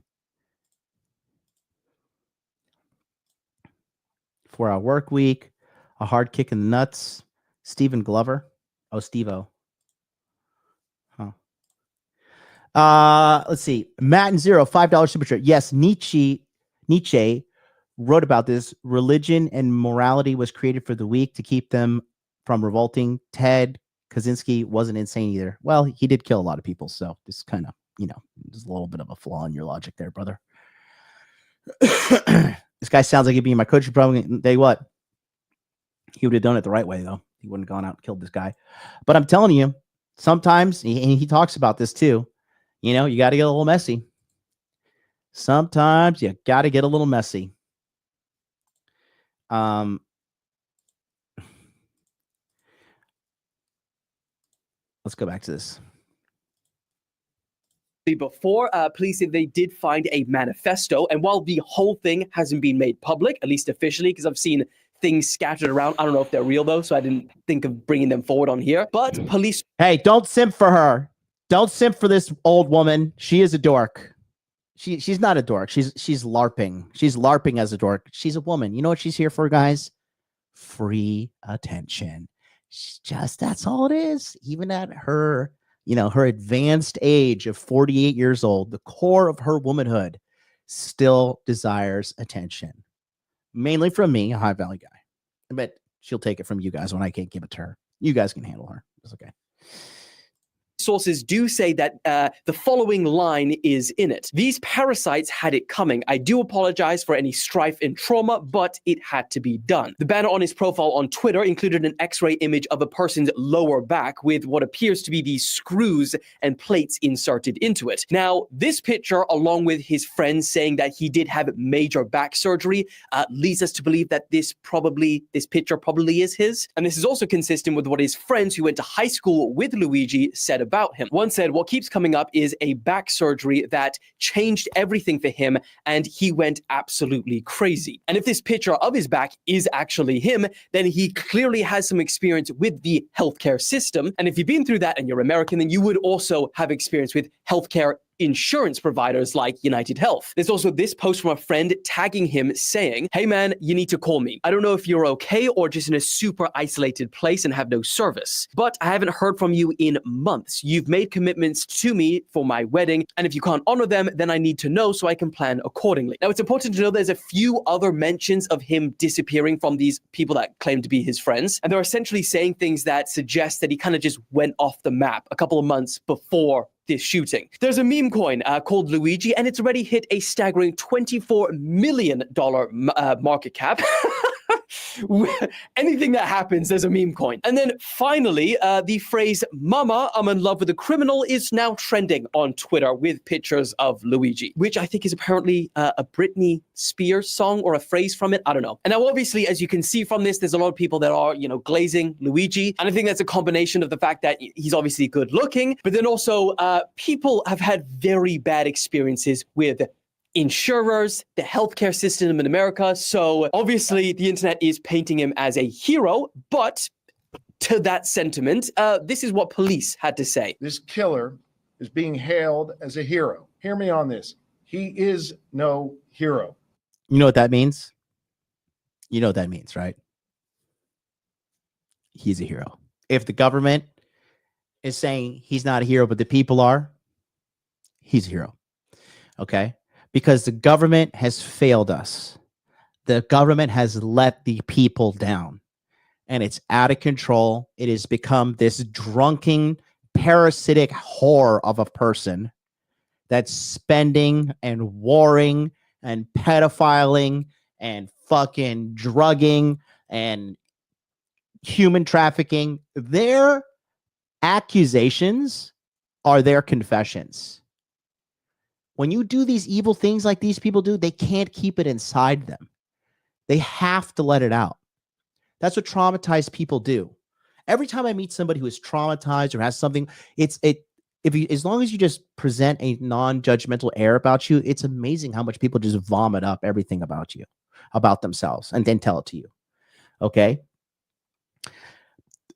4-Hour Work Week, A Hard Kick in the Nuts, Stephen Glover. Oh, Steve-O. Huh. Let's see. Matt and Zero, $5 super chat. Yes, Nietzsche wrote about this. Religion and morality was created for the weak to keep them from revolting. Ted Kaczynski wasn't insane either. Well, he did kill a lot of people, so this kind of, there's a little bit of a flaw in your logic there, brother. This guy sounds like he'd be my coach. Probably tell you what, he would have done it the right way, though. He wouldn't have gone out and killed this guy. But I'm telling you, sometimes, and he talks about this too, you got to get a little messy. Sometimes you got to get a little messy. Let's go back to this. Before, police said they did find a manifesto, and while the whole thing hasn't been made public, at least officially, because I've seen things scattered around, I don't know if they're real though, so I didn't think of bringing them forward on here, but police... Hey, don't simp for her. Don't simp for this old woman. She is a dork. She's not a dork. She's LARPing. She's LARPing as a dork. She's a woman. You know what she's here for, guys? Free attention. That's all it is. Even at her, her advanced age of 48 years old, the core of her womanhood still desires attention. Mainly from me, a high value guy. But she'll take it from you guys when I can't give it to her. You guys can handle her. It's okay. Sources do say that the following line is in it. These parasites had it coming. I do apologize for any strife and trauma, but it had to be done. The banner on his profile on Twitter included an X-ray image of a person's lower back with what appears to be these screws and plates inserted into it. Now, this picture, along with his friends saying that he did have major back surgery, leads us to believe that this picture probably is his. And this is also consistent with what his friends who went to high school with Luigi said about him. One said, what keeps coming up is a back surgery that changed everything for him, and he went absolutely crazy. And if this picture of his back is actually him, then he clearly has some experience with the healthcare system. And if you've been through that and you're American, then you would also have experience with healthcare insurance providers like United Health. There's also this post from a friend tagging him saying, hey man, you need to call me. I don't know if you're okay or just in a super isolated place and have no service, but I haven't heard from you in months. You've made commitments to me for my wedding, and if you can't honor them, then I need to know so I can plan accordingly. Now, it's important to know there's a few other mentions of him disappearing from these people that claim to be his friends, and they're essentially saying things that suggest that he kind of just went off the map a couple of months before this shooting. There's a meme coin called Luigi, and it's already hit a staggering $24 million market cap. Anything that happens, there's a meme coin. And then finally, the phrase, Mama, I'm in love with a criminal, is now trending on Twitter with pictures of Luigi, which I think is apparently a Britney Spears song or a phrase from it. I don't know. And now, obviously, as you can see from this, there's a lot of people that are, glazing Luigi. And I think that's a combination of the fact that he's obviously good looking, but then also people have had very bad experiences with insurers, the healthcare system in America. So obviously the internet is painting him as a hero, but to that sentiment, this is what police had to say. This killer is being hailed as a hero. Hear me on this. He is no hero. You know what that means? You know what that means, right? He's a hero. If the government is saying he's not a hero, but the people are, he's a hero. Okay? Because the government has failed us. The government has let the people down. And it's out of control. It has become this drunken, parasitic whore of a person that's spending and warring and pedophiling and fucking drugging and human trafficking. Their accusations are their confessions. When you do these evil things like these people do, they can't keep it inside them. They have to let it out. That's what traumatized people do. Every time I meet somebody who is traumatized or has something, as long as you just present a non-judgmental air about you, it's amazing how much people just vomit up everything about you, about themselves, and then tell it to you. Okay?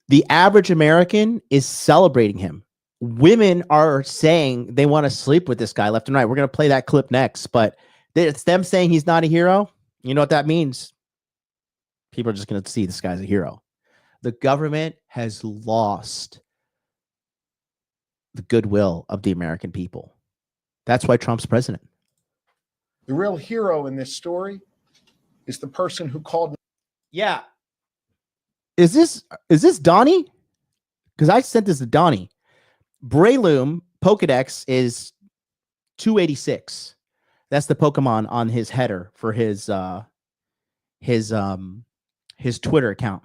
The average American is celebrating him. Women are saying they want to sleep with this guy left and right. We're going to play that clip next, but it's them saying he's not a hero. You know what that means? People are just going to see this guy's a hero. The government has lost the goodwill of the American people. That's why Trump's president. The real hero in this story is the person who called. Yeah. Is this Donnie? Because I sent this to Donnie. Breloom Pokedex is 286. That's the Pokemon on his header for his Twitter account.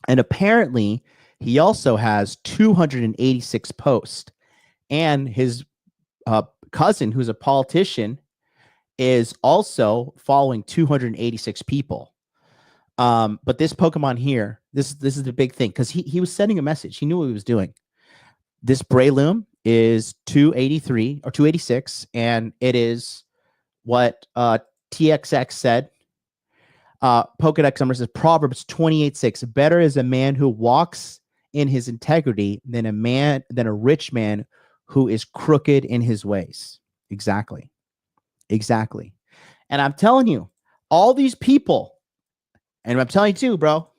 And apparently he also has 286 posts. And his cousin, who's a politician, is also following 286 people. But this Pokemon here, this is the big thing, because he was sending a message. He knew what he was doing. This Brayloom is 283 or 286, and it is what TXX said. Pokedex number says Proverbs 28:6. Better is a man who walks in his integrity than a rich man who is crooked in his ways. Exactly. And I'm telling you, all these people, and I'm telling you too, bro,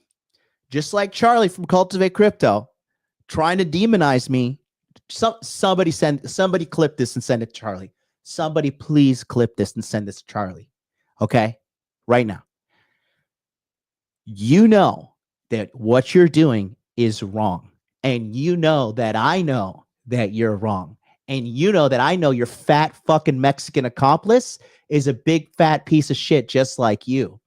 just like Charlie from Cultivate Crypto, trying to demonize me. Somebody clip this and send it to Charlie. Somebody please clip this and send this to Charlie. Okay? Right now. You know that what you're doing is wrong. And you know that I know that you're wrong. And you know that I know your fat fucking Mexican accomplice is a big fat piece of shit just like you.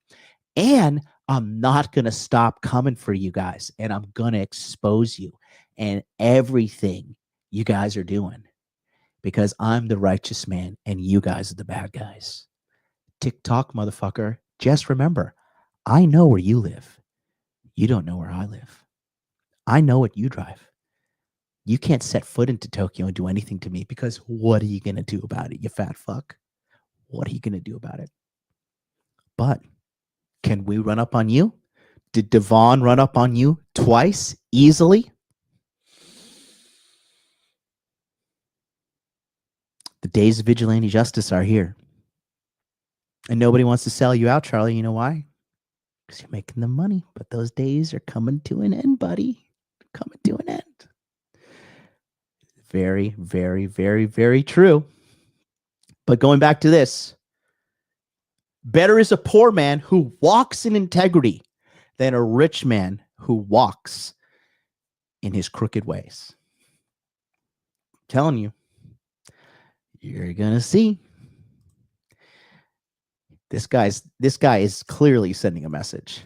And I'm not going to stop coming for you guys. And I'm going to expose you and everything you guys are doing. Because I'm the righteous man and you guys are the bad guys. TikTok, motherfucker. Just remember, I know where you live. You don't know where I live. I know what you drive. You can't set foot into Tokyo and do anything to me because what are you going to do about it, you fat fuck? What are you going to do about it? But can we run up on you? Did Devon run up on you twice easily? The days of vigilante justice are here. And nobody wants to sell you out, Charlie. You know why? Because you're making the money. But those days are coming to an end, buddy. They're coming to an end. Very, very, very, very true. But going back to this, better is a poor man who walks in integrity than a rich man who walks in his crooked ways. I'm telling you, you're going to see. This guy is clearly sending a message.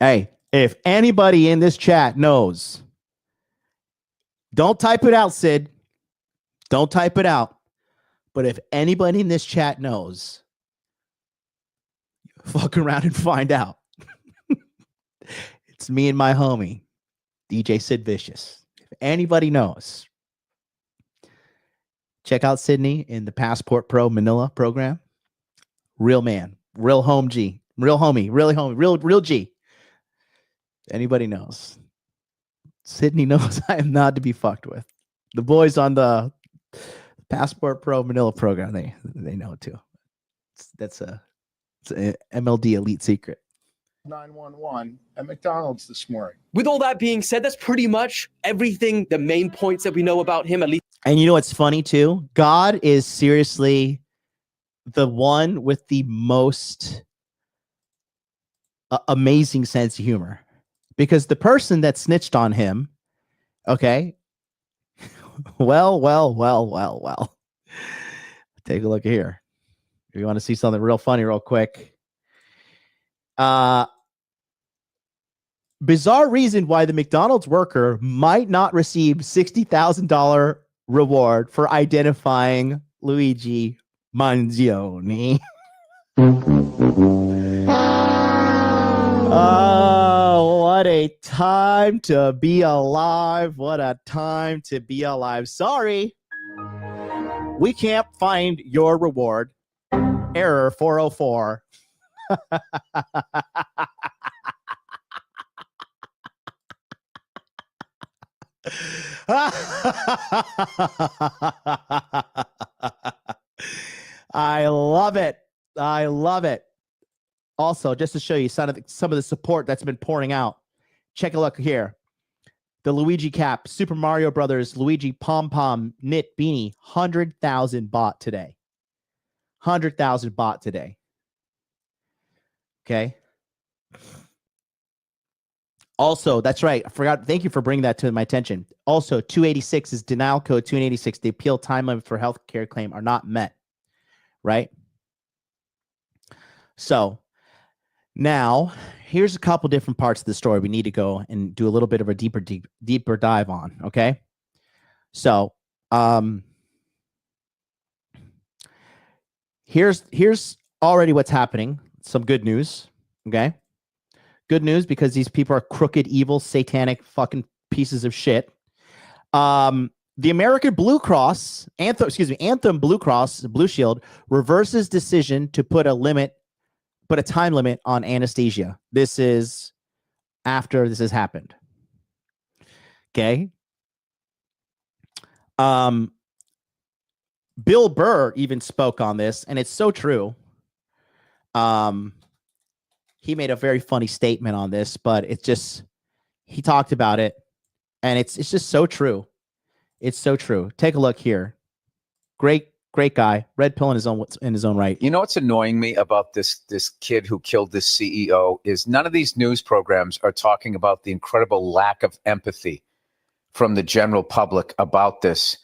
Hey, if anybody in this chat knows, don't type it out, Sid. Don't type it out. But if anybody in this chat knows, fuck around and find out. It's me and my homie, DJ Sid Vicious. If anybody knows, check out Sydney in the Passport Pro Manila program. Real man, real home G, real homie, really homie, real G. Anybody knows. Sydney knows I am not to be fucked with. The boys on the Passport Pro Manila program, they know it too. It's an MLD elite secret. 911 at McDonald's this morning. With all that being said, that's pretty much everything, the main points that we know about him, at least. And you know what's funny too? God is seriously the one with the most amazing sense of humor. Because the person that snitched on him, okay, well. Take a look here. If you want to see something real funny real quick. Bizarre reason why the McDonald's worker might not receive $60,000 reward for identifying Luigi Mangione. Oh, what a time to be alive. What a time to be alive. Sorry, we can't find your reward. Error 404. I love it. I love it. Also, just to show you some of the support that's been pouring out, check a look here. The Luigi cap, Super Mario Brothers, Luigi Pom Pom knit beanie, 100,000 bought today. 100,000 bought today. Okay. Also, that's right. I forgot. Thank you for bringing that to my attention. Also, 286 is denial code 286. The appeal time limit for healthcare claim are not met. Right? So now here's a couple different parts of the story we need to go and do a little bit of a deeper dive on. Okay. So here's already what's happening. Some good news. Okay. Good news, because these people are crooked, evil, satanic fucking pieces of shit. The American Blue Cross, Anthem Blue Cross Blue Shield reverses decision to put a time limit on anesthesia. This is after this has happened. Okay. Bill Burr even spoke on this, and it's so true. He made a very funny statement on this, but it's just, he talked about it, and it's just so true. It's so true. Take a look here. Great guy. Red pill in his own right. You know what's annoying me about this kid who killed this CEO is none of these news programs are talking about the incredible lack of empathy from the general public about this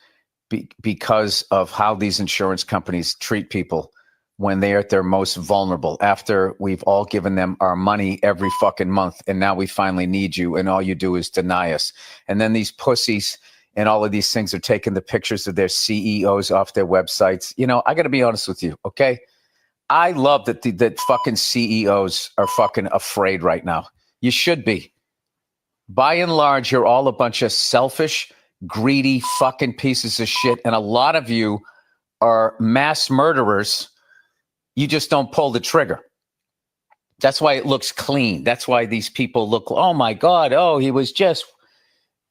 because of how these insurance companies treat people when they're at their most vulnerable, after we've all given them our money every fucking month, and now we finally need you, and all you do is deny us. And then these pussies and all of these things are taking the pictures of their CEOs off their websites. You know, I got to be honest with you, okay? I love that that fucking CEOs are fucking afraid right now. You should be. By and large, you're all a bunch of selfish, greedy fucking pieces of shit, and a lot of you are mass murderers. You just don't pull the trigger. That's why it looks clean. That's why these people look, oh my God, oh, he was just,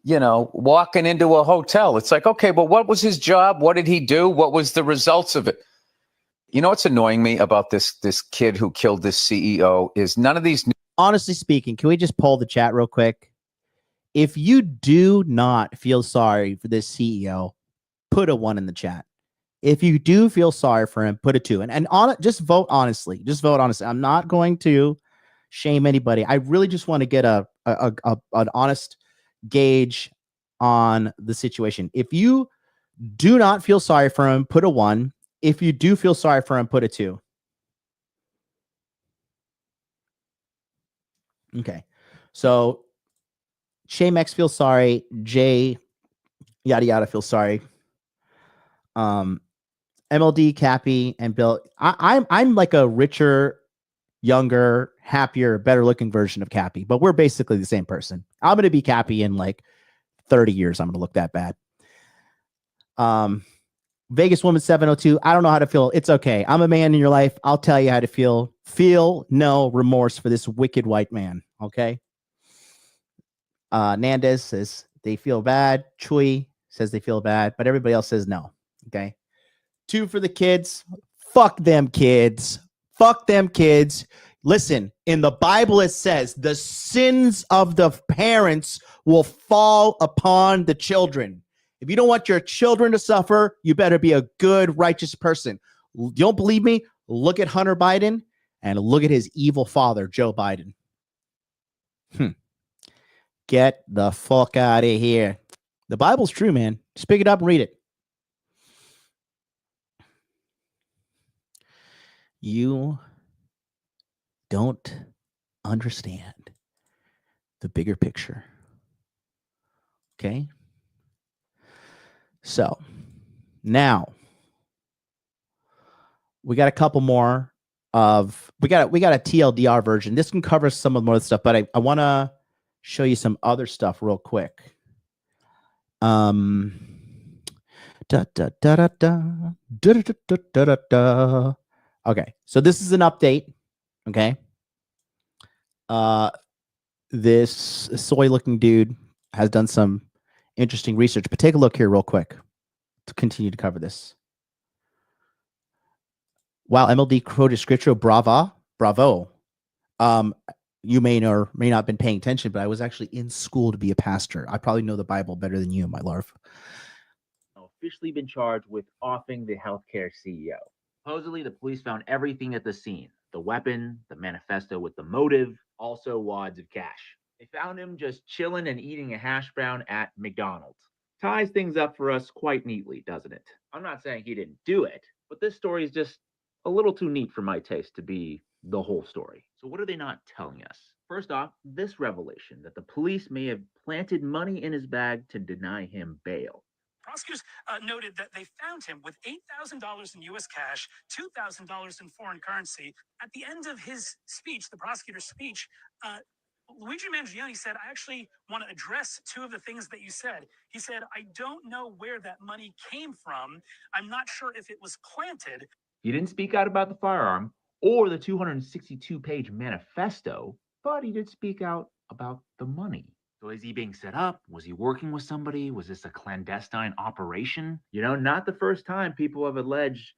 you know, walking into a hotel. It's like, okay, but what was his job? What did he do? What was the results of it? You know what's annoying me about this kid who killed this CEO is none of these. Honestly speaking, can we just poll the chat real quick? If you do not feel sorry for this CEO, put a 1 in the chat. If you do feel sorry for him, put a 2. And just vote honestly. Just vote honestly. I'm not going to shame anybody. I really just want to get an honest gauge on the situation. If you do not feel sorry for him, put a 1. If you do feel sorry for him, put a 2. Okay. So Shame X feels sorry. Jay yada yada feels sorry. MLD, Cappy, and Bill. I'm like a richer, younger, happier, better looking version of Cappy, but we're basically the same person. I'm gonna be Cappy in like 30 years. I'm gonna look that bad. Vegas Woman 702. I don't know how to feel. It's okay. I'm a man in your life. I'll tell you how to feel. Feel no remorse for this wicked white man. Okay. Nandez says they feel bad. Chui says they feel bad, but everybody else says no. Okay. 2 for the kids. Fuck them kids. Fuck them kids. Listen, in the Bible, it says the sins of the parents will fall upon the children. If you don't want your children to suffer, you better be a good, righteous person. You don't believe me? Look at Hunter Biden and look at his evil father, Joe Biden. Get the fuck out of here. The Bible's true, man. Just pick it up and read it. You don't understand the bigger picture. Okay? So, now we got a couple more of we got a TLDR version. This can cover some of the more stuff, but I want to show you some other stuff real quick. Okay, so this is an update. Okay. This soy-looking dude has done some interesting research, but take a look here real quick to continue to cover this. Wow, MLD quoted scripture, bravo. You may or may not have been paying attention, but I was actually in school to be a pastor. I probably know the Bible better than you, my love. Officially been charged with offing the healthcare CEO. Supposedly, the police found everything at the scene: the weapon, the manifesto with the motive, also wads of cash. They found him just chilling and eating a hash brown at McDonald's. Ties things up for us quite neatly, doesn't it? I'm not saying he didn't do it, but this story is just a little too neat for my taste to be the whole story. So what are they not telling us? First off, this revelation that the police may have planted money in his bag to deny him bail. Prosecutors noted that they found him with $8,000 in U.S. cash, $2,000 in foreign currency. At the end of his speech, the prosecutor's speech, Luigi Mangione said, I actually want to address two of the things that you said. He said, I don't know where that money came from. I'm not sure if it was planted. He didn't speak out about the firearm or the 262-page manifesto, but he did speak out about the money. So is he being set up? Was he working with somebody? Was this a clandestine operation? You know, not the first time people have alleged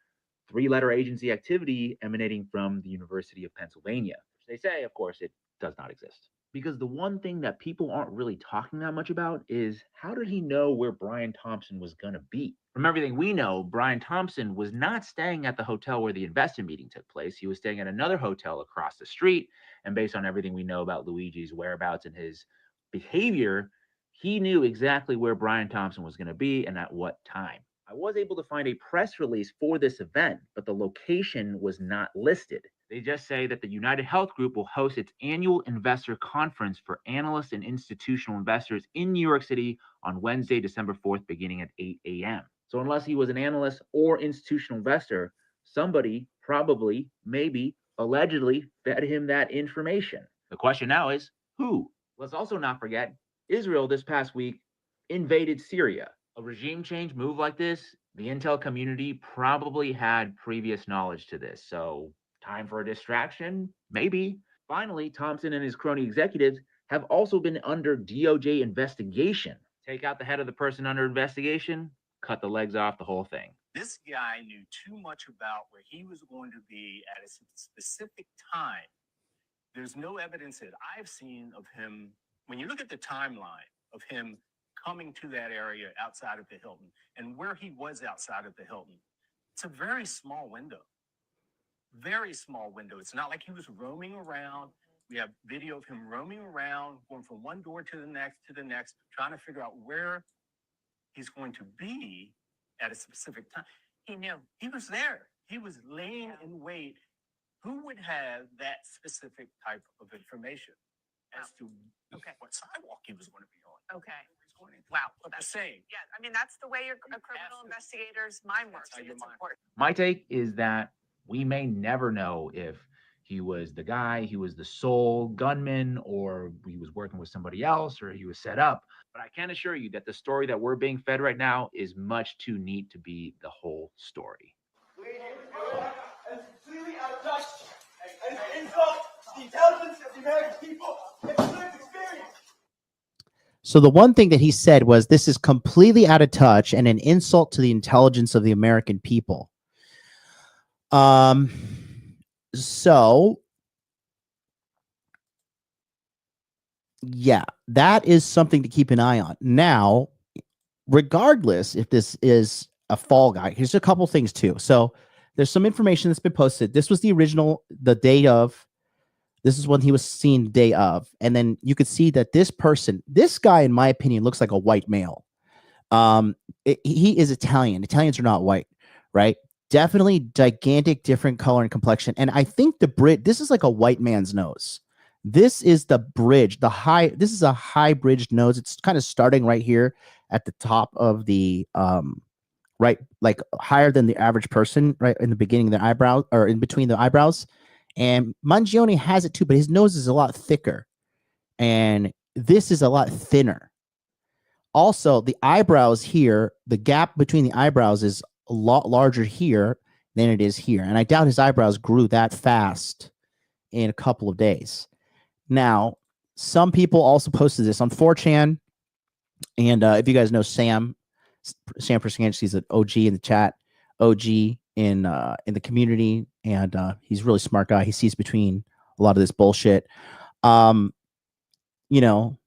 three-letter agency activity emanating from the University of Pennsylvania, which they say, of course, it does not exist. Because the one thing that people aren't really talking that much about is, how did he know where Brian Thompson was going to be? From everything we know, Brian Thompson was not staying at the hotel where the investor meeting took place. He was staying at another hotel across the street. And based on everything we know about Luigi's whereabouts and his behavior, he knew exactly where Brian Thompson was going to be and at what time. I was able to find a press release for this event, but the location was not listed. They just say that the United Health Group will host its annual investor conference for analysts and institutional investors in New York City on Wednesday, December 4th, beginning at 8 a.m. So unless he was an analyst or institutional investor, somebody probably, maybe, allegedly fed him that information. The question now is, who? Let's also not forget, Israel this past week invaded Syria. A regime change move like this, the intel community probably had previous knowledge to this. So time for a distraction? Maybe. Finally, Thompson and his crony executives have also been under DOJ investigation. Take out the head of the person under investigation, cut the legs off, the whole thing. This guy knew too much about where he was going to be at a specific time. There's no evidence that I've seen of him. When you look at the timeline of him coming to that area outside of the Hilton and where he was outside of the Hilton, it's a very small window. Very small window. It's not like he was roaming around. We have video of him roaming around, going from one door to the next, trying to figure out where he's going to be at a specific time. He knew. He was there. He was laying in wait. Who would have that specific type of information as to what sidewalk he was going to be on? Okay. Wow. Well, that's saying. Yeah, I mean, that's the way your a criminal investigator's mind works, and it's important. My take is that we may never know if he was the guy, he was the sole gunman, or he was working with somebody else, or he was set up. But I can assure you that the story that we're being fed right now is much too neat to be the whole story. And it's completely out of touch. And it's an insult to the intelligence of the American people and the lived experience. So the one thing that he said was, this is completely out of touch and an insult to the intelligence of the American people. So yeah, that is something to keep an eye on. Now, regardless if this is a fall guy, here's a couple things too. So there's some information that's been posted. This was the original, the day of. This is when he was seen the day of. And then you could see that this person, this guy, in my opinion, looks like a white male. He is Italian. Italians are not white, right? Definitely gigantic, different color and complexion. And I think the bridge, this is like a white man's nose. This is the bridge, this is a high bridged nose. It's kind of starting right here at the top of the, right, like higher than the average person, right in the beginning of the eyebrow, or in between the eyebrows. And Mangione has it too, but his nose is a lot thicker. And this is a lot thinner. Also, the eyebrows here, the gap between the eyebrows is a lot larger here than it is here. And I doubt his eyebrows grew that fast in a couple of days. Now, some people also posted this on 4chan. And if you guys know Sam Persanich, he's an OG in the chat, OG in the community, and he's a really smart guy. He sees between a lot of this bullshit. You know,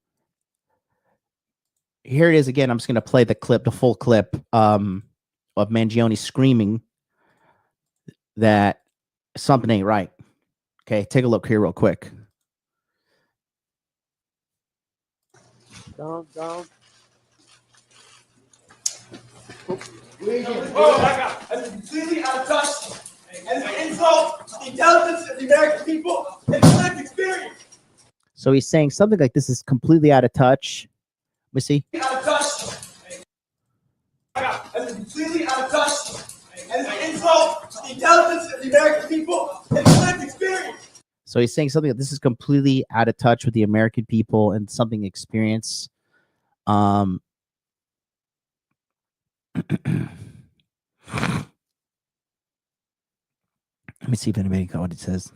here it is again. I'm just going to play the clip, the full clip of Mangione screaming that something ain't right. Okay, take a look here real quick. Down. Oh my God! That's completely out of touch. And it's an insult to the intelligence of the American people and the lived experience. So he's saying something like this is completely out of touch. Let me see. Out of touch. That's completely out of touch. And it's an insult to the intelligence of the American people and the lived experience. So So he's saying something that this is completely out of touch with the American people and something experience. Let me see if anybody got what it says.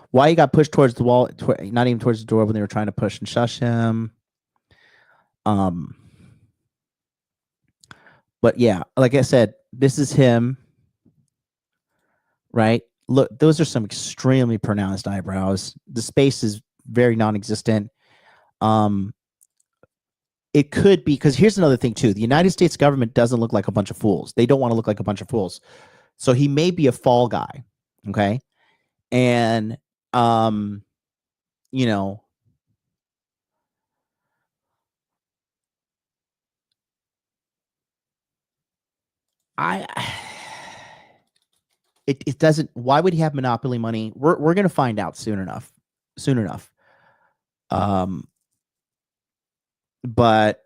Why he got pushed towards the wall, not even towards the door when they were trying to push and shush him. But yeah, like I said, this is him, right? Look, those are some extremely pronounced eyebrows. The space is very non-existent. It could be, because here's another thing too. The United States government doesn't look like a bunch of fools. They don't want to look like a bunch of fools. So he may be a fall guy. Okay. And, you know, it doesn't, why would he have monopoly money? We're going to find out soon enough. But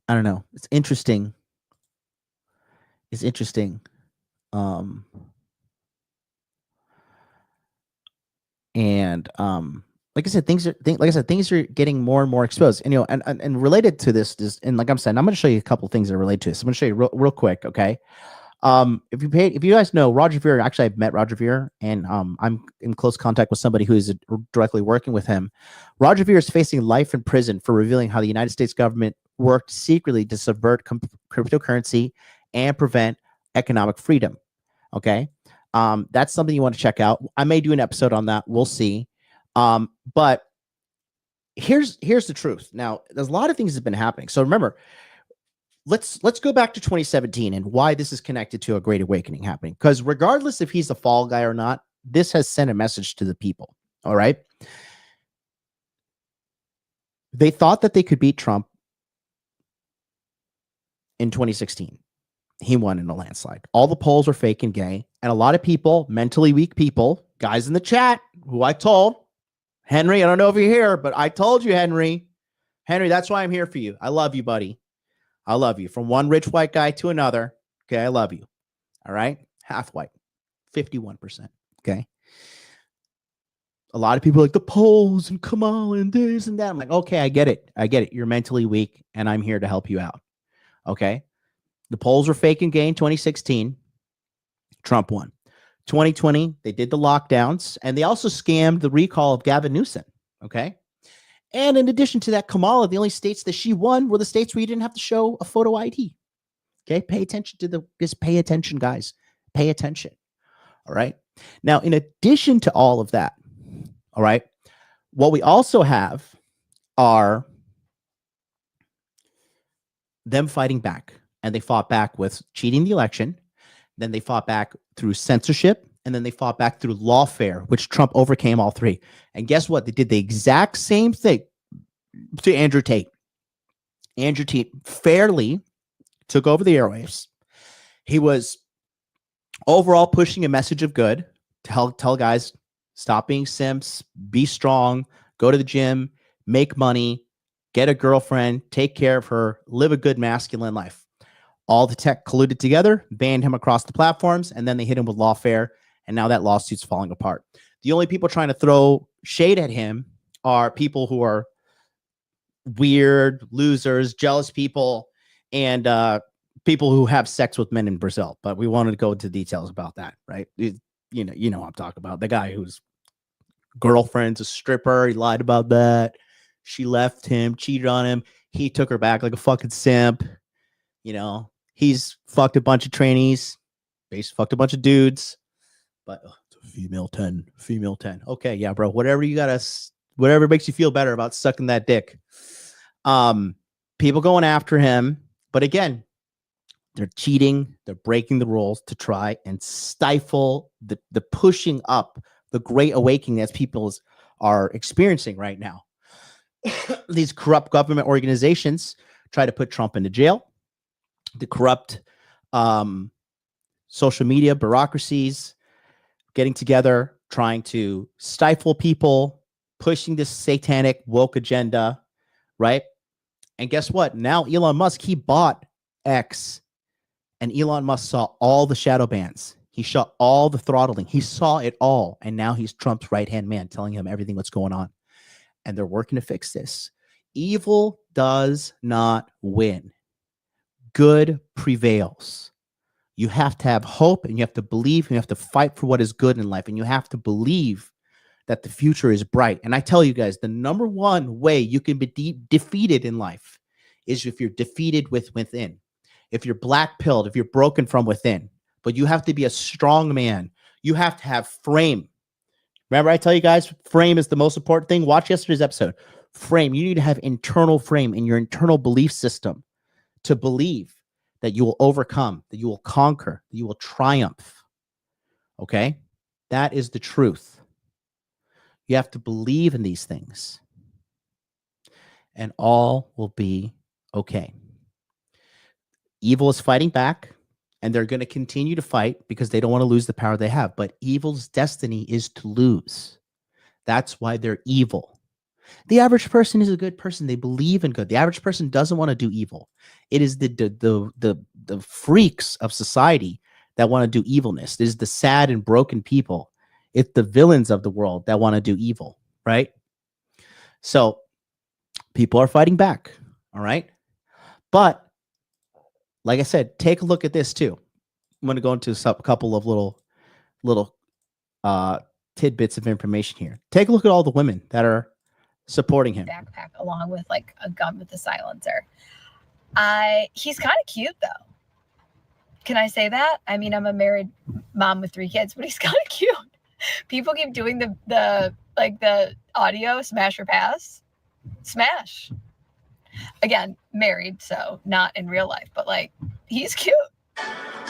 I don't know. It's interesting. Like I said, things are getting more and more exposed. And, you know, and related to this, and like I'm saying, I'm going to show you a couple of things that are related to this. I'm going to show you real quick. Okay. If you guys know Roger Ver, actually I've met Roger Ver, and I'm in close contact with somebody who is directly working with him. Roger Ver is facing life in prison for revealing how the United States government worked secretly to subvert cryptocurrency and prevent economic freedom. Okay. That's something you want to check out. I may do an episode on that. We'll see. But here's the truth. Now, there's a lot of things that have been happening. So remember, let's go back to 2017 and why this is connected to a great awakening happening. Because regardless if he's a fall guy or not, this has sent a message to the people. All right. They thought that they could beat Trump in 2016. He won in a landslide. All the polls were fake and gay. And a lot of people, mentally weak people, guys in the chat, who I told, Henry, I don't know if you're here, but I told you, Henry, that's why I'm here for you. I love you, buddy. I love you. From one rich white guy to another. Okay, I love you. All right? Half white. 51%. Okay? A lot of people are like, the polls and Kamala and this and that. I'm like, okay, I get it. You're mentally weak, and I'm here to help you out. Okay? The polls were fake and gay in 2016. Trump won. 2020, they did the lockdowns, and they also scammed the recall of Gavin Newsom. Okay? And in addition to that, Kamala, the only states that she won were the states where you didn't have to show a photo ID. Okay? Pay attention pay attention, guys. Pay attention. All right? Now, in addition to all of that, all right, what we also have are them fighting back. And they fought back with cheating the election. Then they fought back through censorship. And then they fought back through lawfare, which Trump overcame all three. And guess what? They did the exact same thing to Andrew Tate. Andrew Tate fairly took over the airwaves. He was overall pushing a message of good. Tell guys, stop being simps, be strong, go to the gym, make money, get a girlfriend, take care of her, live a good masculine life. All the tech colluded together, banned him across the platforms, and then they hit him with lawfare, and now that lawsuit's falling apart. The only people trying to throw shade at him are people who are weird, losers, jealous people, and people who have sex with men in Brazil. But we wanted to go into details about that, right? You know what I'm talking about. The guy whose girlfriend's a stripper. He lied about that. She left him, cheated on him. He took her back like a fucking simp. You know, he's fucked a bunch of trainees. Basically fucked a bunch of dudes. But it's a female 10. Okay, yeah, bro. Whatever makes you feel better about sucking that dick. People going after him. But again, they're cheating. They're breaking the rules to try and stifle the pushing up the great awakening that people are experiencing right now. These corrupt government organizations try to put Trump into jail. The corrupt social media bureaucracies getting together, trying to stifle people, pushing this satanic woke agenda, right? And guess what? Now Elon Musk, he bought X, and Elon Musk saw all the shadow bans. He saw all the throttling. He saw it all. And now he's Trump's right-hand man telling him everything what's going on. And they're working to fix this. Evil does not win. Good prevails. You have to have hope, and you have to believe, and you have to fight for what is good in life. And you have to believe that the future is bright. And I tell you guys, the number one way you can be defeated in life is if you're defeated within. If you're black-pilled, if you're broken from within. But you have to be a strong man. You have to have frame. Remember I tell you guys, frame is the most important thing. Watch yesterday's episode. Frame. You need to have internal frame in your internal belief system to believe that you will overcome, that you will conquer, that you will triumph. Okay? That is the truth. You have to believe in these things. And all will be okay. Evil is fighting back. And they're going to continue to fight because they don't want to lose the power they have. But evil's destiny is to lose. That's why they're evil. The average person is a good person. They believe in good. The average person doesn't want to do evil. It is the freaks of society that want to do evilness. It is the sad and broken people. It's the villains of the world that want to do evil, right? So people are fighting back, all right? But like I said, take a look at this too. I'm going to go into a couple of little tidbits of information here. Take a look at all the women that are supporting him. Backpack along with like a gun with a silencer. He's kind of cute though. Can I say that? I mean, I'm a married mom with 3 kids, but he's kind of cute. People keep doing the audio smash or pass. Smash. Again, married, so not in real life, but like he's cute.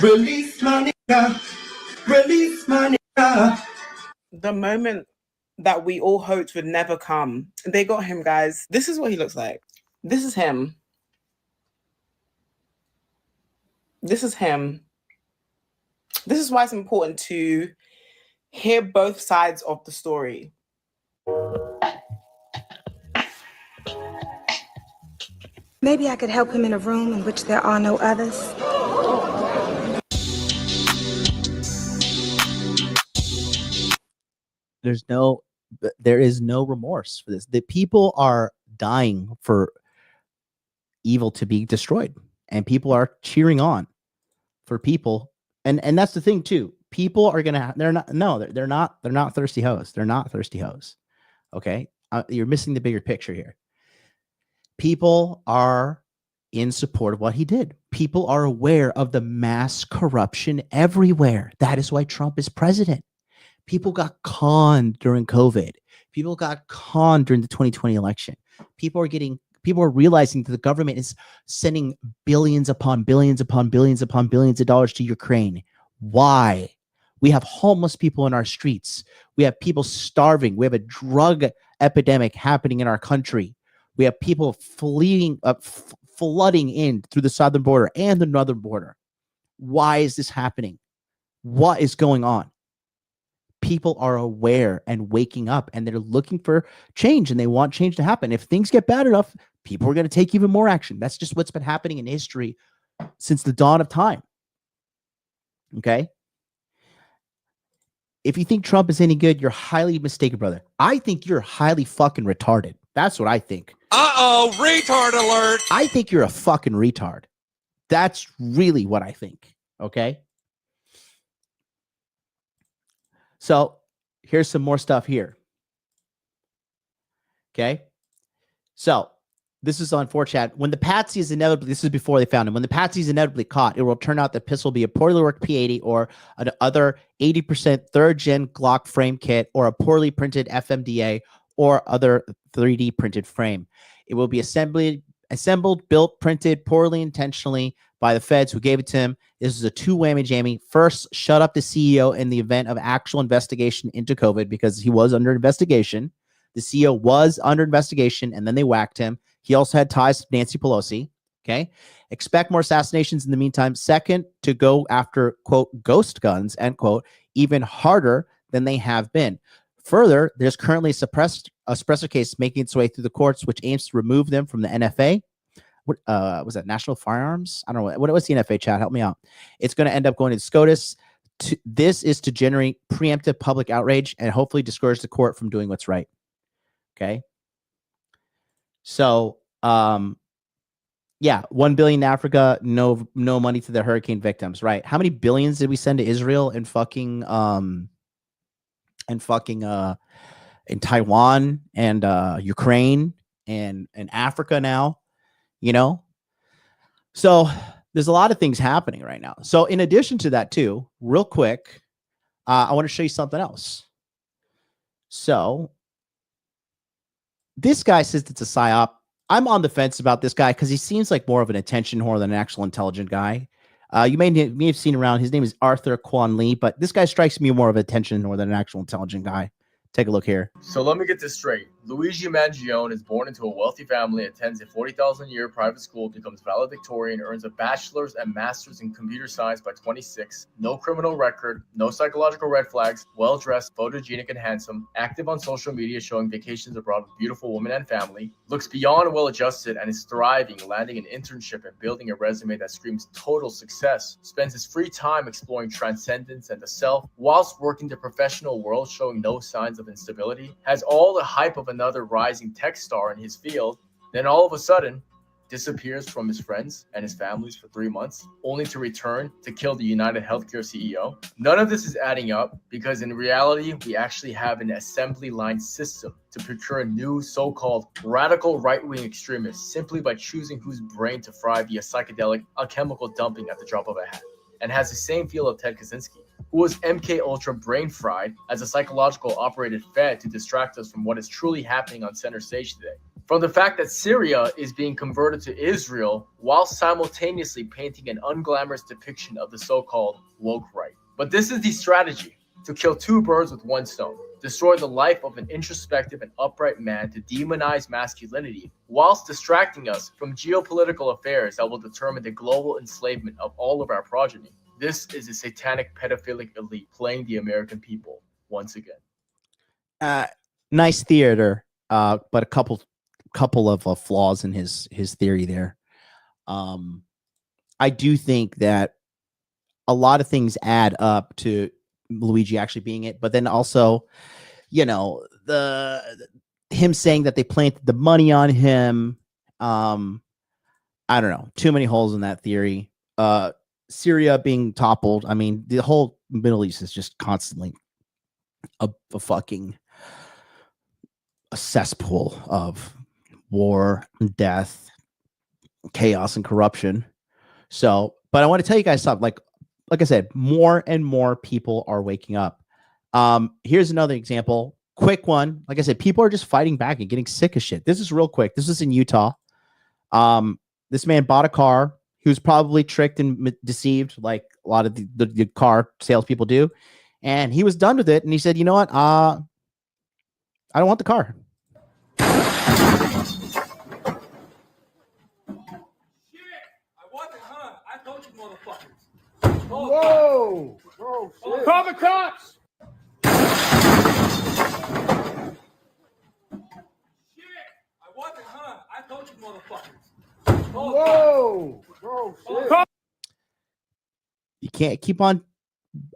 Release my nigga. Release my nigga. The moment that we all hoped would never come, they got him, guys. This is what he looks like. This is him. This is him. This is why it's important to hear both sides of the story. Maybe I could help him in a room in which there are no others. There is no remorse for this. The people are dying for evil to be destroyed, and people are cheering on for people. And that's the thing too. People are gonna. They're not thirsty hoes. They're not thirsty hoes. Okay, you're missing the bigger picture here. People are in support of what he did. People are aware of the mass corruption everywhere. That is why Trump is president. People got conned during COVID. People got conned during the 2020 election. People are realizing that the government is sending billions upon billions upon billions upon billions of dollars to Ukraine. Why? We have homeless people in our streets. We have people starving. We have a drug epidemic happening in our country. We have people flooding in through the southern border and the northern border. Why is this happening? What is going on? People are aware and waking up, and they're looking for change, and they want change to happen. If things get bad enough, people are going to take even more action. That's just what's been happening in history since the dawn of time. Okay? If you think Trump is any good, you're highly mistaken, brother. I think you're highly fucking retarded. That's what I think. Uh-oh, retard alert. I think you're a fucking retard. That's really what I think. Okay? So here's some more stuff here. Okay? So this is on 4chan. When the patsy is inevitably, this is before they found him. When the patsy is inevitably caught, it will turn out that this will be a poorly worked P80 or another 80% third-gen Glock frame kit or a poorly printed FMDA or other 3D printed frame. It will be assembled, built, printed poorly intentionally by the feds who gave it to him. This is a two whammy jammy. First, shut up the CEO in the event of actual investigation into COVID because he was under investigation. The CEO was under investigation, and then they whacked him. He also had ties to Nancy Pelosi. Okay. Expect more assassinations in the meantime. Second, to go after, quote, ghost guns, end quote, even harder than they have been. Further, there's currently a suppressor case making its way through the courts, which aims to remove them from the NFA. What was that? National Firearms? I don't know. What was the NFA, chat? Help me out. It's going to end up going to SCOTUS. this is to generate preemptive public outrage and hopefully discourage the court from doing what's right. Okay. So, yeah, 1 billion in Africa, no money to the hurricane victims, right? How many billions did we send to Israel and fucking in Taiwan and Ukraine and Africa now, you know? So there's a lot of things happening right now. So in addition to that too, real quick, I want to show you something else. So this guy says it's a psyop. I'm on the fence about this guy because he seems like more of an attention whore than an actual intelligent guy. You may have seen around. His name is Kwong Lee, but this guy strikes me more of an attention whore than an actual intelligent guy. Take a look here. So let me get this straight. Luigi Mangione is born into a wealthy family, attends a 40,000 a year private school, becomes valedictorian, earns a bachelor's and master's in computer science by 26, no criminal record, no psychological red flags, well-dressed, photogenic and handsome, active on social media showing vacations abroad with beautiful women and family, looks beyond well-adjusted and is thriving, landing an internship and building a resume that screams total success, spends his free time exploring transcendence and the self, whilst working the professional world showing no signs of instability, has all the hype of another rising tech star in his field, then all of a sudden disappears from his friends and his families for 3 months, only to return to kill the United Healthcare CEO. None of this is adding up because in reality, we actually have an assembly line system to procure new so-called radical right-wing extremists simply by choosing whose brain to fry via psychedelic alchemical dumping at the drop of a hat, and has the same feel of Ted Kaczynski, who was MK Ultra brain fried as a psychological operated fed to distract us from what is truly happening on center stage today. From the fact that Syria is being converted to Israel while simultaneously painting an unglamorous depiction of the so-called woke right. But this is the strategy to kill two birds with one stone. Destroy the life of an introspective and upright man to demonize masculinity whilst distracting us from geopolitical affairs that will determine the global enslavement of all of our progeny. This is a satanic pedophilic elite playing the American people once again. Nice theater, but a couple of flaws in his theory there. I do think that a lot of things add up to Luigi actually being it, but then also, you know, him saying that they planted the money on him. I don't know, too many holes in that theory. Syria being toppled. I mean, the whole Middle East is just constantly a cesspool of war, death, chaos, and corruption. So, but I want to tell you guys something. Like I said, more and more people are waking up. Here's another example. Quick one. Like I said, people are just fighting back and getting sick of shit. This is real quick. This is in Utah. This man bought a car. He was probably tricked and deceived, like a lot of the car salespeople do. And he was done with it. And he said, you know what? I don't want the car. Whoa! Whoa! Shit. Call the cops! I wasn't, huh? I told you, motherfuckers. Whoa! Whoa! Shit. You can't keep on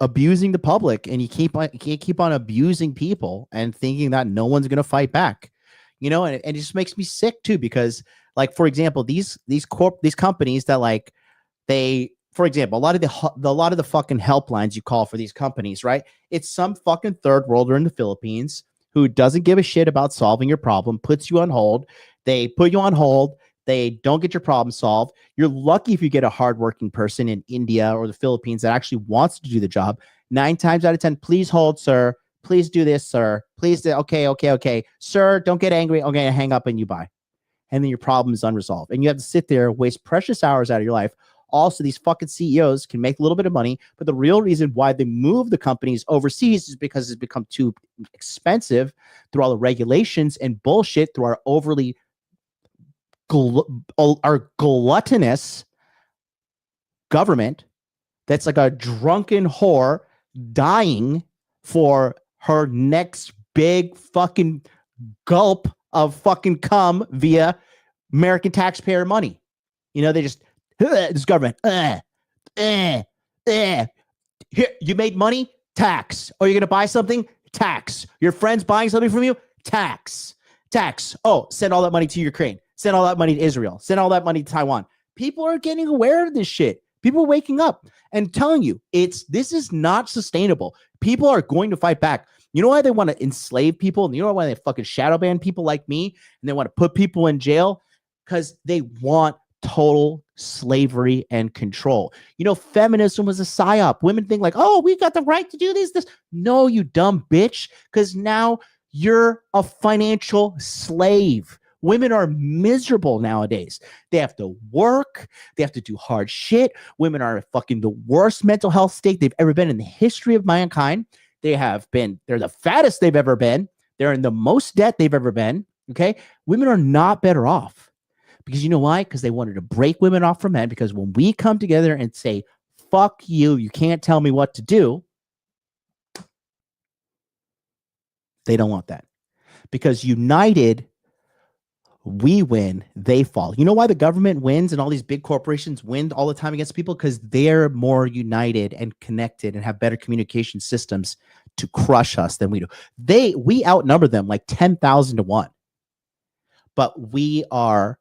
abusing the public, and you can't keep on abusing people and thinking that no one's gonna fight back. You know, and it just makes me sick too, because, like, for example, these companies that, like, for example, a lot of the fucking helplines you call for these companies, right? It's some fucking third worlder in the Philippines who doesn't give a shit about solving your problem, puts you on hold. They put you on hold. They don't get your problem solved. You're lucky if you get a hardworking person in India or the Philippines that actually wants to do the job. 9 times out of 10, please hold, sir. Please do this, sir. Please do. Okay. Sir, don't get angry. Okay, hang up and you buy. And then your problem is unresolved. And you have to sit there, waste precious hours out of your life. Also, these fucking CEOs can make a little bit of money, but the real reason why they move the companies overseas is because it's become too expensive through all the regulations and bullshit, through our overly gluttonous government that's like a drunken whore dying for her next big fucking gulp of fucking cum via American taxpayer money. You know, they just this government, Here, you made money, tax. Oh, you're gonna buy something, tax. Your friend's buying something from you, tax. Tax. Oh, send all that money to Ukraine. Send all that money to Israel. Send all that money to Taiwan. People are getting aware of this shit. People are waking up and telling you this is not sustainable. People are going to fight back. You know why they want to enslave people? And you know why they fucking shadow ban people like me? And they want to put people in jail? Because they want total slavery and control. You know, feminism was a psyop. Women think like, oh, we got the right to do this. No, you dumb bitch. Because now you're a financial slave. Women are miserable nowadays. They have to work. They have to do hard shit. Women are fucking the worst mental health state they've ever been in the history of mankind. They're the fattest they've ever been. They're in the most debt they've ever been. Okay. Women are not better off because you know why? Because they wanted to break women off from men. Because when we come together and say, fuck you, you can't tell me what to do. They don't want that because united, we win, they fall. You know why the government wins and all these big corporations win all the time against people? Because they're more united and connected and have better communication systems to crush us than we do. We outnumber them like 10,000 to 1. But we are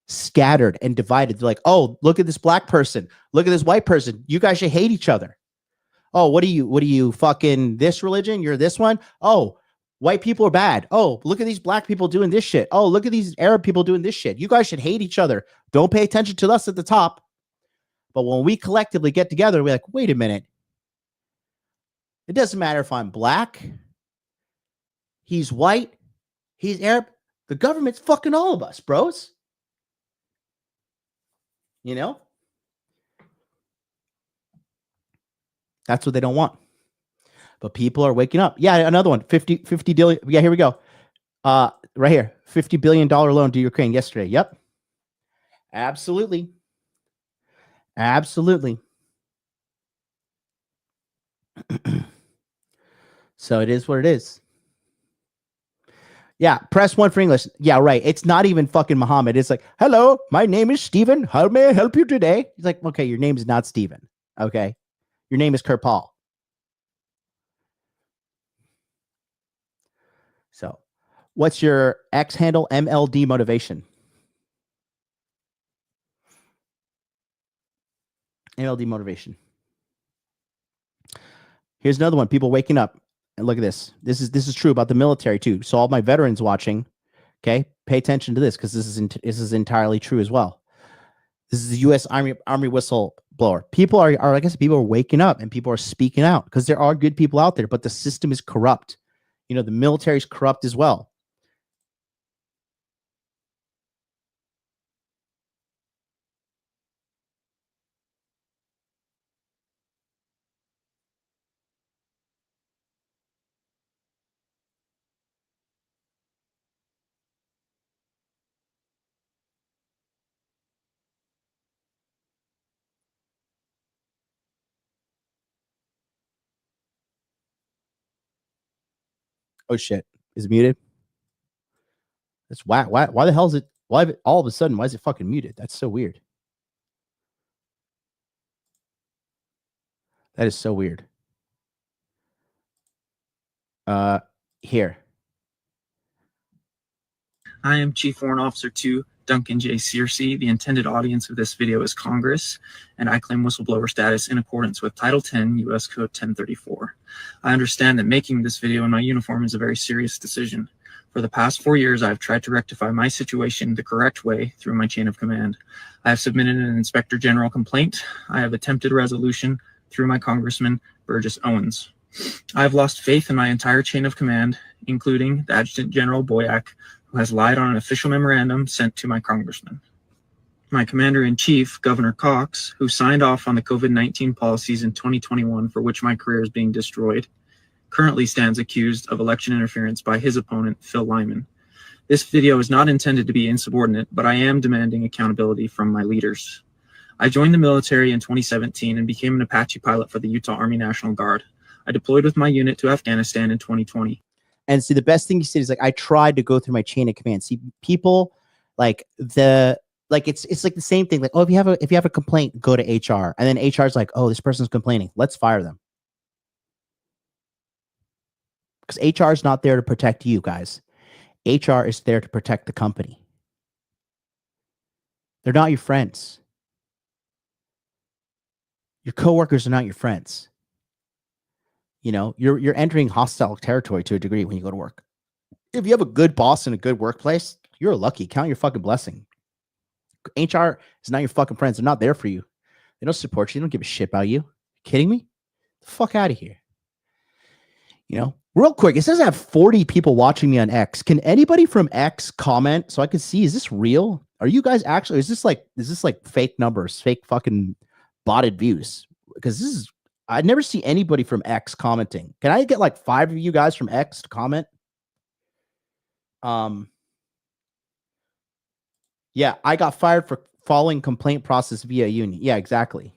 scattered and divided. They're like, oh, look at this black person. Look at this white person. You guys should hate each other. Oh, what are you fucking this religion? You're this one? Oh, white people are bad. Oh, look at these black people doing this shit. Oh, look at these Arab people doing this shit. You guys should hate each other. Don't pay attention to us at the top. But when we collectively get together, we're like, wait a minute. It doesn't matter if I'm black, he's white, he's Arab. The government's fucking all of us, bros. You know? That's what they don't want. But people are waking up. Yeah, another one. 50 billion. Yeah, here we go. Right here. $50 billion loan to Ukraine yesterday. Yep. Absolutely. Absolutely. So it is what it is. Yeah, press 1 for English. Yeah, right. It's not even fucking Muhammad. It's like, hello, my name is Steven. How may I help you today? He's like, okay, your name is not Steven. Okay. Your name is Kirpal. So what's your X handle? MLD Motivation. MLD Motivation. Here's another one. People waking up. And look at this. This is true about the military too. So all my veterans watching, okay, pay attention to this because this is entirely true as well. This is the U.S. Army whistleblower. People are like I said, people are waking up and people are speaking out because there are good people out there, but the system is corrupt. You know, the military is corrupt as well. Oh shit. Is it muted? That's why the hell is it? Why all of a sudden, why is it fucking muted? That's so weird. That is so weird. Here. I am Chief Warrant Officer 2, Duncan J. Searcy. The intended audience of this video is Congress, and I claim whistleblower status in accordance with Title 10, U.S. Code 1034. I understand that making this video in my uniform is a very serious decision. For the past 4 years, I have tried to rectify my situation the correct way through my chain of command. I have submitted an Inspector General complaint. I have attempted resolution through my Congressman, Burgess Owens. I have lost faith in my entire chain of command, including the Adjutant General Boyack, who has lied on an official memorandum sent to my congressman. My Commander-in-Chief, Governor Cox, who signed off on the COVID-19 policies in 2021 for which my career is being destroyed, currently stands accused of election interference by his opponent, Phil Lyman. This video is not intended to be insubordinate, but I am demanding accountability from my leaders. I joined the military in 2017 and became an Apache pilot for the Utah Army National Guard. I deployed with my unit to Afghanistan in 2020. And see, the best thing you said is like, I tried to go through my chain of command. See, people like the like it's like the same thing. Like, oh, if you have a complaint, go to HR, and then HR is like, oh, this person's complaining, let's fire them. Because HR is not there to protect you guys. HR is there to protect the company. They're not your friends. Your coworkers are not your friends. You know, you're entering hostile territory to a degree when you go to work. If you have a good boss and a good workplace, you're lucky. Count your fucking blessing. HR is not your fucking friends. They're not there for you. They don't support you. They don't give a shit about you. You kidding me? Get the fuck out of here. You know, real quick, it says I have 40 people watching me on X. Can anybody from X comment so I can see, is this real? Are you guys actually, is this like fake numbers, fake fucking botted views? Because I never see anybody from X commenting. Can I get like 5 of you guys from X to comment? Yeah, I got fired for following complaint process via union. Yeah, exactly.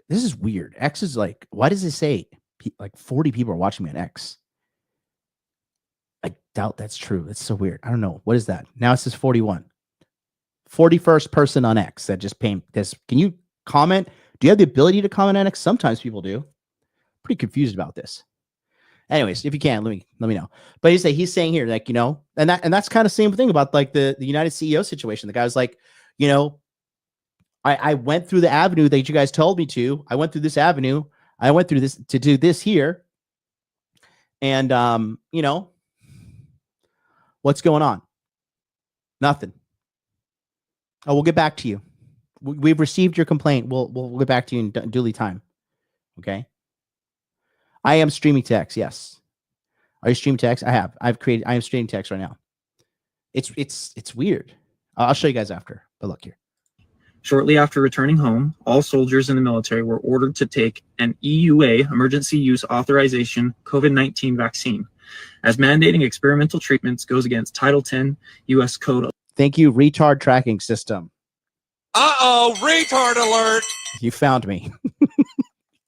This is weird. X is like, why does it say like 40 people are watching me on X? I doubt that's true. That's so weird. I don't know. What is that? Now it says 41. 41st person on X that just paid this. Can you comment? Do you have the ability to comment on X? Sometimes people do. Pretty confused about this. Anyways, if you can, let me know. But he's saying here, like, you know, and that's kind of same thing about like the United CEO situation. The guy was like, you know, I went through the avenue that you guys told me to. I went through this avenue. I went through this to do this here. And you know, what's going on? Nothing. Oh, we'll get back to you. We've received your complaint. We'll get back to you in duly time. Okay. I am streaming text. Yes. Are you streaming text? I am streaming text right now. It's weird. I'll show you guys after, but look here. Shortly after returning home, all soldiers in the military were ordered to take an EUA, Emergency Use Authorization, COVID-19 vaccine, as mandating experimental treatments goes against Title 10 U.S. Code. Thank you, retard tracking system. Uh-oh, retard alert! You found me.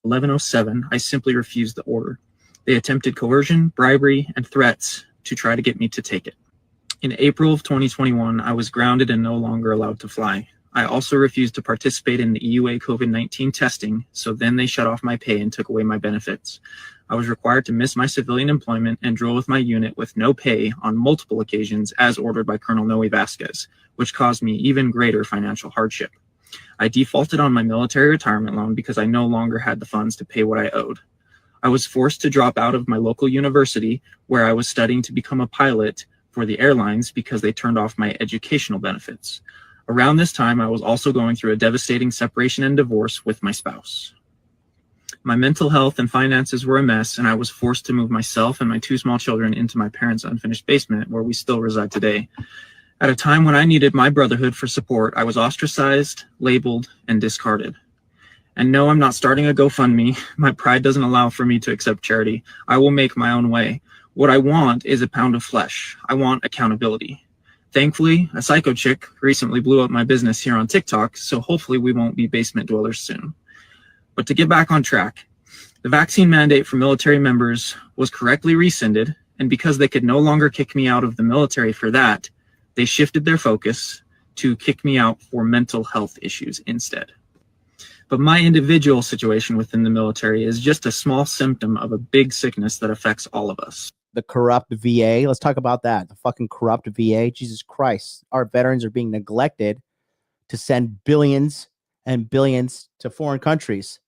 1107, I simply refused the order. They attempted coercion, bribery, and threats to try to get me to take it. In April of 2021, I was grounded and no longer allowed to fly. I also refused to participate in the EUA COVID-19 testing, so then they shut off my pay and took away my benefits. I was required to miss my civilian employment and drill with my unit with no pay on multiple occasions as ordered by Colonel Noe Vasquez, which caused me even greater financial hardship. I defaulted on my military retirement loan because I no longer had the funds to pay what I owed. I was forced to drop out of my local university where I was studying to become a pilot for the airlines because they turned off my educational benefits. Around this time, I was also going through a devastating separation and divorce with my spouse. My mental health and finances were a mess, and I was forced to move myself and my 2 small children into my parents' unfinished basement, where we still reside today. At a time when I needed my brotherhood for support, I was ostracized, labeled, and discarded. And no, I'm not starting a GoFundMe. My pride doesn't allow for me to accept charity. I will make my own way. What I want is a pound of flesh. I want accountability. Thankfully, a psycho chick recently blew up my business here on TikTok, so hopefully we won't be basement dwellers soon. But to get back on track, the vaccine mandate for military members was correctly rescinded, and because they could no longer kick me out of the military for that, they shifted their focus to kick me out for mental health issues instead. But my individual situation within the military is just a small symptom of a big sickness that affects all of us. The corrupt VA. Let's talk about that. The fucking corrupt VA. Jesus Christ. Our veterans are being neglected to send billions and billions to foreign countries.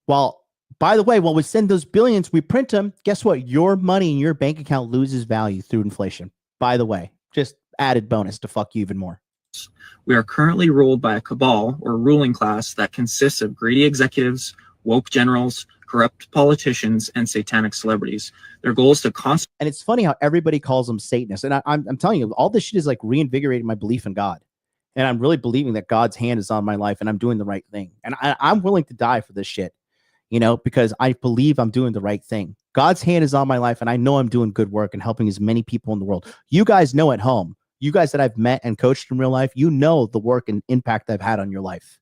Well, by the way, when we send those billions, we print them. Guess what? Your money in your bank account loses value through inflation. By the way, just added bonus to fuck you even more. We are currently ruled by a cabal or ruling class that consists of greedy executives, woke generals, corrupt politicians, and satanic celebrities. Their goal is to constantly. And it's funny how everybody calls them Satanists. And I'm telling you, all this shit is like reinvigorating my belief in God. And I'm really believing that God's hand is on my life and I'm doing the right thing. And I'm willing to die for this shit, you know, because I believe I'm doing the right thing. God's hand is on my life and I know I'm doing good work and helping as many people in the world. You guys know at home, you guys that I've met and coached in real life, you know the work and impact I've had on your life.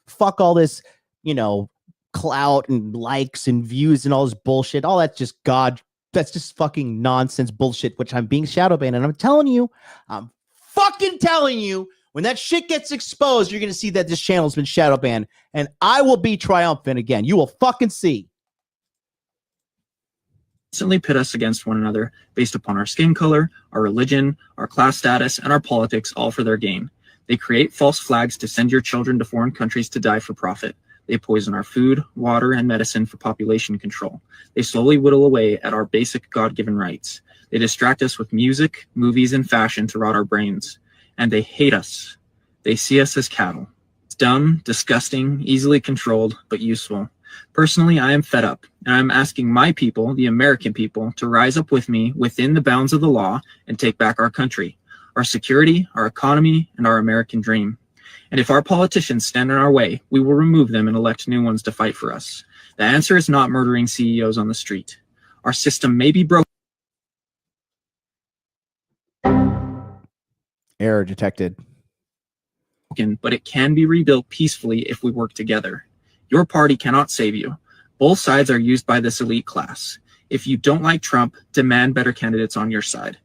Fuck all this, you know, clout and likes and views and all this bullshit. All that's just God. That's just fucking nonsense bullshit, which I'm being shadow banned. And I'm fucking telling you, When that shit gets exposed, you're going to see that this channel has been shadow banned, and I will be triumphant again. You will fucking see. Constantly pit us against one another based upon our skin color, our religion, our class status, and our politics, all for their gain. They create false flags to send your children to foreign countries to die for profit. They poison our food, water, and medicine for population control. They slowly whittle away at our basic God-given rights. They distract us with music, movies, and fashion to rot our brains. And they hate us. They see us as cattle. It's dumb, disgusting, easily controlled, but useful. Personally, I am fed up, and I'm asking my people, the American people, to rise up with me within the bounds of the law and take back our country, our security, our economy, and our American dream. And if our politicians stand in our way, we will remove them and elect new ones to fight for us. The answer is not murdering CEOs on the street. Our system may be broken. Error detected. But it can be rebuilt peacefully if we work together. Your party cannot save you. Both sides are used by this elite class. If you don't like Trump, demand better candidates on your side.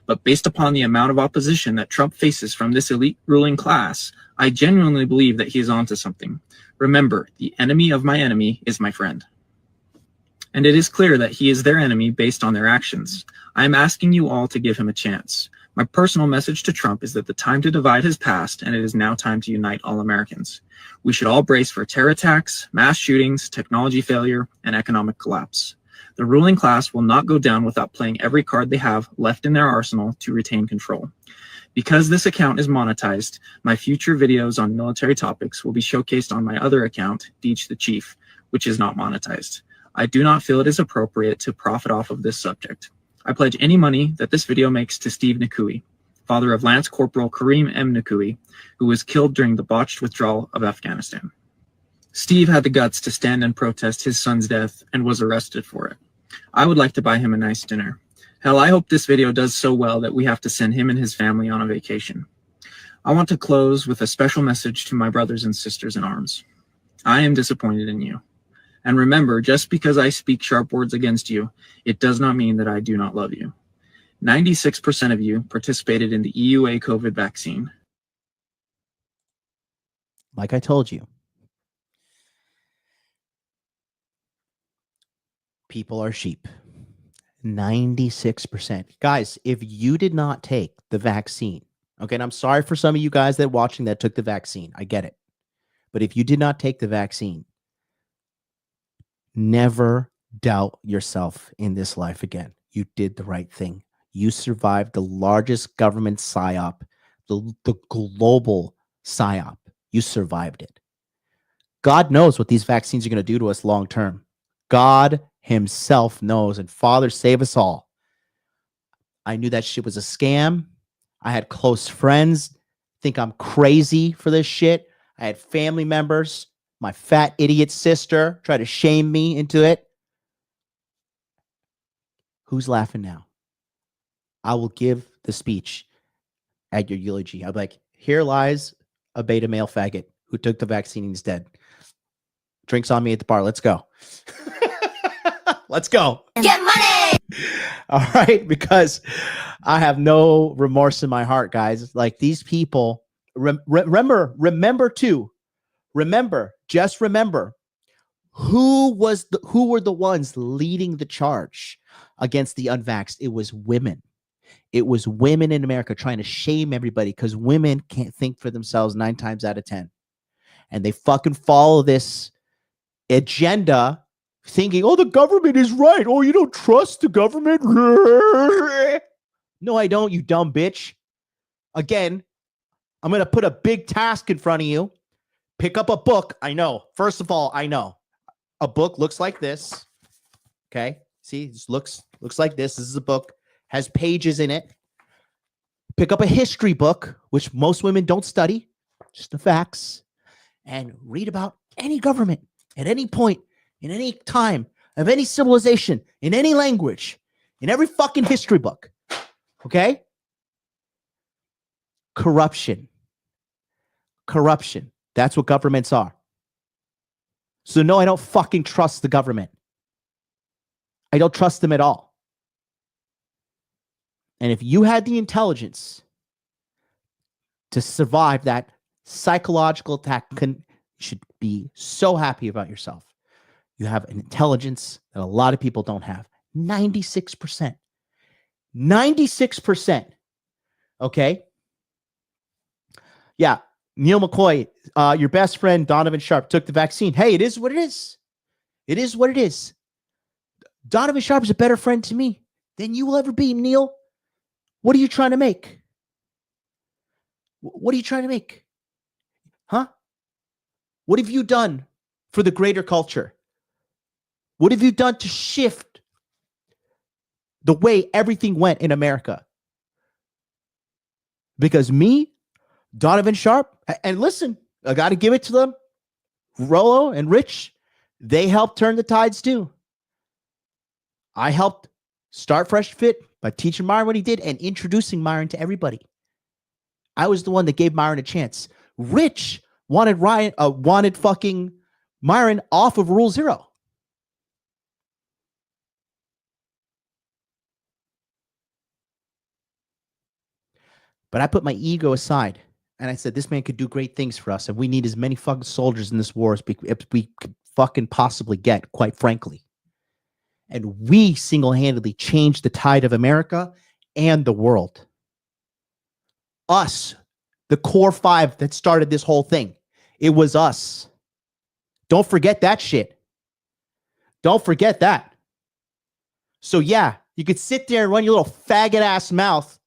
But based upon the amount of opposition that Trump faces from this elite ruling class, I genuinely believe that he is onto something. Remember, the enemy of my enemy is my friend. And it is clear that he is their enemy based on their actions. I am asking you all to give him a chance. My personal message to Trump is that the time to divide has passed, and it is now time to unite all Americans. We should all brace for terror attacks, mass shootings, technology failure, and economic collapse. The ruling class will not go down without playing every card they have left in their arsenal to retain control. Because this account is monetized, my future videos on military topics will be showcased on my other account, Deej the Chief, which is not monetized. I do not feel it is appropriate to profit off of this subject. I pledge any money that this video makes to Steve Nakui, father of Lance Corporal Kareem M. Nakui, who was killed during the botched withdrawal of Afghanistan. Steve had the guts to stand and protest his son's death and was arrested for it. I would like to buy him a nice dinner. Hell, I hope this video does so well that we have to send him and his family on a vacation. I want to close with a special message to my brothers and sisters in arms. I am disappointed in you. And remember, just because I speak sharp words against you, it does not mean that I do not love you. 96% of you participated in the EUA COVID vaccine. Like I told you, people are sheep. 96%. Guys, if you did not take the vaccine, okay, and I'm sorry for some of you guys that watching that took the vaccine. I get it. But if you did not take the vaccine, never doubt yourself in this life again. You did the right thing. You survived the largest government psyop, the global psyop. You survived it. God knows what these vaccines are going to do to us long term. God himself knows, and Father, save us all. I knew that shit was a scam. I had close friends think I'm crazy for this shit. I had family members, my fat idiot sister try to shame me into it. Who's laughing now? I will give the speech at your eulogy. I'll be like, here lies a beta male faggot who took the vaccine and is dead. Drinks on me at the bar. Let's go. Let's go. Get money. All right. Because I have no remorse in my heart, guys. Like these people, remember, just remember who were the ones leading the charge against the unvaxxed. It was women. It was women in America trying to shame everybody because women can't think for themselves 9 times out of 10. And they fucking follow this agenda thinking, oh, the government is right. Oh, you don't trust the government? No, I don't, you dumb bitch. Again, I'm going to put a big task in front of you. Pick up a book. I know. First of all, I know. A book looks like this. Okay? See, this looks like this. This is a book. Has pages in it. Pick up a history book, which most women don't study. Just the facts. And read about any government at any point, in any time, of any civilization, in any language, in every fucking history book. Okay? Corruption. That's what governments are. So no, I don't fucking trust the government. I don't trust them at all. And if you had the intelligence to survive that psychological attack. You should be so happy about yourself. You have an intelligence that a lot of people don't have. 96%. 96%. Okay? Yeah. Neil McCoy, your best friend, Donovan Sharp, took the vaccine. Hey, it is what it is. It is what it is. Donovan Sharp is a better friend to me than you will ever be, Neil. What are you trying to make? What are you trying to make? Huh? What have you done for the greater culture? What have you done to shift the way everything went in America? Because me, Donovan Sharp, and listen, I got to give it to them. Rollo and Rich, they helped turn the tides too. I helped start Fresh Fit by teaching Myron what he did and introducing Myron to everybody. I was the one that gave Myron a chance. Rich wanted fucking Myron off of Rule 0. But I put my ego aside and I said, this man could do great things for us. And we need as many fucking soldiers in this war as we could fucking possibly get, quite frankly. And we single-handedly changed the tide of America and the world. Us, the core 5 that started this whole thing. It was us. Don't forget that shit. Don't forget that. So yeah, you could sit there and run your little faggot ass mouth.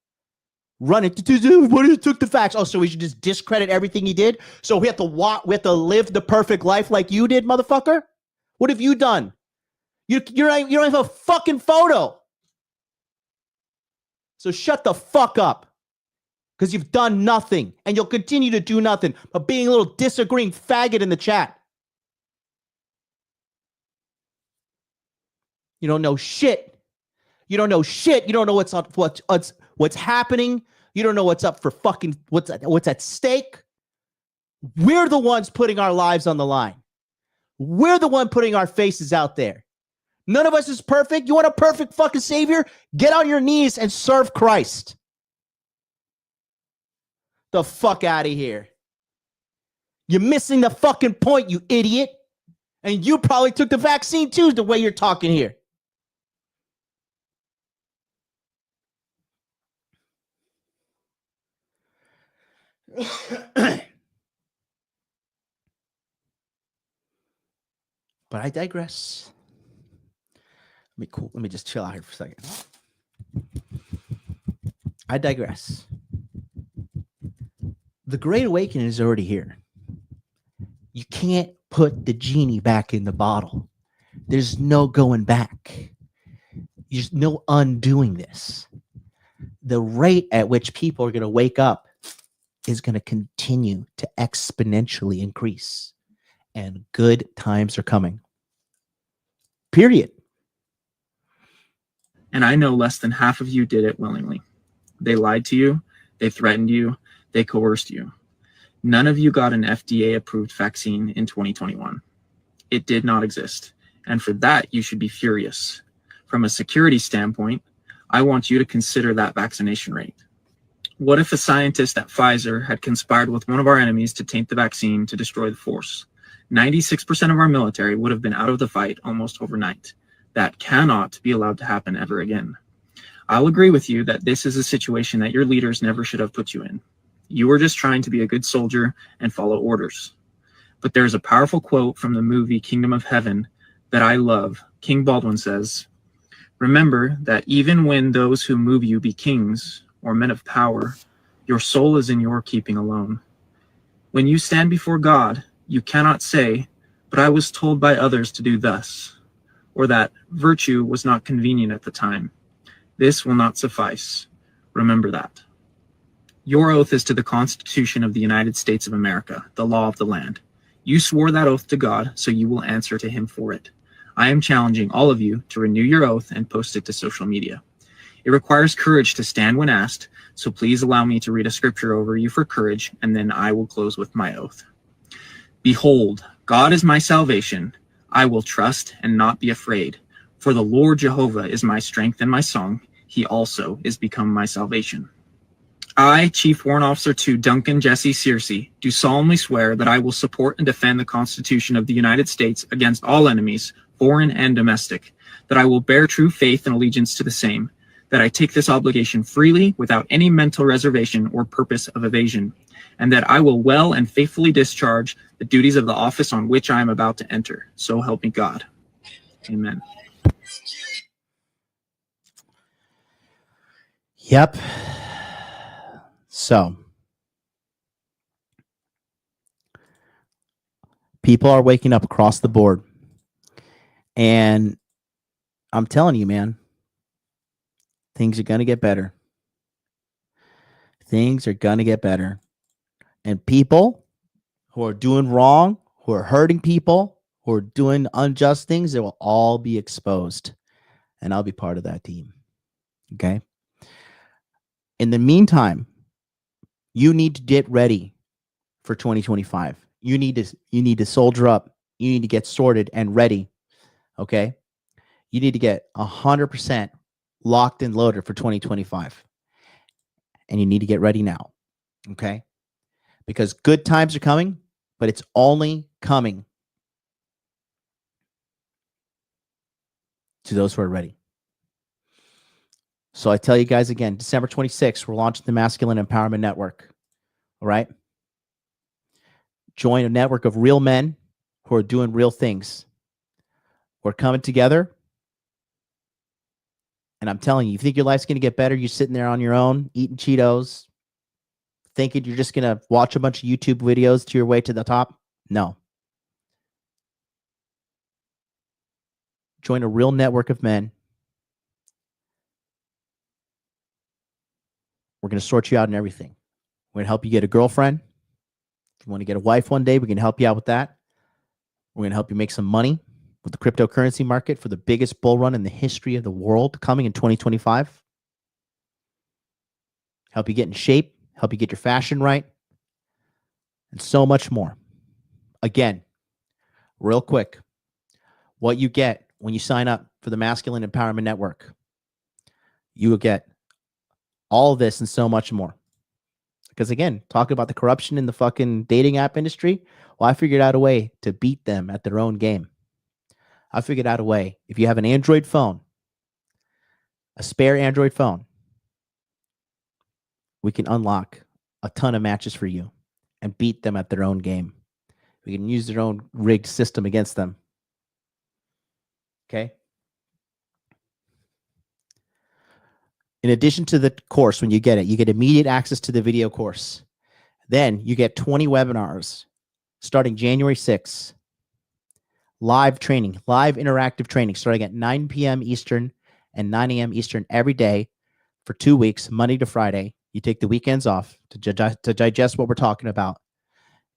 Run it. What if he took the facts? Oh, so we should just discredit everything he did? So we have to live the perfect life like you did, motherfucker? What have you done? You don't have a fucking photo. So shut the fuck up. Because you've done nothing. And you'll continue to do nothing but being a little disagreeing faggot in the chat. You don't know shit. You don't know shit. You don't know what's happening. You don't know what's up for fucking what's at stake. We're the ones putting our lives on the line. We're the one putting our faces out there. None of us is perfect. You want a perfect fucking savior? Get on your knees and serve Christ. The fuck out of here. You're missing the fucking point, you idiot. And you probably took the vaccine too, the way you're talking here. But I digress. Let me just chill out here for a second. I digress. The Great Awakening is already here. You can't put the genie back in the bottle. There's no going back. There's no undoing this. The rate at which people are going to wake up is going to continue to exponentially increase. And good times are coming. Period. And I know less than half of you did it willingly. They lied to you. They threatened you. They coerced you. None of you got an FDA-approved vaccine in 2021. It did not exist. And for that, you should be furious. From a security standpoint, I want you to consider that vaccination rate. What if a scientist at Pfizer had conspired with one of our enemies to taint the vaccine to destroy the force? 96% of our military would have been out of the fight almost overnight. That cannot be allowed to happen ever again. I'll agree with you that this is a situation that your leaders never should have put you in. You were just trying to be a good soldier and follow orders. But there's a powerful quote from the movie Kingdom of Heaven that I love. King Baldwin says, "Remember that even when those who move you be kings or men of power, your soul is in your keeping alone. When you stand before God, you cannot say, 'But I was told by others to do thus,' or that virtue was not convenient at the time. This will not suffice. Remember that. Your oath is to the Constitution of the United States of America, the law of the land. You swore that oath to God, so you will answer to him for it. I am challenging all of you to renew your oath and post it to social media. It requires courage to stand when asked, so please allow me to read a scripture over you for courage, and then I will close with my oath. Behold, God is my salvation. I will trust and not be afraid. For the Lord Jehovah is my strength and my song. He also is become my salvation. I, Chief Warrant Officer 2 Duncan Jesse Searcy, do solemnly swear that I will support and defend the Constitution of the United States against all enemies, foreign and domestic, that I will bear true faith and allegiance to the same, that I take this obligation freely without any mental reservation or purpose of evasion, and that I will well and faithfully discharge the duties of the office on which I am about to enter. So help me God. Amen. Yep. So people are waking up across the board. And I'm telling you, man, things are going to get better. Things are going to get better. And people who are doing wrong, who are hurting people, who are doing unjust things, they will all be exposed. And I'll be part of that team. Okay? In the meantime, you need to get ready for 2025. You need to soldier up. You need to get sorted and ready. Okay? You need to get 100% locked and loaded for 2025. And you need to get ready now. Okay? Because good times are coming, but it's only coming to those who are ready. So I tell you guys again, December 26th, we're launching the Masculine Empowerment Network. All right? Join a network of real men who are doing real things. We're coming together. And I'm telling you, you think your life's going to get better? You're sitting there on your own, eating Cheetos, thinking you're just going to watch a bunch of YouTube videos to your way to the top? No. Join a real network of men. We're going to sort you out in everything. We're going to help you get a girlfriend. If you want to get a wife one day, we can help you out with that. We're going to help you make some money with the cryptocurrency market for the biggest bull run in the history of the world coming in 2025. Help you get in shape, help you get your fashion right, and so much more. Again, real quick, what you get when you sign up for the Masculine Empowerment Network, you will get all of this and so much more. Because again, talking about the corruption in the fucking dating app industry, well, I figured out a way to beat them at their own game. I figured out a way. If you have an Android phone, a spare Android phone, we can unlock a ton of matches for you and beat them at their own game. We can use their own rigged system against them. Okay? In addition to the course, when you get it, you get immediate access to the video course. Then you get 20 webinars starting January 6th. Live training, live interactive training starting at 9 p.m. Eastern and 9 a.m. Eastern every day for 2 weeks, Monday to Friday. You take the weekends off to digest what we're talking about.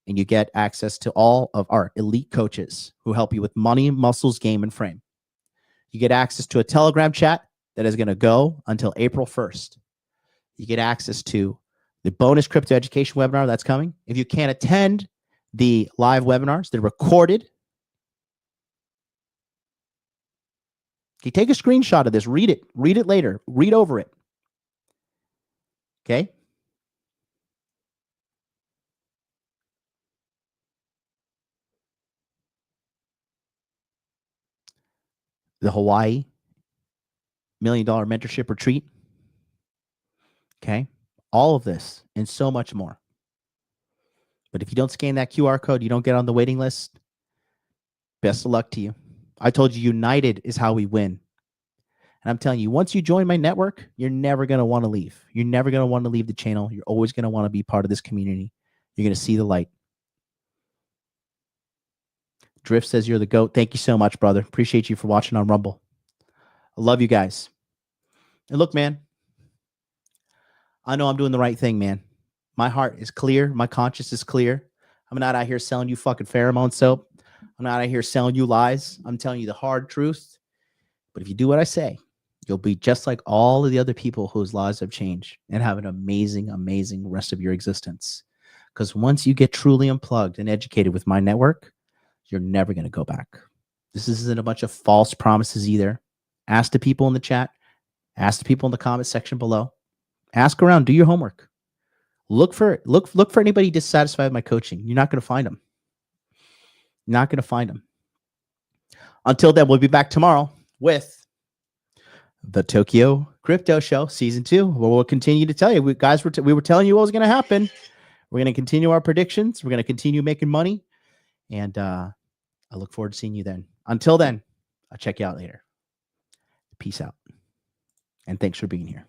And you get access to all of our elite coaches who help you with money, muscles, game, and frame. You get access to a Telegram chat that is going to go until April 1st. You get access to the bonus crypto education webinar that's coming. If you can't attend the live webinars, they're recorded. You take a screenshot of this, read it later, read over it. Okay? The Hawaii $1 Million Mentorship Retreat. Okay? All of this and so much more. But if you don't scan that QR code, you don't get on the waiting list. Best of luck to you. I told you united is how we win. And I'm telling you, once you join my network, you're never going to want to leave. You're never going to want to leave the channel. You're always going to want to be part of this community. You're going to see the light. Drift says you're the GOAT. Thank you so much, brother. Appreciate you for watching on Rumble. I love you guys. And look, man, I know I'm doing the right thing, man. My heart is clear. My conscience is clear. I'm not out here selling you fucking pheromone soap. I'm not out here selling you lies. I'm telling you the hard truth. But if you do what I say, you'll be just like all of the other people whose lives have changed and have an amazing, amazing rest of your existence. Because once you get truly unplugged and educated with my network, you're never going to go back. This isn't a bunch of false promises either. Ask the people in the chat. Ask the people in the comment section below. Ask around. Do your homework. look for anybody dissatisfied with my coaching. You're not going to find them. Not going to find them. Until then, we'll be back tomorrow with the Tokyo Crypto Show Season 2, where we'll continue to tell you. We were telling you what was going to happen. We're going to continue our predictions. We're going to continue making money. And I look forward to seeing you then. Until then, I'll check you out later. Peace out. And thanks for being here.